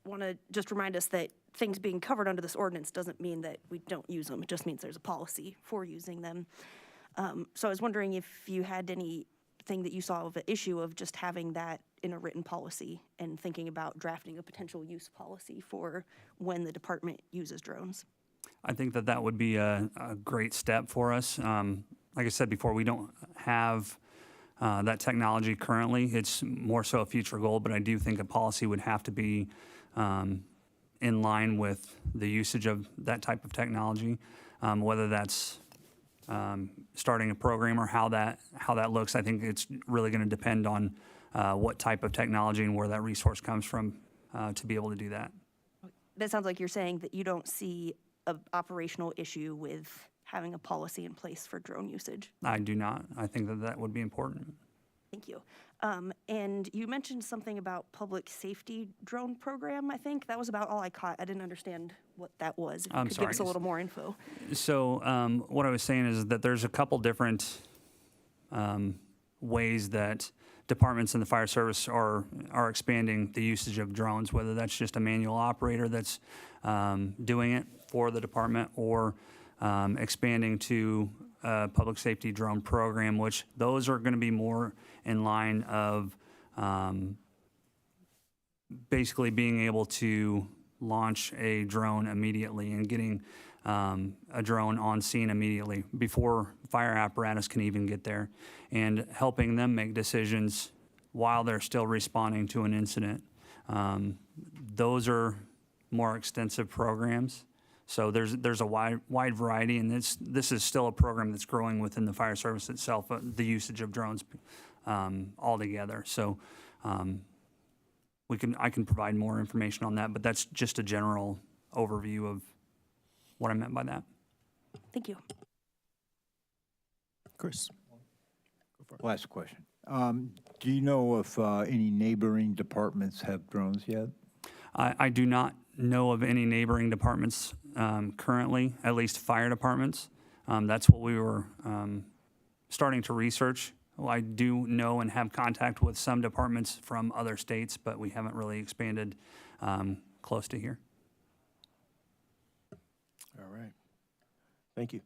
want to just remind us that things being covered under this ordinance doesn't mean that we don't use them. It just means there's a policy for using them. So I was wondering if you had anything that you saw of an issue of just having that in a written policy and thinking about drafting a potential use policy for when the department uses drones. I think that would be a great step for us. Like I said before, we don't have that technology currently. It's more so a future goal, but I do think a policy would have to be in line with the usage of that type of technology, whether that's starting a program or how that looks. I think it's really going to depend on what type of technology and where that resource comes from to be able to do that. That sounds like you're saying that you don't see an operational issue with having a policy in place for drone usage. I do not. I think that would be important. Thank you. And you mentioned something about public safety drone program, I think. That was about all I caught. I didn't understand what that was. If you could give us a little more info. So what I was saying is that there's a couple different ways that departments in the fire service are expanding the usage of drones, whether that's just a manual operator that's doing it for the department, or expanding to a public safety drone program, which those are going to be more in line of basically being able to launch a drone immediately and getting a drone on scene immediately before fire apparatus can even get there, and helping them make decisions while they're still responding to an incident. Those are more extensive programs. So there's a wide variety, and this is still a program that's growing within the fire service itself, the usage of drones altogether. So I can provide more information on that, but that's just a general overview of what I meant by that. Thank you. Chris? Last question. Do you know if any neighboring departments have drones yet? I do not know of any neighboring departments currently, at least fire departments. That's what we were starting to research. Well, I do know and have contact with some departments from other states, but we haven't really expanded close to here. All right. Thank you.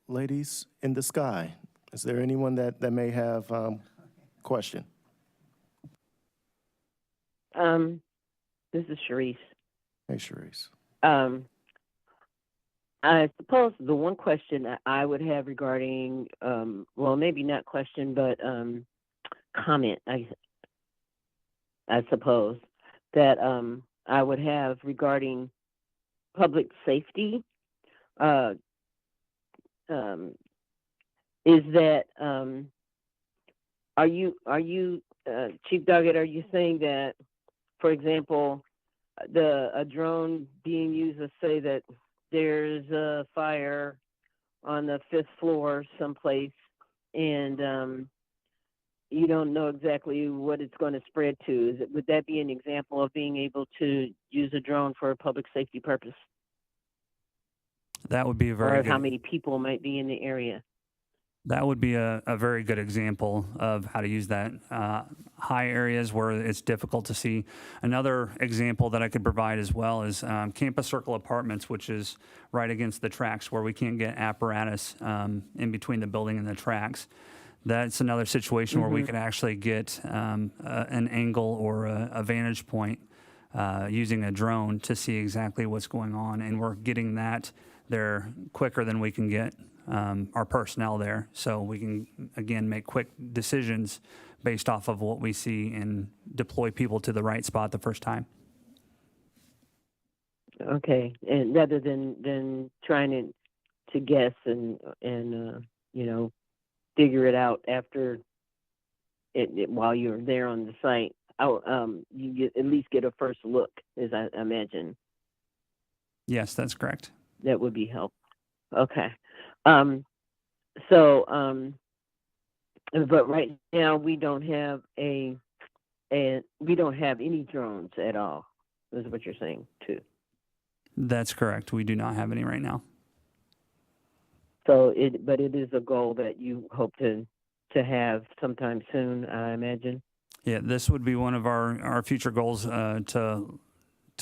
Ladies in the sky, is there anyone that may have question? This is Sharice. Hey, Sharice. I suppose the one question that I would have regarding, well, maybe not question, but comment, I suppose, that I would have regarding public safety is that are you Chief Doggett, are you saying that, for example, a drone being used, let's say that there's a fire on the 5th floor someplace, and you don't know exactly what it's going to spread to. Would that be an example of being able to use a drone for a public safety purpose? That would be a very Or good. how many people might be in the area? That would be a very good example of how to use that. High areas where it's difficult to see. Another example that I could provide as well is Campus Circle Apartments, which is right against the tracks where we can't get apparatus in between the building and the tracks. That's another situation where we could actually get an angle or a vantage point using a drone to see exactly what's going on. And we're getting that there quicker than we can get our personnel there. So we can, again, make quick decisions based off of what we see and deploy people to the right spot the first time. Okay, and rather than trying to guess and you know, figure it out after it while you're there on the site, you at least get a first look, as I imagine. Yes, that's correct. That would be helpful. Okay. But right now we don't have we don't have any drones at all, is what you're saying too. That's correct. We do not have any right now. So but it is a goal that you hope to have sometime soon, I imagine. Yeah, this would be one of our future goals to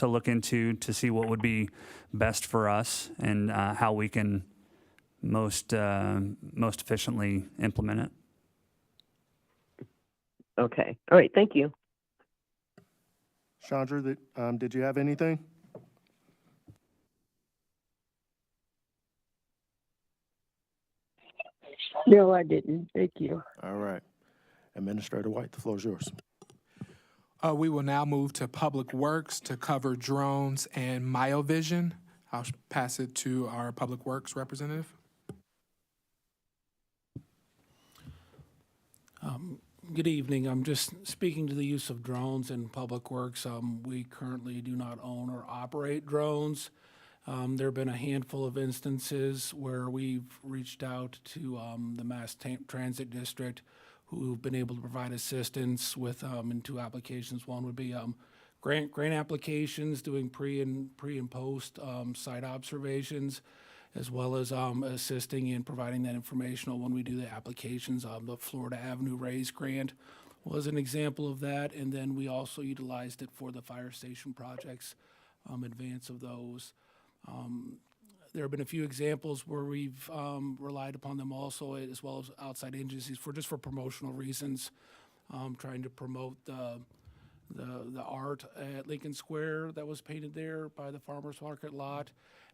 look into to see what would be best for us and how we can most efficiently implement it. Okay. All right. Thank you. Chandra, did you have anything? No, I didn't. Thank you. All right. Administrator White, the floor is yours. We will now move to Public Works to cover drones and MyoVision. I'll pass it to our Public Works representative. Good evening. I'm just speaking to the use of drones in Public Works. We currently do not own or operate drones. There have been a handful of instances where we've reached out to the Mass Transit District, who've been able to provide assistance with in two applications. One would be grant applications, doing pre and post site observations, as well as assisting in providing that information when we do the applications. The Florida Avenue Raise Grant was an example of that, and then we also utilized it for the fire station projects, advance of those. There have been a few examples where we've relied upon them also, as well as outside agencies for promotional reasons, trying to promote the art at Lincoln Square that was painted there by the farmers market lot.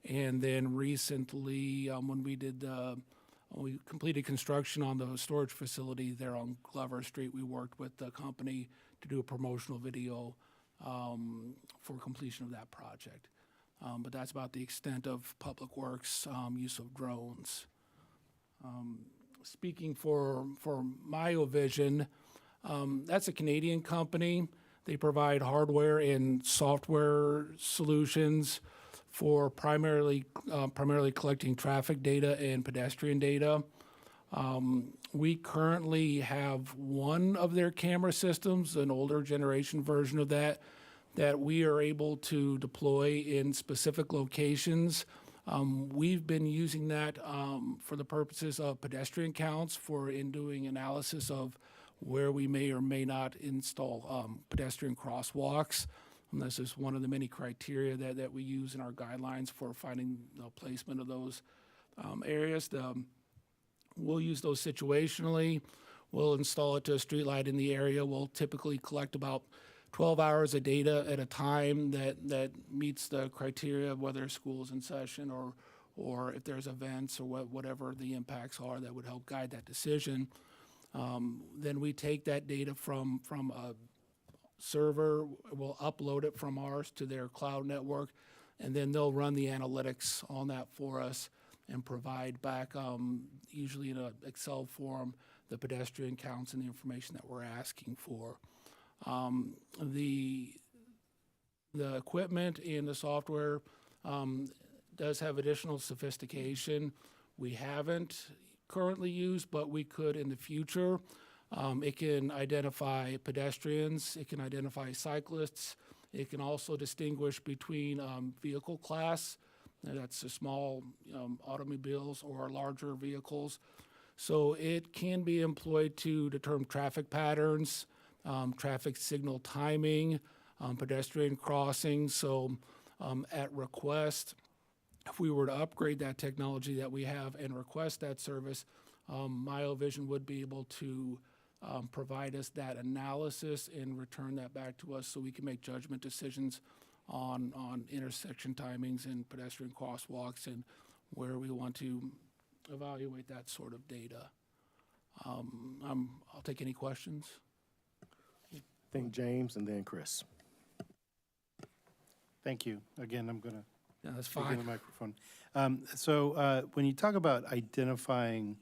And then recently, when we completed construction on the storage facility there on Glover Street, we worked with the company to do a promotional video for completion of that project. But that's about the extent of Public Works use of drones. Speaking for MyoVision, that's a Canadian company. They provide hardware and software solutions for primarily collecting traffic data and pedestrian data. We currently have one of their camera systems, an older generation version of that that we are able to deploy in specific locations. We've been using that for the purposes of pedestrian counts in doing analysis of where we may or may not install pedestrian crosswalks. And this is one of the many criteria that we use in our guidelines for finding the placement of those areas. We'll use those situationally. We'll install it to a streetlight in the area. We'll typically collect about 12 hours of data at a time that meets the criteria of whether school's in session or if there's events or whatever the impacts are that would help guide that decision. Then we take that data from a server, we'll upload it from ours to their cloud network, and then they'll run the analytics on that for us and provide back, usually in an Excel form, the pedestrian counts and the information that we're asking for. The equipment and the software does have additional sophistication. We haven't currently used, but we could in the future. It can identify pedestrians, it can identify cyclists, it can also distinguish between vehicle class, that's the small automobiles or larger vehicles. So it can be employed to determine traffic patterns, traffic signal timing, pedestrian crossings. So at request, if we were to upgrade that technology that we have and request that service, MyoVision would be able to provide us that analysis and return that back to us so we can make judgment decisions on intersection timings and pedestrian crosswalks and where we want to evaluate that sort of data. I'll take any questions. I think James and then Chris. Thank you. Again, I'm going to Yeah, that's speak in the fine. microphone. So when you talk about identifying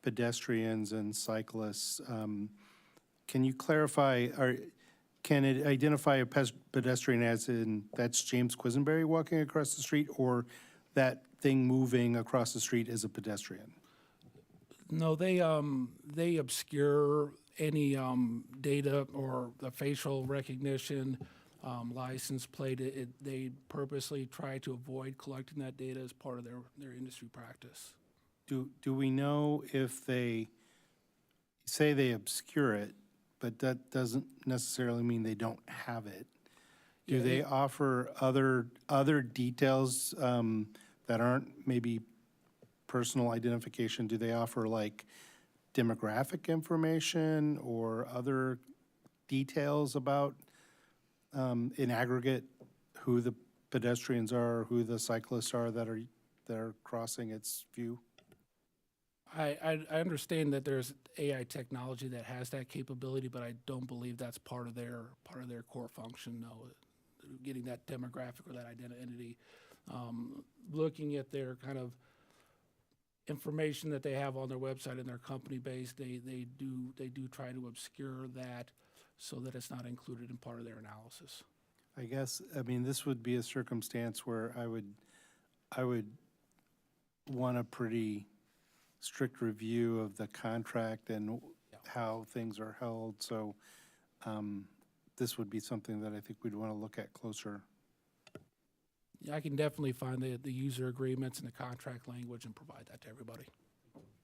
pedestrians and cyclists, can you clarify, can it identify a pedestrian as in that's James Quisenberry walking across the street, or that thing moving across the street is a pedestrian? No, they obscure any data or the facial recognition, license plate. They purposely try to avoid collecting that data as part of their industry practice. Do we know if they say they obscure it, but that doesn't necessarily mean they don't have it? Do they offer other details that aren't maybe personal identification? Do they offer like demographic information or other details about, in aggregate, who the pedestrians are, who the cyclists are that are crossing its view? I understand that there's AI technology that has that capability, but I don't believe that's part of their core function. No, getting that demographic or that identity. Looking at their kind of information that they have on their website and their company base, they do try to obscure that so that it's not included in part of their analysis. I guess, I mean, this would be a circumstance where I would want a pretty strict review of the contract and how things are held. So this would be something that I think we'd want to look at closer. Yeah, I can definitely find the user agreements and the contract language and provide that to everybody.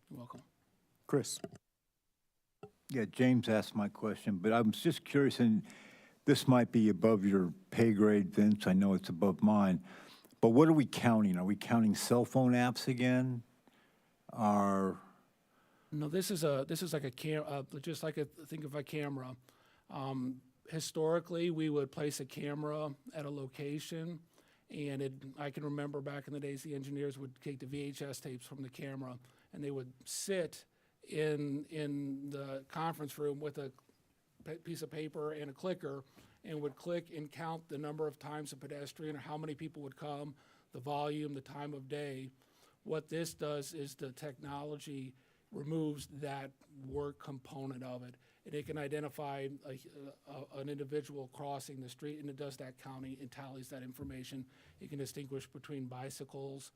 You're welcome. Chris. Yeah, James asked my question, but I was just curious, and this might be above your pay grade, Vince. I know it's above mine. But what are we counting? Are we counting cell phone apps again? No, this is like a just like think of a camera. Historically, we would place a camera at a location, and I can remember back in the days, the engineers would take the VHS tapes from the camera, and they would sit in the conference room with a piece of paper and a clicker, and would click and count the number of times a pedestrian or how many people would come, the volume, the time of day. What this does is the technology removes that work component of it, and it can identify an individual crossing the street, and it does that counting and tallies that information. It can distinguish between bicycles,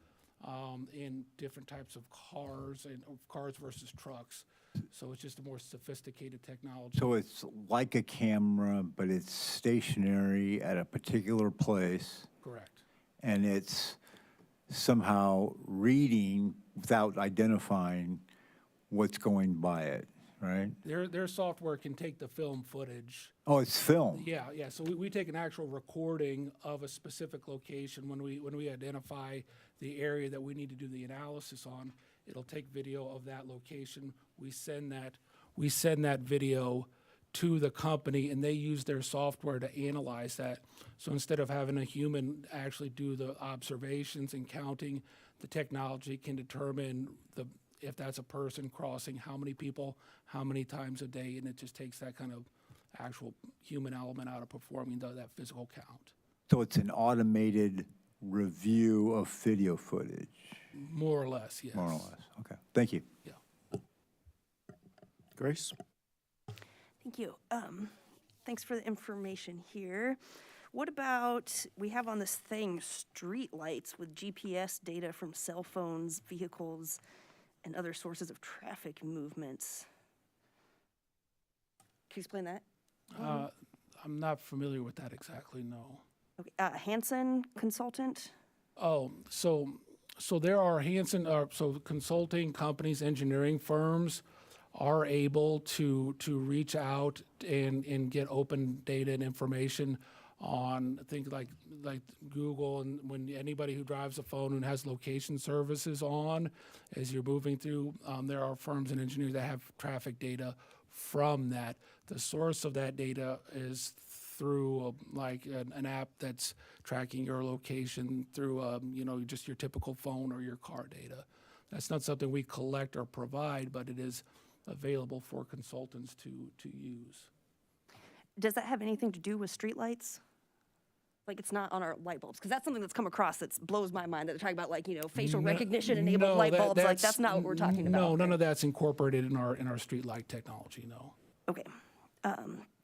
in different types of cars and cars versus trucks. So it's just a more sophisticated technology. So it's like a camera, but it's stationary at a particular place, Correct. and it's somehow reading without identifying what's going by it, right? Their software can take the film footage. Oh, it's film. Yeah, yeah. So we take an actual recording of a specific location when we identify the area that we need to do the analysis on. It'll take video of that location. We send that video to the company, and they use their software to analyze that. So instead of having a human actually do the observations and counting, the technology can determine if that's a person crossing, how many people, how many times a day, and it just takes that kind of actual human element out of performing that physical count. So it's an automated review of video footage, More or less, yes. more or less. Okay, thank you. Yeah. Grace? Thank you. Thanks for the information here. What about, we have on this thing street lights with GPS data from cell phones, vehicles, and other sources of traffic movements. Can you explain that? I'm not familiar with that exactly, no. Okay, Hansen Consultant? Oh, so there are so consulting companies, engineering firms are able to reach out and get open data and information on things like Google, and when anybody who drives a phone and has location services on, as you're moving through, there are firms and engineers that have traffic data from that. The source of that data is through an app that's tracking your location through just your typical phone or your car data. That's not something we collect or provide, but it is available for consultants to use. Does that have anything to do with streetlights? Like, it's not on our light bulbs? Because that's something that's come across that blows my mind, that they're talking about, facial recognition enabled light bulbs. That's not what we're talking about. No, none of that's incorporated in our street light technology, no. Okay,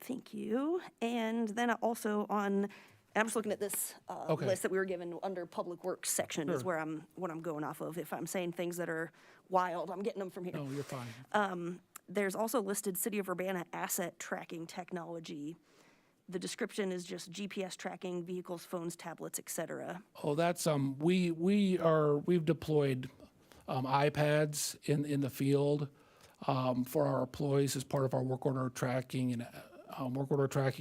thank you. And then also I'm just looking at this Okay. list that we were given under Public Works section is Sure. what I'm going off of. If I'm saying things that are wild, I'm getting them from here. No, you're fine. There's also listed City of Urbana asset tracking technology. The description is just GPS tracking, vehicles, phones, tablets, et cetera. Oh, that's, we've deployed iPads in the field for our employees as part of our work order tracking and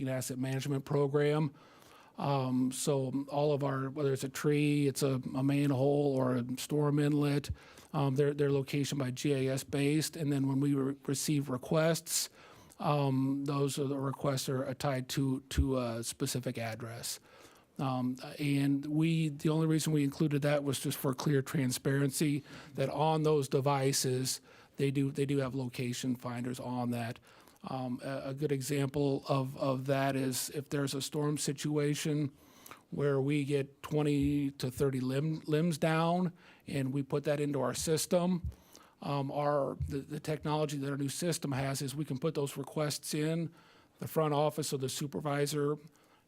asset management program. So all of our, whether it's a tree, it's a manhole or a storm inlet, they're location by GIS based. And then when we receive requests, those are the requests are tied to a specific address. And the only reason we included that was just for clear transparency, that on those devices, they do have location finders on that. A good example of that is if there's a storm situation where we get 20 to 30 limbs down and we put that into our system, the technology that our new system has is we can put those requests in. The front office or the supervisor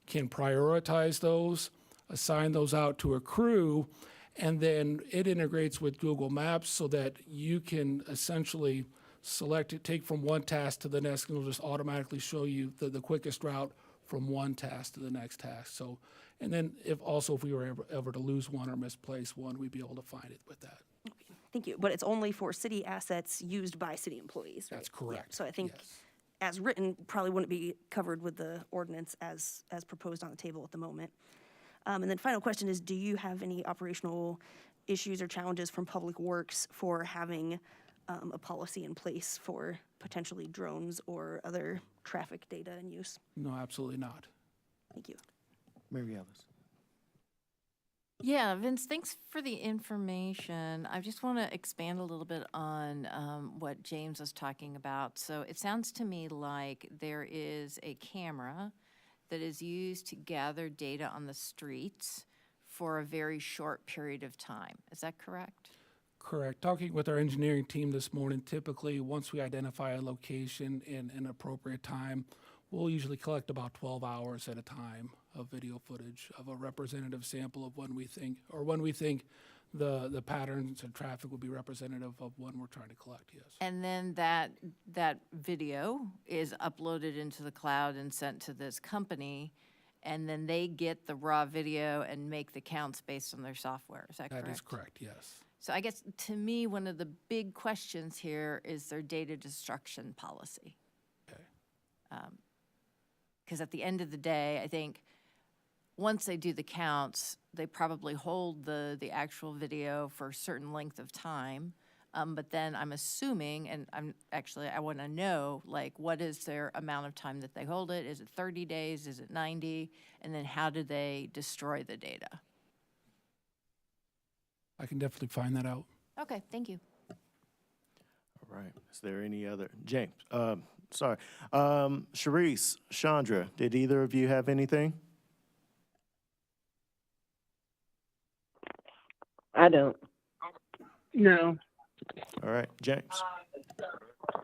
can prioritize those, assign those out to a crew, and then it integrates with Google Maps so that you can essentially select it, take from one task to the next, and it'll just automatically show you the quickest route from one task to the next task. So, and then if we were ever to lose one or misplace one, we'd be able to find it with that. Thank you. But it's only for city assets used by city employees, right? That's correct. Yeah, so I think Yes. as written, probably wouldn't be covered with the ordinance as proposed on the table at the moment. And then final question is, do you have any operational issues or challenges from Public Works for having a policy in place for potentially drones or other traffic data and use? No, absolutely not. Thank you. Mary Alice? Yeah, Vince, thanks for the information. I just want to expand a little bit on what James was talking about. So it sounds to me like there is a camera that is used to gather data on the streets for a very short period of time. Is that correct? Correct. Talking with our engineering team this morning, typically, once we identify a location in an appropriate time, we'll usually collect about 12 hours at a time of video footage of a representative sample of when we think the patterns and traffic would be representative of one we're trying to collect, yes. And then that video is uploaded into the cloud and sent to this company, and then they get the raw video and make the counts based on their software. Is that correct? That is correct, yes. So I guess, to me, one of the big questions here is their data destruction policy. Okay. Because at the end of the day, I think once they do the counts, they probably hold the actual video for a certain length of time. But then I'm assuming, and I want to know, like, what is their amount of time that they hold it? Is it 30 days? Is it 90? And then how do they destroy the data? I can definitely find that out. Okay, thank you. All right. Is there any other? James, sorry. Sharice, Chandra, did either of you have anything? I don't. No. All right, James.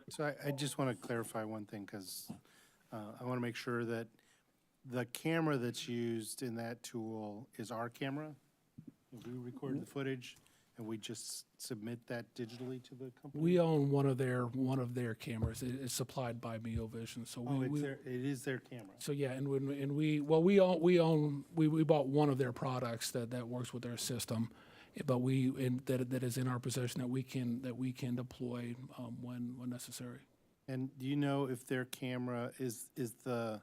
So I just want to clarify one thing, because I want to make sure that the camera that's used in that tool is our camera. We record the footage and we just submit that digitally to the company? We own one of their cameras. It's supplied by MioVision, so Oh, we it is their camera. so yeah, and we bought one of their products that works with their system, but that is in our possession that we can deploy when necessary. And do you know if their camera is the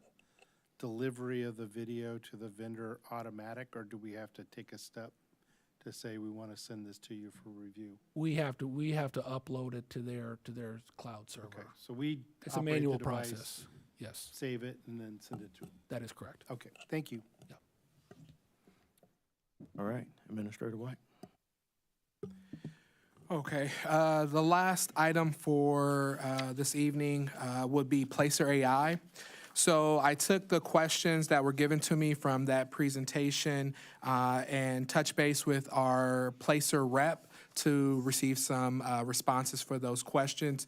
delivery of the video to the vendor automatic, or do we have to take a step to say we want to send this to you for review? We have to upload it to their cloud server. Okay, so we It's a operate the manual device, process. Yes, save it, and then send it to them. that is correct. Okay, thank you. All right, Administrator White. Okay, the last item for this evening would be Placer AI. So I took the questions that were given to me from that presentation and touched base with our Placer rep to receive some responses for those questions.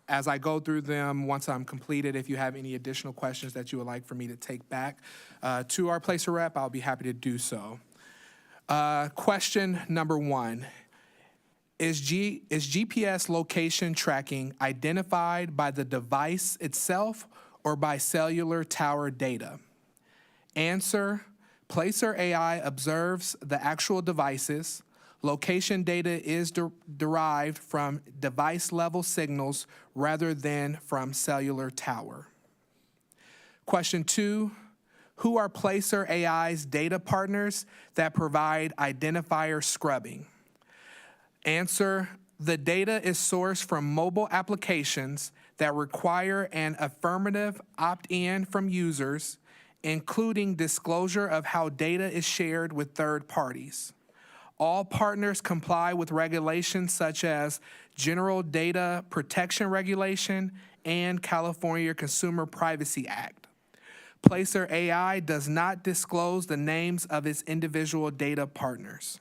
As I go through them, once I'm completed, if you have any additional questions that you would like for me to take back to our Placer rep, I'll be happy to do so. Question number 1. Is GPS location tracking identified by the device itself or by cellular tower data? Answer, Placer AI observes the actual devices. Location data is derived from device-level signals rather than from cellular tower. Question 2, who are Placer AI's data partners that provide identifier scrubbing? Answer, the data is sourced from mobile applications that require an affirmative opt-in from users, including disclosure of how data is shared with third parties. All partners comply with regulations such as General Data Protection Regulation and California Consumer Privacy Act. Placer AI does not disclose the names of its individual data partners.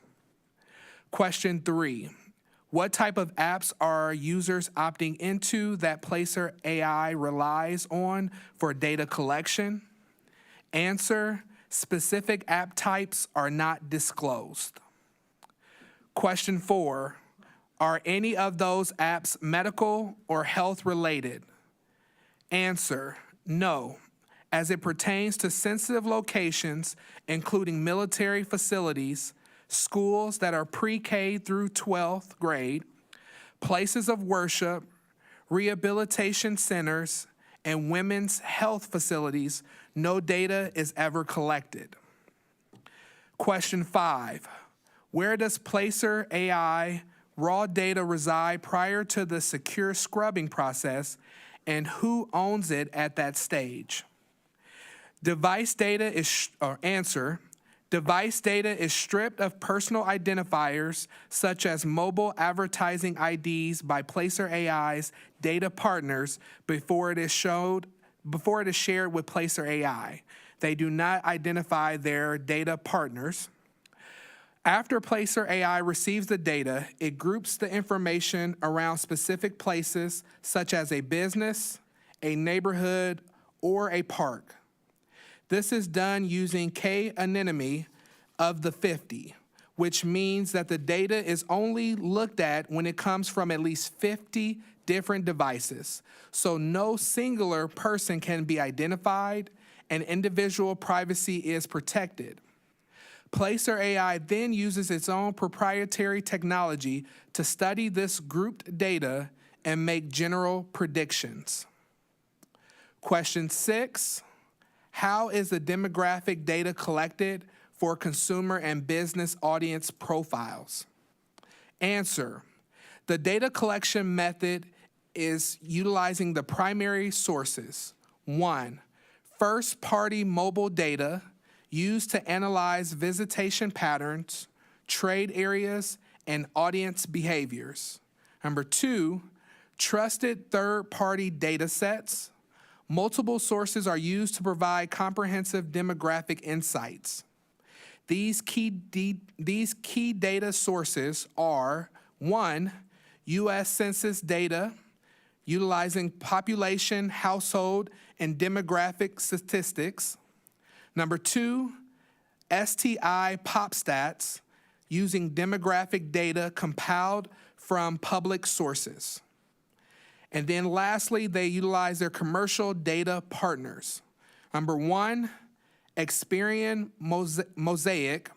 Question 3, what type of apps are users opting into that Placer AI relies on for data collection? Answer, specific app types are not disclosed. Question 4, are any of those apps medical or health related? Answer, no. As it pertains to sensitive locations, including military facilities, schools that are pre-K through 12th grade, places of worship, rehabilitation centers, and women's health facilities, no data is ever collected. Question 5, where does Placer AI raw data reside prior to the secure scrubbing process, and who owns it at that stage? Device data is stripped of personal identifiers such as mobile advertising IDs by Placer AI's data partners before it is shared with Placer AI. They do not identify their data partners. After Placer AI receives the data, it groups the information around specific places such as a business, a neighborhood, or a park. This is done using k-anonymity of the 50, which means that the data is only looked at when it comes from at least 50 different devices. So no singular person can be identified, and individual privacy is protected. Placer AI then uses its own proprietary technology to study this grouped data and make general predictions. Question 6, how is the demographic data collected for consumer and business audience profiles? Answer, the data collection method is utilizing the primary sources. 1, first-party mobile data used to analyze visitation patterns, trade areas, and audience behaviors. Number 2, trusted third-party data sets. Multiple sources are used to provide comprehensive demographic insights. These key data sources are 1, U.S. Census data, utilizing population, household, and demographic statistics. Number 2, STI pop stats, using demographic data compiled from public sources. And then lastly, they utilize their commercial data partners. Number 1, Experian Mosaic,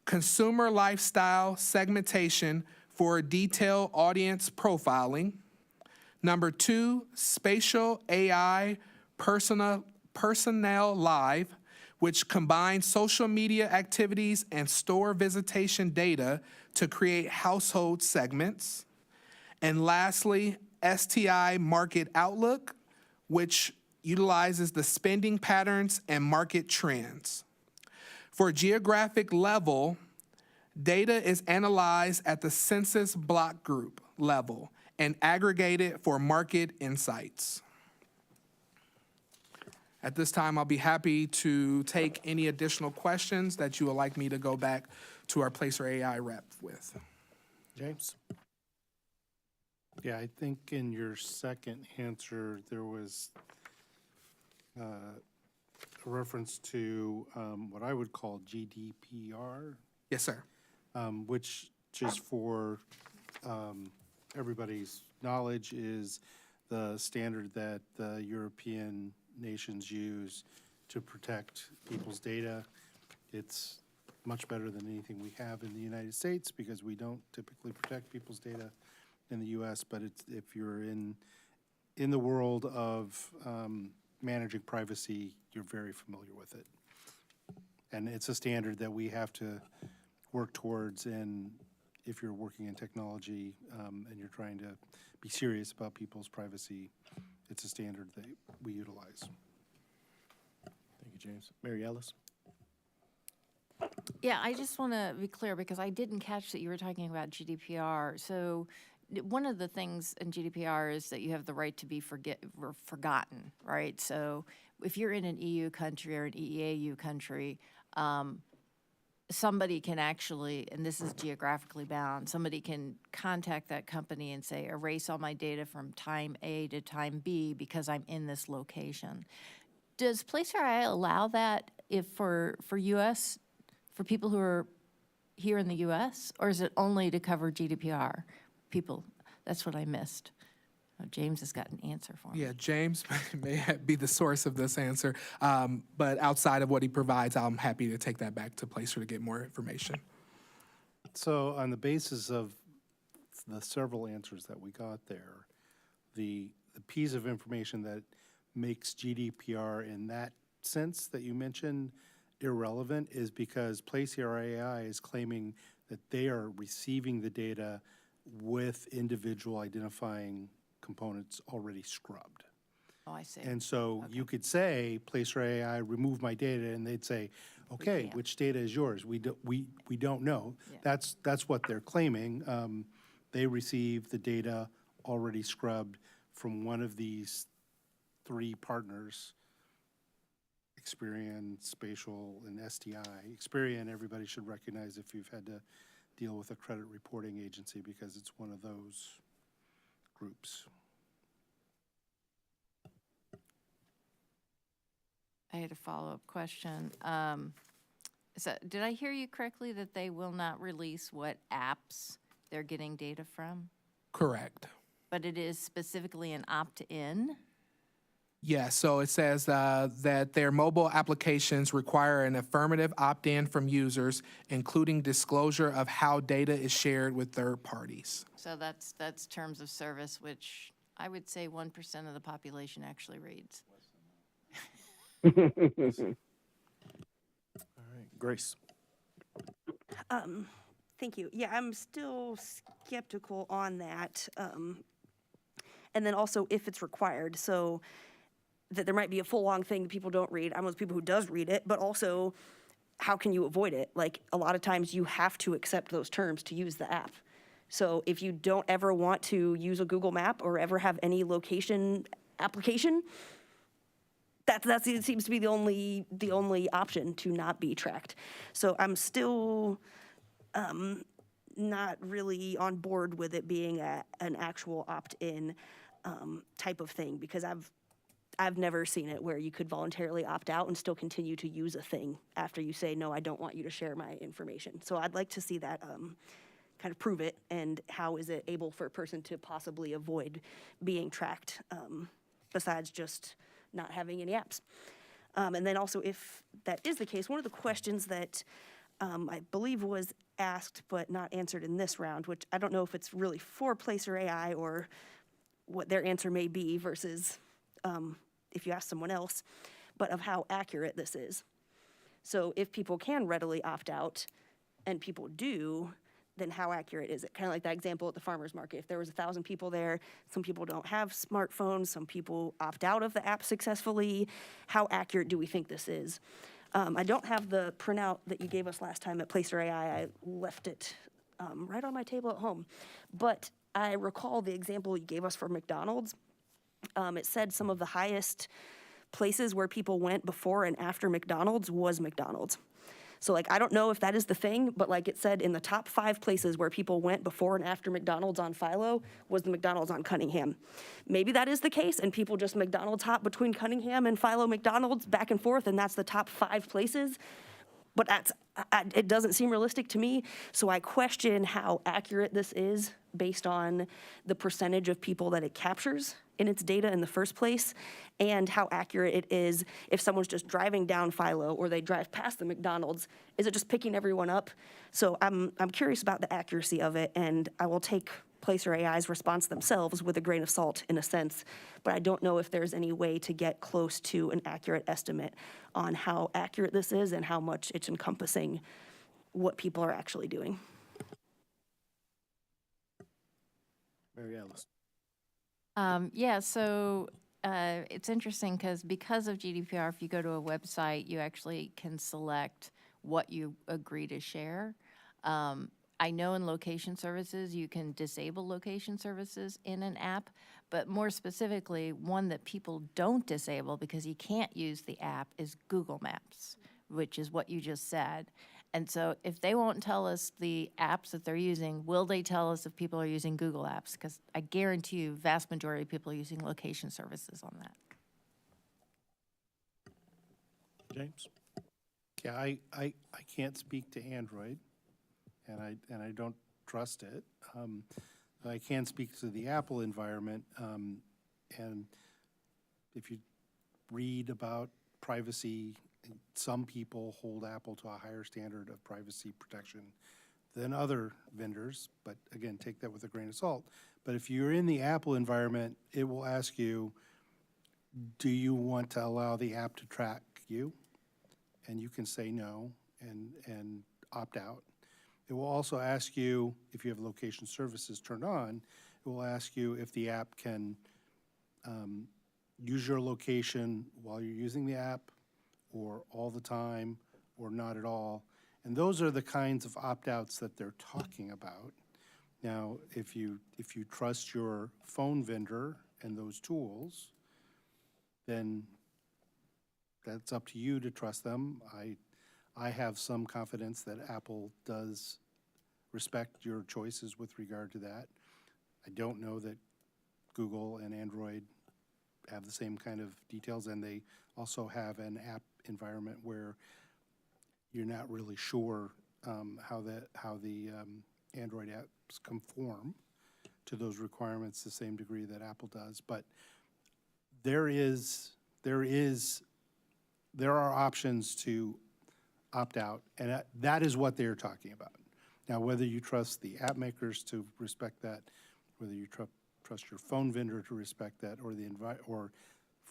consumer lifestyle segmentation for detailed audience profiling. Number 2, Spatial AI Personnel Live, which combines social media activities and store visitation data to create household segments. And lastly, STI Market Outlook, which utilizes the spending patterns and market trends. For geographic level, data is analyzed at the census block group level and aggregated for market insights. At this time, I'll be happy to take any additional questions that you would like me to go back to our Placer AI rep with. James? Yeah, I think in your second answer, there was a reference to what I would call GDPR, Yes, sir. which, just for everybody's knowledge, is the standard that the European nations use to protect people's data. It's much better than anything we have in the United States because we don't typically protect people's data in the U.S., but it's, if you're in the world of managing privacy, you're very familiar with it. And it's a standard that we have to work towards, and if you're working in technology and you're trying to be serious about people's privacy, it's a standard that we utilize. Thank you, James. Mary Ellis? Yeah, I just want to be clear because I didn't catch that you were talking about GDPR. So one of the things in GDPR is that you have the right to be forgotten, right? So if you're in an EU country or an EEAU country, somebody can actually, and this is geographically bound, somebody can contact that company and say, erase all my data from time A to time B because I'm in this location. Does Placer AI allow that if for U.S., for people who are here in the U.S., or is it only to cover GDPR people? That's what I missed. Oh, James has got an answer for me. Yeah, James may be the source of this answer, but outside of what he provides, I'm happy to take that back to Placer to get more information. So on the basis of the several answers that we got there, the piece of information that makes GDPR in that sense that you mentioned irrelevant is because Placer AI is claiming that they are receiving the data with individual identifying components already scrubbed. Oh, I see. And so you could say, Placer AI, remove my data, and they'd say, okay, can't. which data is yours? We don't know. Yeah. That's what they're claiming. They receive the data already scrubbed from one of these three partners, Experian, Spatial, and STI. Experian, everybody should recognize if you've had to deal with a credit reporting agency because it's one of those groups. I had a follow-up question. So did I hear you correctly that they will not release what apps they're getting data from? Correct. But it is specifically an opt-in? Yeah, so it says that their mobile applications require an affirmative opt-in from users, including disclosure of how data is shared with third parties. So that's terms of service, which I would say 1% of the population actually reads. All right, Grace. Thank you. Yeah, I'm still skeptical on that. And then also if it's required, so that there might be a full long thing that people don't read. I'm one of those people who does read it, but also how can you avoid it? Like a lot of times you have to accept those terms to use the app. So if you don't ever want to use a Google map or ever have any location application, it seems to be the only option to not be tracked. So I'm still not really on board with it being an actual opt-in type of thing, because I've never seen it where you could voluntarily opt out and still continue to use a thing after you say, no, I don't want you to share my information. So I'd like to see that kind of prove it, and how is it able for a person to possibly avoid being tracked besides just not having any apps. And then also, if that is the case, one of the questions that I believe was asked but not answered in this round, which I don't know if it's really for Placer AI or what their answer may be versus if you ask someone else, but of how accurate this is. So if people can readily opt out, and people do, then how accurate is it? Kind of like that example at the farmer's market. If there was 1,000 people there, some people don't have smartphones, some people opt out of the app successfully. How accurate do we think this is? I don't have the printout that you gave us last time at Placer AI. I left it right on my table at home. But I recall the example you gave us for McDonald's. It said some of the highest places where people went before and after McDonald's was McDonald's. So like, I don't know if that is the thing, but like it said in the top 5 places where people went before and after McDonald's on Philo was the McDonald's on Cunningham. Maybe that is the case and people just McDonald's hop between Cunningham and Philo McDonald's back and forth, and that's the top 5 places. But it doesn't seem realistic to me, so I question how accurate this is based on the percentage of people that it captures in its data in the first place, and how accurate it is if someone's just driving down Philo or they drive past the McDonald's. Is it just picking everyone up? So I'm curious about the accuracy of it, and I will take Placer AI's response themselves with a grain of salt in a sense, but I don't know if there's any way to get close to an accurate estimate on how accurate this is and how much it's encompassing what people are actually doing. Mary Alice. Yeah, so it's interesting because of GDPR, if you go to a website, you actually can select what you agree to share. I know in location services, you can disable location services in an app, but more specifically, one that people don't disable because you can't use the app is Google Maps, which is what you just said. And so if they won't tell us the apps that they're using, will they tell us if people are using Google Apps? Because I guarantee you, vast majority of people are using location services on that. James. Yeah, I can't speak to Android, and I don't trust it. I can speak to the Apple environment, and if you read about privacy, some people hold Apple to a higher standard of privacy protection than other vendors, but again, take that with a grain of salt. But if you're in the Apple environment, it will ask you, do you want to allow the app to track you? And you can say no and opt out. It will also ask you, if you have location services turned on, it will ask you if the app can use your location while you're using the app, or all the time, or not at all. And those are the kinds of opt-outs that they're talking about. Now, if you trust your phone vendor and those tools, then that's up to you to trust them. I have some confidence that Apple does respect your choices with regard to that. I don't know that Google and Android have the same kind of details, and they also have an app environment where you're not really sure how the Android apps conform to those requirements the same degree that Apple does. But there are options to opt out, and that is what they're talking about. Now, whether you trust the app makers to respect that, whether you trust your phone vendor to respect that, or or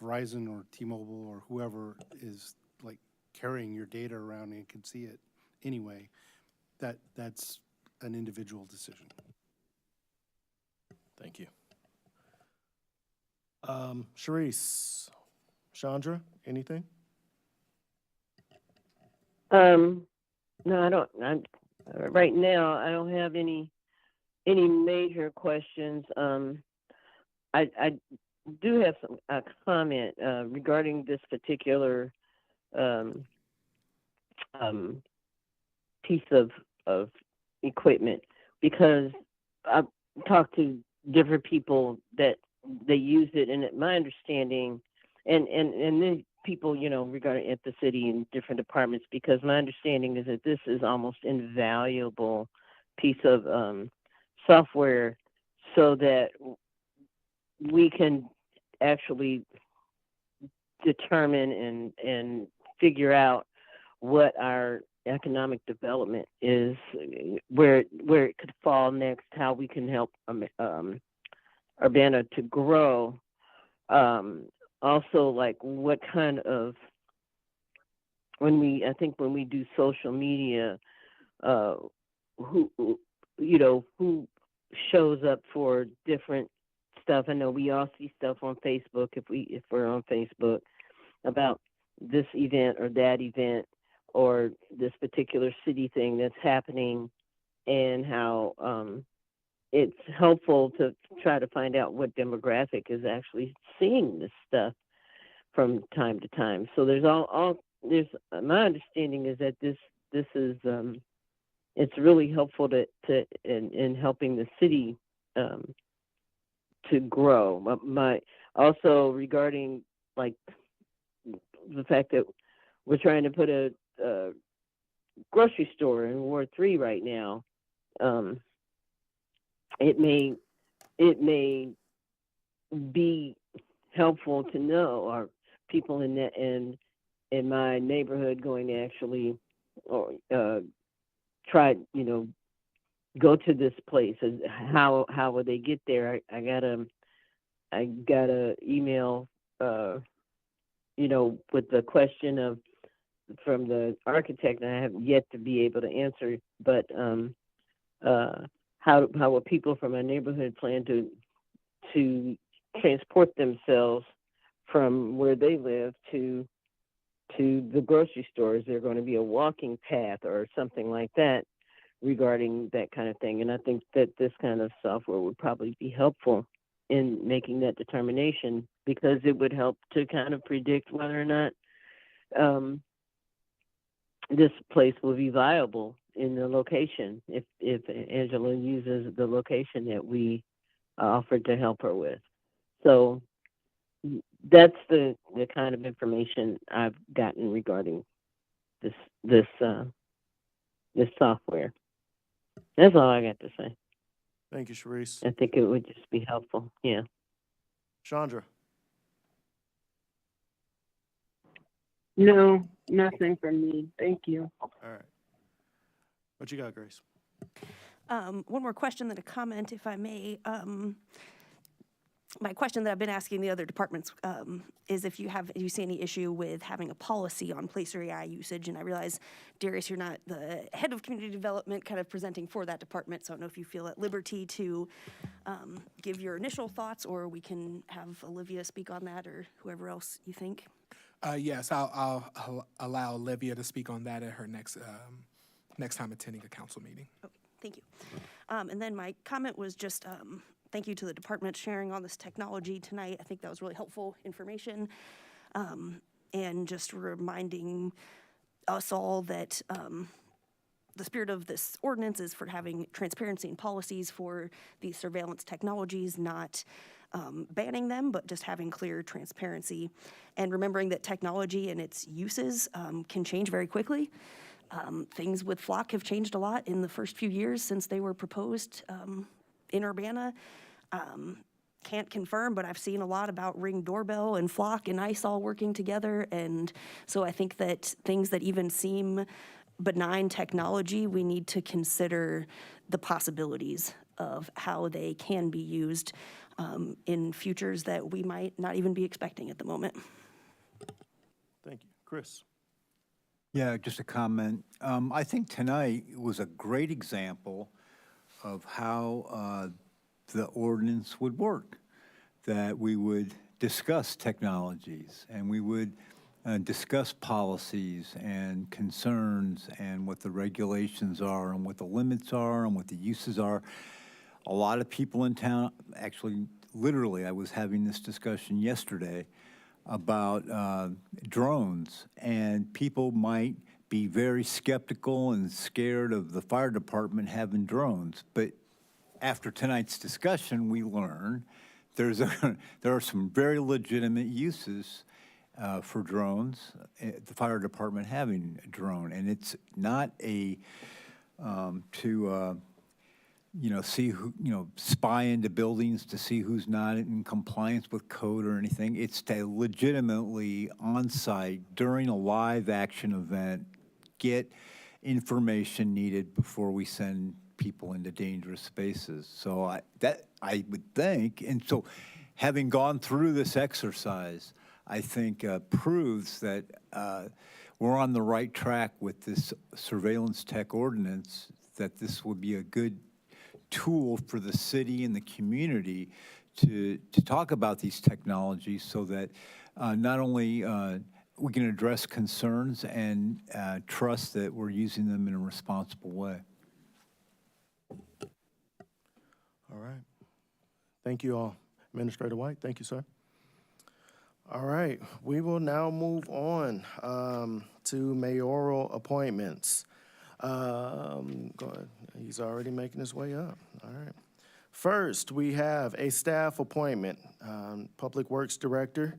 Verizon or T-Mobile or whoever is like carrying your data around and can see it anyway, that's an individual decision. Thank you. Sharice, Chandra, anything? No, I don't. Right now, I don't have any major questions. I do have a comment regarding this particular piece of equipment, because I've talked to different people that they use it, and my understanding, and then people, regarding at the city and different departments, because my understanding is that this is almost invaluable piece of software, so that we can actually determine and figure out what our economic development is, where it could fall next, how we can help Urbana to grow. Also, like what kind of, when we do social media, who shows up for different stuff. I know we all see stuff on Facebook, if we're on Facebook, about this event or that event or this particular city thing that's happening, and how it's helpful to try to find out what demographic is actually seeing this stuff from time to time. So there's my understanding is that this is it's really helpful in helping the city to grow. Also regarding like the fact that we're trying to put a grocery store in Ward 3 right now. It may be helpful to know, or people in my neighborhood going to actually try, go to this place. How will they get there? I got a email, with the question from the architect, and I have yet to be able to answer, but how will people from my neighborhood plan to transport themselves from where they live to the grocery store? Is there going to be a walking path or something like that regarding that kind of thing? And I think that this kind of software would probably be helpful in making that determination, because it would help to kind of predict whether or not this place will be viable in the location, if Angela uses the location that we offered to help her with. So that's the kind of information I've gotten regarding this software. That's all I got to say. Thank you, Sharice. I think it would just be helpful. Yeah. Chandra. No, nothing from me. Thank you. All right. What you got, Grace? One more question, then a comment, if I may. My question that I've been asking the other departments is if you see any issue with having a policy on Placer AI usage. And I realize, Darius, you're not the head of community development, kind of presenting for that department, so I don't know if you feel at liberty to give your initial thoughts, or we can have Olivia speak on that, or whoever else you think. Yes, I'll allow Olivia to speak on that at her next time attending a council meeting. Okay, thank you. And then my comment was just thank you to the department sharing on this technology tonight. I think that was really helpful information. And just reminding us all that the spirit of this ordinance is for having transparency and policies for these surveillance technologies, not banning them, but just having clear transparency, and remembering that technology and its uses can change very quickly. Things with flock have changed a lot in the first few years since they were proposed in Urbana. Can't confirm, but I've seen a lot about Ring Doorbell and Flock and ICE all working together. And so I think that things that even seem benign technology, we need to consider the possibilities of how they can be used in futures that we might not even be expecting at the moment. Thank you. Chris? Yeah, just a comment. I think tonight was a great example of how the ordinance would work, that we would discuss technologies and we would discuss policies and concerns and what the regulations are and what the limits are and what the uses are. A lot of people in town, actually, literally, I was having this discussion yesterday about drones, and people might be very skeptical and scared of the fire department having drones. But after tonight's discussion, we learn there are some very legitimate uses for drones, the fire department having a drone. And it's not a see who, spy into buildings to see who's not in compliance with code or anything. It's to legitimately on-site during a live action event get information needed before we send people into dangerous spaces. So I would think, and so having gone through this exercise, I think proves that we're on the right track with this surveillance tech ordinance, that this would be a good tool for the city and the community to talk about these technologies so that not only we can address concerns and trust that we're using them in a responsible way. All right. Thank you all. Administrator White, thank you, sir. All right, we will now move on to mayoral appointments. Go ahead. He's already making his way up. All right. First, we have a staff appointment, Public Works Director.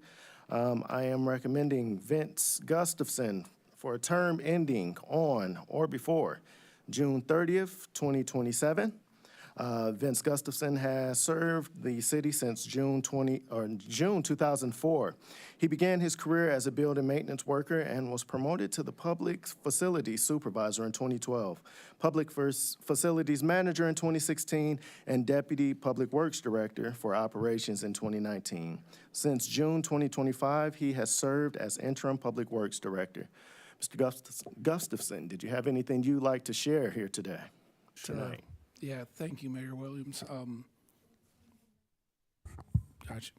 I am recommending Vince Gustafson for a term ending on or before June 30th, 2027. Vince Gustafson has served the city since June 2004. He began his career as a building maintenance worker and was promoted to the public facilities supervisor in 2012, public facilities manager in 2016, and deputy public works director for operations in 2019. Since June 2025, he has served as interim public works director. Mr. Gustafson, did you have anything you'd like to share here today? Tonight. Yeah, thank you, Mayor Williams. Gotcha.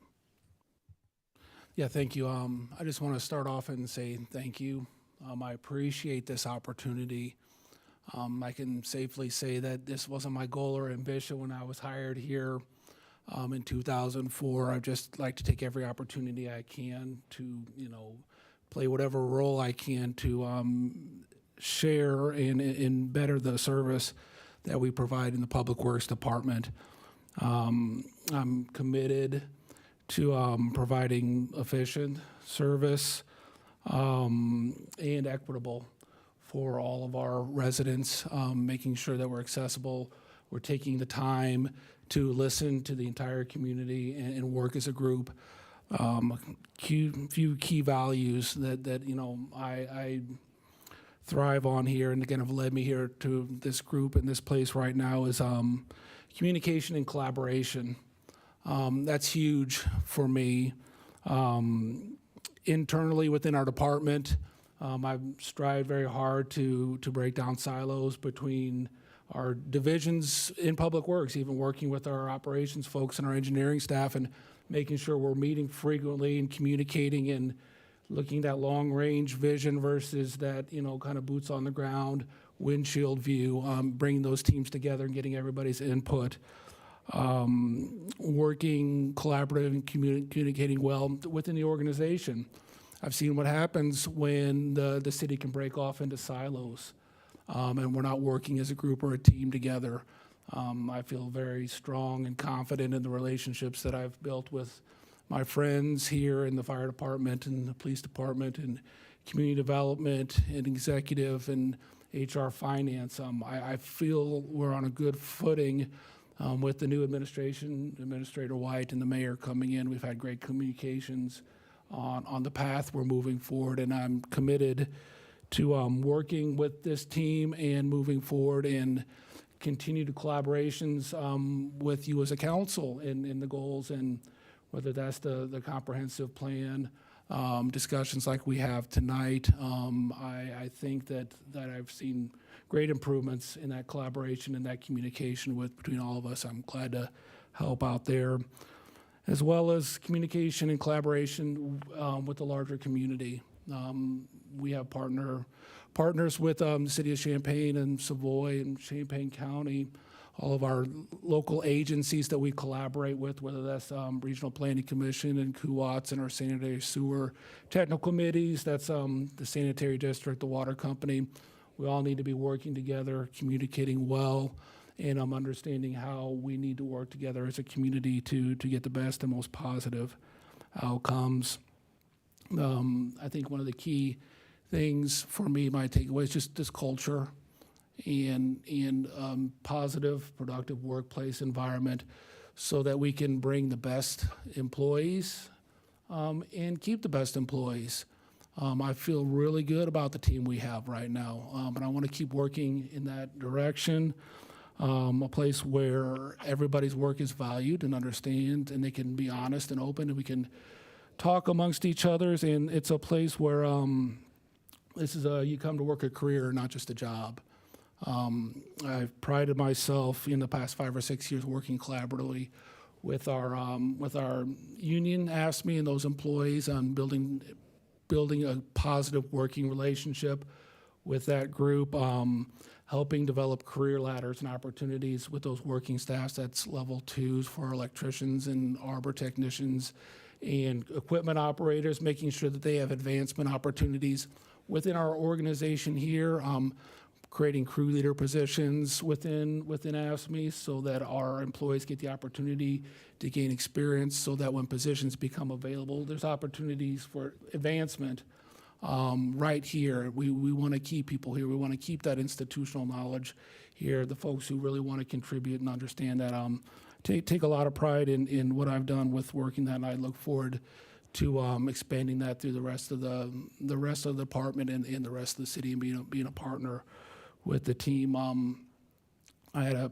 Yeah, thank you. I just want to start off and say thank you. I appreciate this opportunity. I can safely say that this wasn't my goal or ambition when I was hired here in 2004. I just like to take every opportunity I can to, play whatever role I can to share and better the service that we provide in the Public Works Department. I'm committed to providing efficient service and equitable for all of our residents, making sure that we're accessible. We're taking the time to listen to the entire community and work as a group. A few key values that I thrive on here, and again have led me here to this group and this place right now, is communication and collaboration. That's huge for me. Internally within our department, I've strived very hard to break down silos between our divisions in Public Works, even working with our operations folks and our engineering staff, and making sure we're meeting frequently and communicating and looking at that long-range vision versus that, kind of boots on the ground, windshield view, bringing those teams together and getting everybody's input. Working collaborative and communicating well within the organization. I've seen what happens when the city can break off into silos, and we're not working as a group or a team together. I feel very strong and confident in the relationships that I've built with my friends here in the fire department and the police department and community development and executive and HR finance. I feel we're on a good footing with the new administration, Administrator White and the mayor coming in. We've had great communications on the path we're moving forward, and I'm committed to working with this team and moving forward and continue to collaborations with you as a council in the goals, and whether that's the comprehensive plan discussions like we have tonight. I think that I've seen great improvements in that collaboration and that communication between all of us. I'm glad to help out there, as well as communication and collaboration with the larger community. We have partners with the city of Champaign and Savoy and Champaign County, all of our local agencies that we collaborate with, whether that's Regional Planning Commission and CUWATS and our sanitary sewer technical committees, that's the sanitary district, the water company. We all need to be working together, communicating well, and understanding how we need to work together as a community to get the best and most positive outcomes. I think one of the key things for me, my takeaway, is just this culture and positive, productive workplace environment so that we can bring the best employees and keep the best employees. I feel really good about the team we have right now, but I want to keep working in that direction. A place where everybody's work is valued and understood, and they can be honest and open, and we can talk amongst each others. And it's a place where this is you come to work a career, not just a job. I've prided myself in the past 5 or 6 years working collaboratively with our union, AFSCME, and those employees on building a positive working relationship with that group, helping develop career ladders and opportunities with those working staffs. That's level 2s for electricians and arbor technicians and equipment operators, making sure that they have advancement opportunities within our organization here, creating crew leader positions within AFSCME so that our employees get the opportunity to gain experience, so that when positions become available, there's opportunities for advancement right here. We want to keep people here. We want to keep that institutional knowledge here, the folks who really want to contribute and understand that. Take a lot of pride in what I've done with working that, and I look forward to expanding that through the rest of the department and the rest of the city, and being a partner with the team. I had a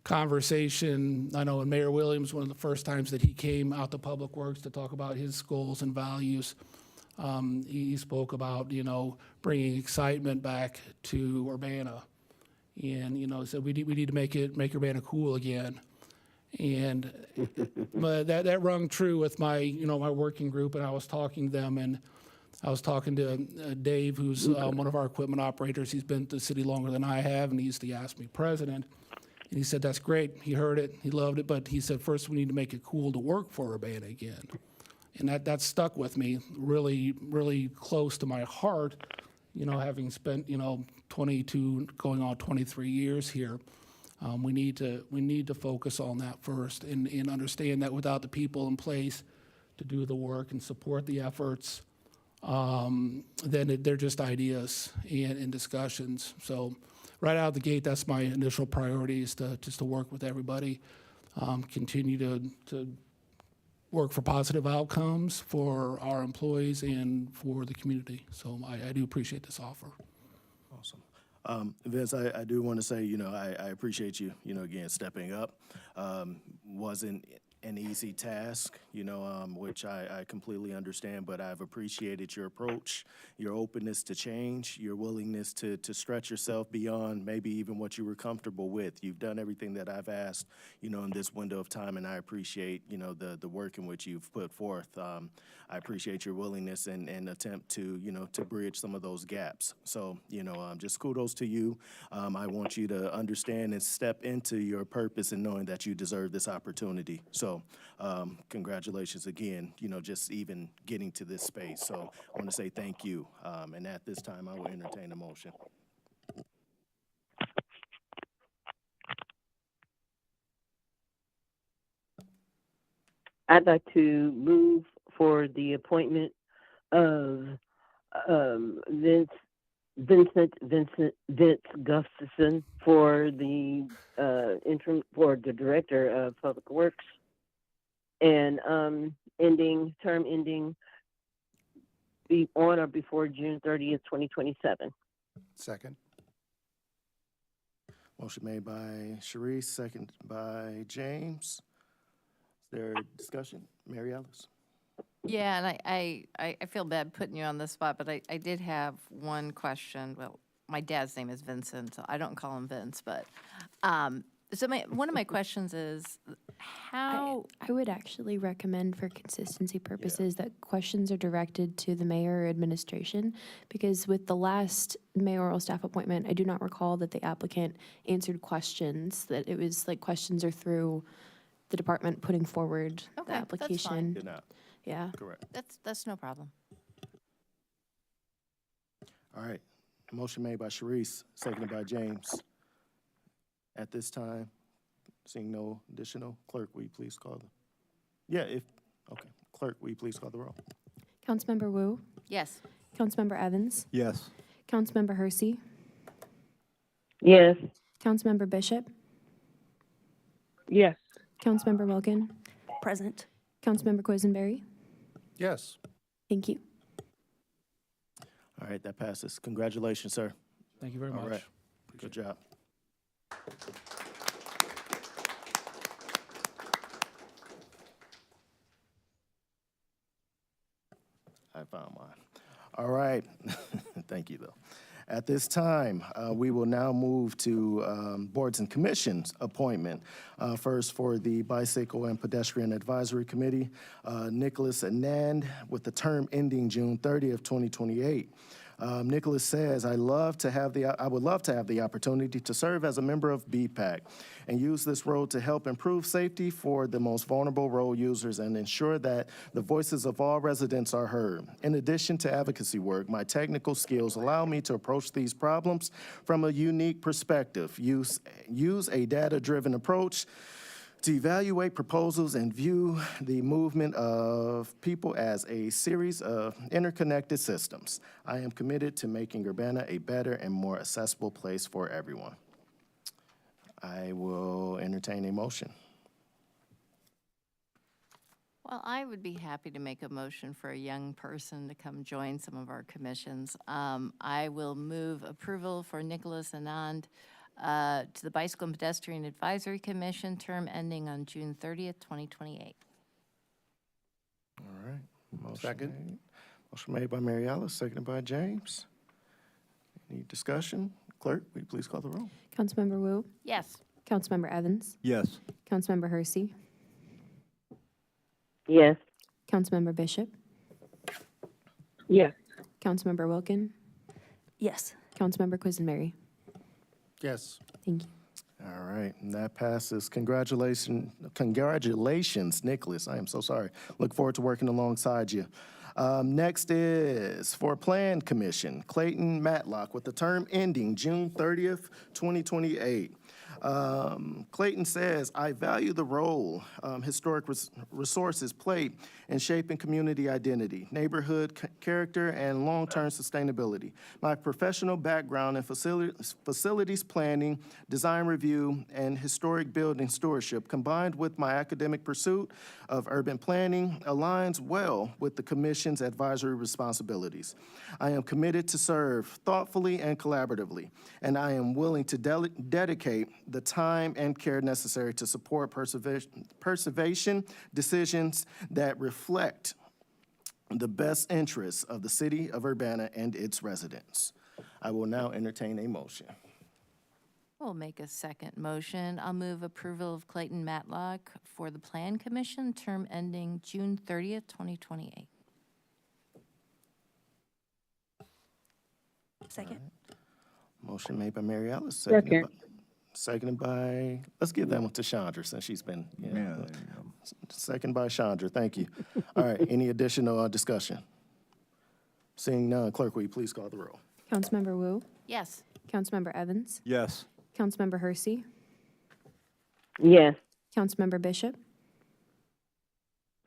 conversation, I know in Mayor Williams, one of the first times that he came out to Public Works to talk about his goals and values, he spoke about, bringing excitement back to Urbana. And, said we need to make Urbana cool again. And that rung true with my, my working group, and I was talking to them, and I was talking to Dave, who's one of our equipment operators. He's been to the city longer than I have, and he's the AFSCME president. And he said, that's great. He heard it. He loved it. But he said, first, we need to make it cool to work for Urbana again. And that stuck with me, really, really close to my heart, having spent, 22, going on 23 years here. We need to focus on that first and understand that without the people in place to do the work and support the efforts, then they're just ideas and discussions. So right out of the gate, that's my initial priority, is just to work with everybody, continue to work for positive outcomes for our employees and for the community. So I do appreciate this offer. Awesome. Vince, I do want to say, I appreciate you, again, stepping up. Wasn't an easy task, which I completely understand, but I've appreciated your approach, your openness to change, your willingness to stretch yourself beyond maybe even what you were comfortable with. You've done everything that I've asked, in this window of time, and I appreciate, the work in which you've put forth. I appreciate your willingness and attempt to, to bridge some of those gaps. So, just kudos to you. I want you to understand and step into your purpose and knowing that you deserve this opportunity. So, congratulations again, just even getting to this space. So I want to say thank you. And at this time, I will entertain a motion. I'd like to move for the appointment of Vince Vince Gustafson for the interim for the director of public works, and term ending be on or before June 30th, 2027. Second. Motion made by Sharice, second by James. Is there discussion? Mary Alice? Yeah, and I feel bad putting you on the spot, but I did have one question. Well, my dad's name is Vincent, so I don't call him Vince, but, so one of my questions is, how, I would actually recommend for consistency purposes that questions are directed to the mayor or administration, because with the last mayoral staff appointment, I do not recall that the applicant answered questions, that it was like questions are through the department putting forward Okay, the that's application. fine. Did not. Yeah. Correct. that's no problem. All right. Motion made by Sharice, seconded by James. At this time, seeing no additional, clerk, will you please call the? Okay. Clerk, will you please call the roll? Councilmember Wu, Yes. Councilmember Evans, Yes. Councilmember Hersey, Yes. Councilmember Bishop, Yes. Councilmember Wilkin, Present. Councilmember Quisenberry. Yes. Thank you. All right, that passes. Congratulations, sir. Thank you very All much. right. Good job. I found mine. All right. Thank you, though. At this time, we will now move to boards and commissions appointment. First, for the Bicycle and Pedestrian Advisory Committee, Nicholas Anand, with the term ending June 30th, 2028. Nicholas says, I would love to have the opportunity to serve as a member of BPAC and use this role to help improve safety for the most vulnerable road users and ensure that the voices of all residents are heard. In addition to advocacy work, my technical skills allow me to approach these problems from a unique perspective, use a data-driven approach to evaluate proposals and view the movement of people as a series of interconnected systems. I am committed to making Urbana a better and more accessible place for everyone. I will entertain a motion. Well, I would be happy to make a motion for a young person to come join some of our commissions. I will move approval for Nicholas Anand to the Bicycle and Pedestrian Advisory Commission, term ending on June 30th, 2028. All right. Motion Second. made. Motion made by Mary Alice, seconded by James. Any discussion? Clerk, will you please call the roll? Councilmember Wu, Yes. Councilmember Evans, Yes. Councilmember Hersey, Yes. Councilmember Bishop, Yes. Councilmember Wilkin, Yes. Councilmember Quisenberry. Yes. Thank you. All right, and that passes. Congratulations, Nicholas. I am so sorry. Look forward to working alongside you. Next is for Plan Commission, Clayton Matlock, with the term ending June 30th, 2028. Clayton says, I value the role historic resources play in shaping community identity, neighborhood character, and long-term sustainability. My professional background in facilities planning, design review, and historic building stewardship, combined with my academic pursuit of urban planning, aligns well with the Commission's advisory responsibilities. I am committed to serve thoughtfully and collaboratively, and I am willing to dedicate the time and care necessary to support preservation decisions that reflect the best interests of the city of Urbana and its residents. I will now entertain a motion. We'll make a second motion. I'll move approval of Clayton Matlock for the Plan Commission, term ending June 30th, 2028. Second. Motion made by Mary Alice, Second. seconded by, let's give that one to Chandra since she's been, Yeah, there you go. second by Chandra, thank you. All right, any additional discussion? Seeing none, clerk, will you please call the roll? Councilmember Wu, Yes. Councilmember Evans, Yes. Councilmember Hersey, Yes. Councilmember Bishop,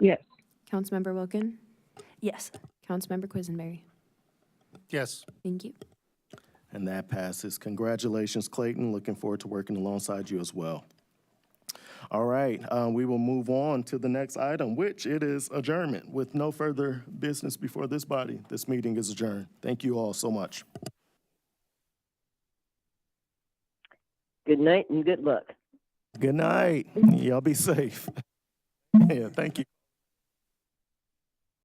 Yes. Councilmember Wilkin, Yes. Councilmember Quisenberry. Yes. Thank you. And that passes. Congratulations, Clayton. Looking forward to working alongside you as well. All right, we will move on to the next item, which it is adjournment. With no further business before this body, this meeting is adjourned. Thank you all so much. Good night and good luck. Good night. Y'all be safe. Yeah, thank you.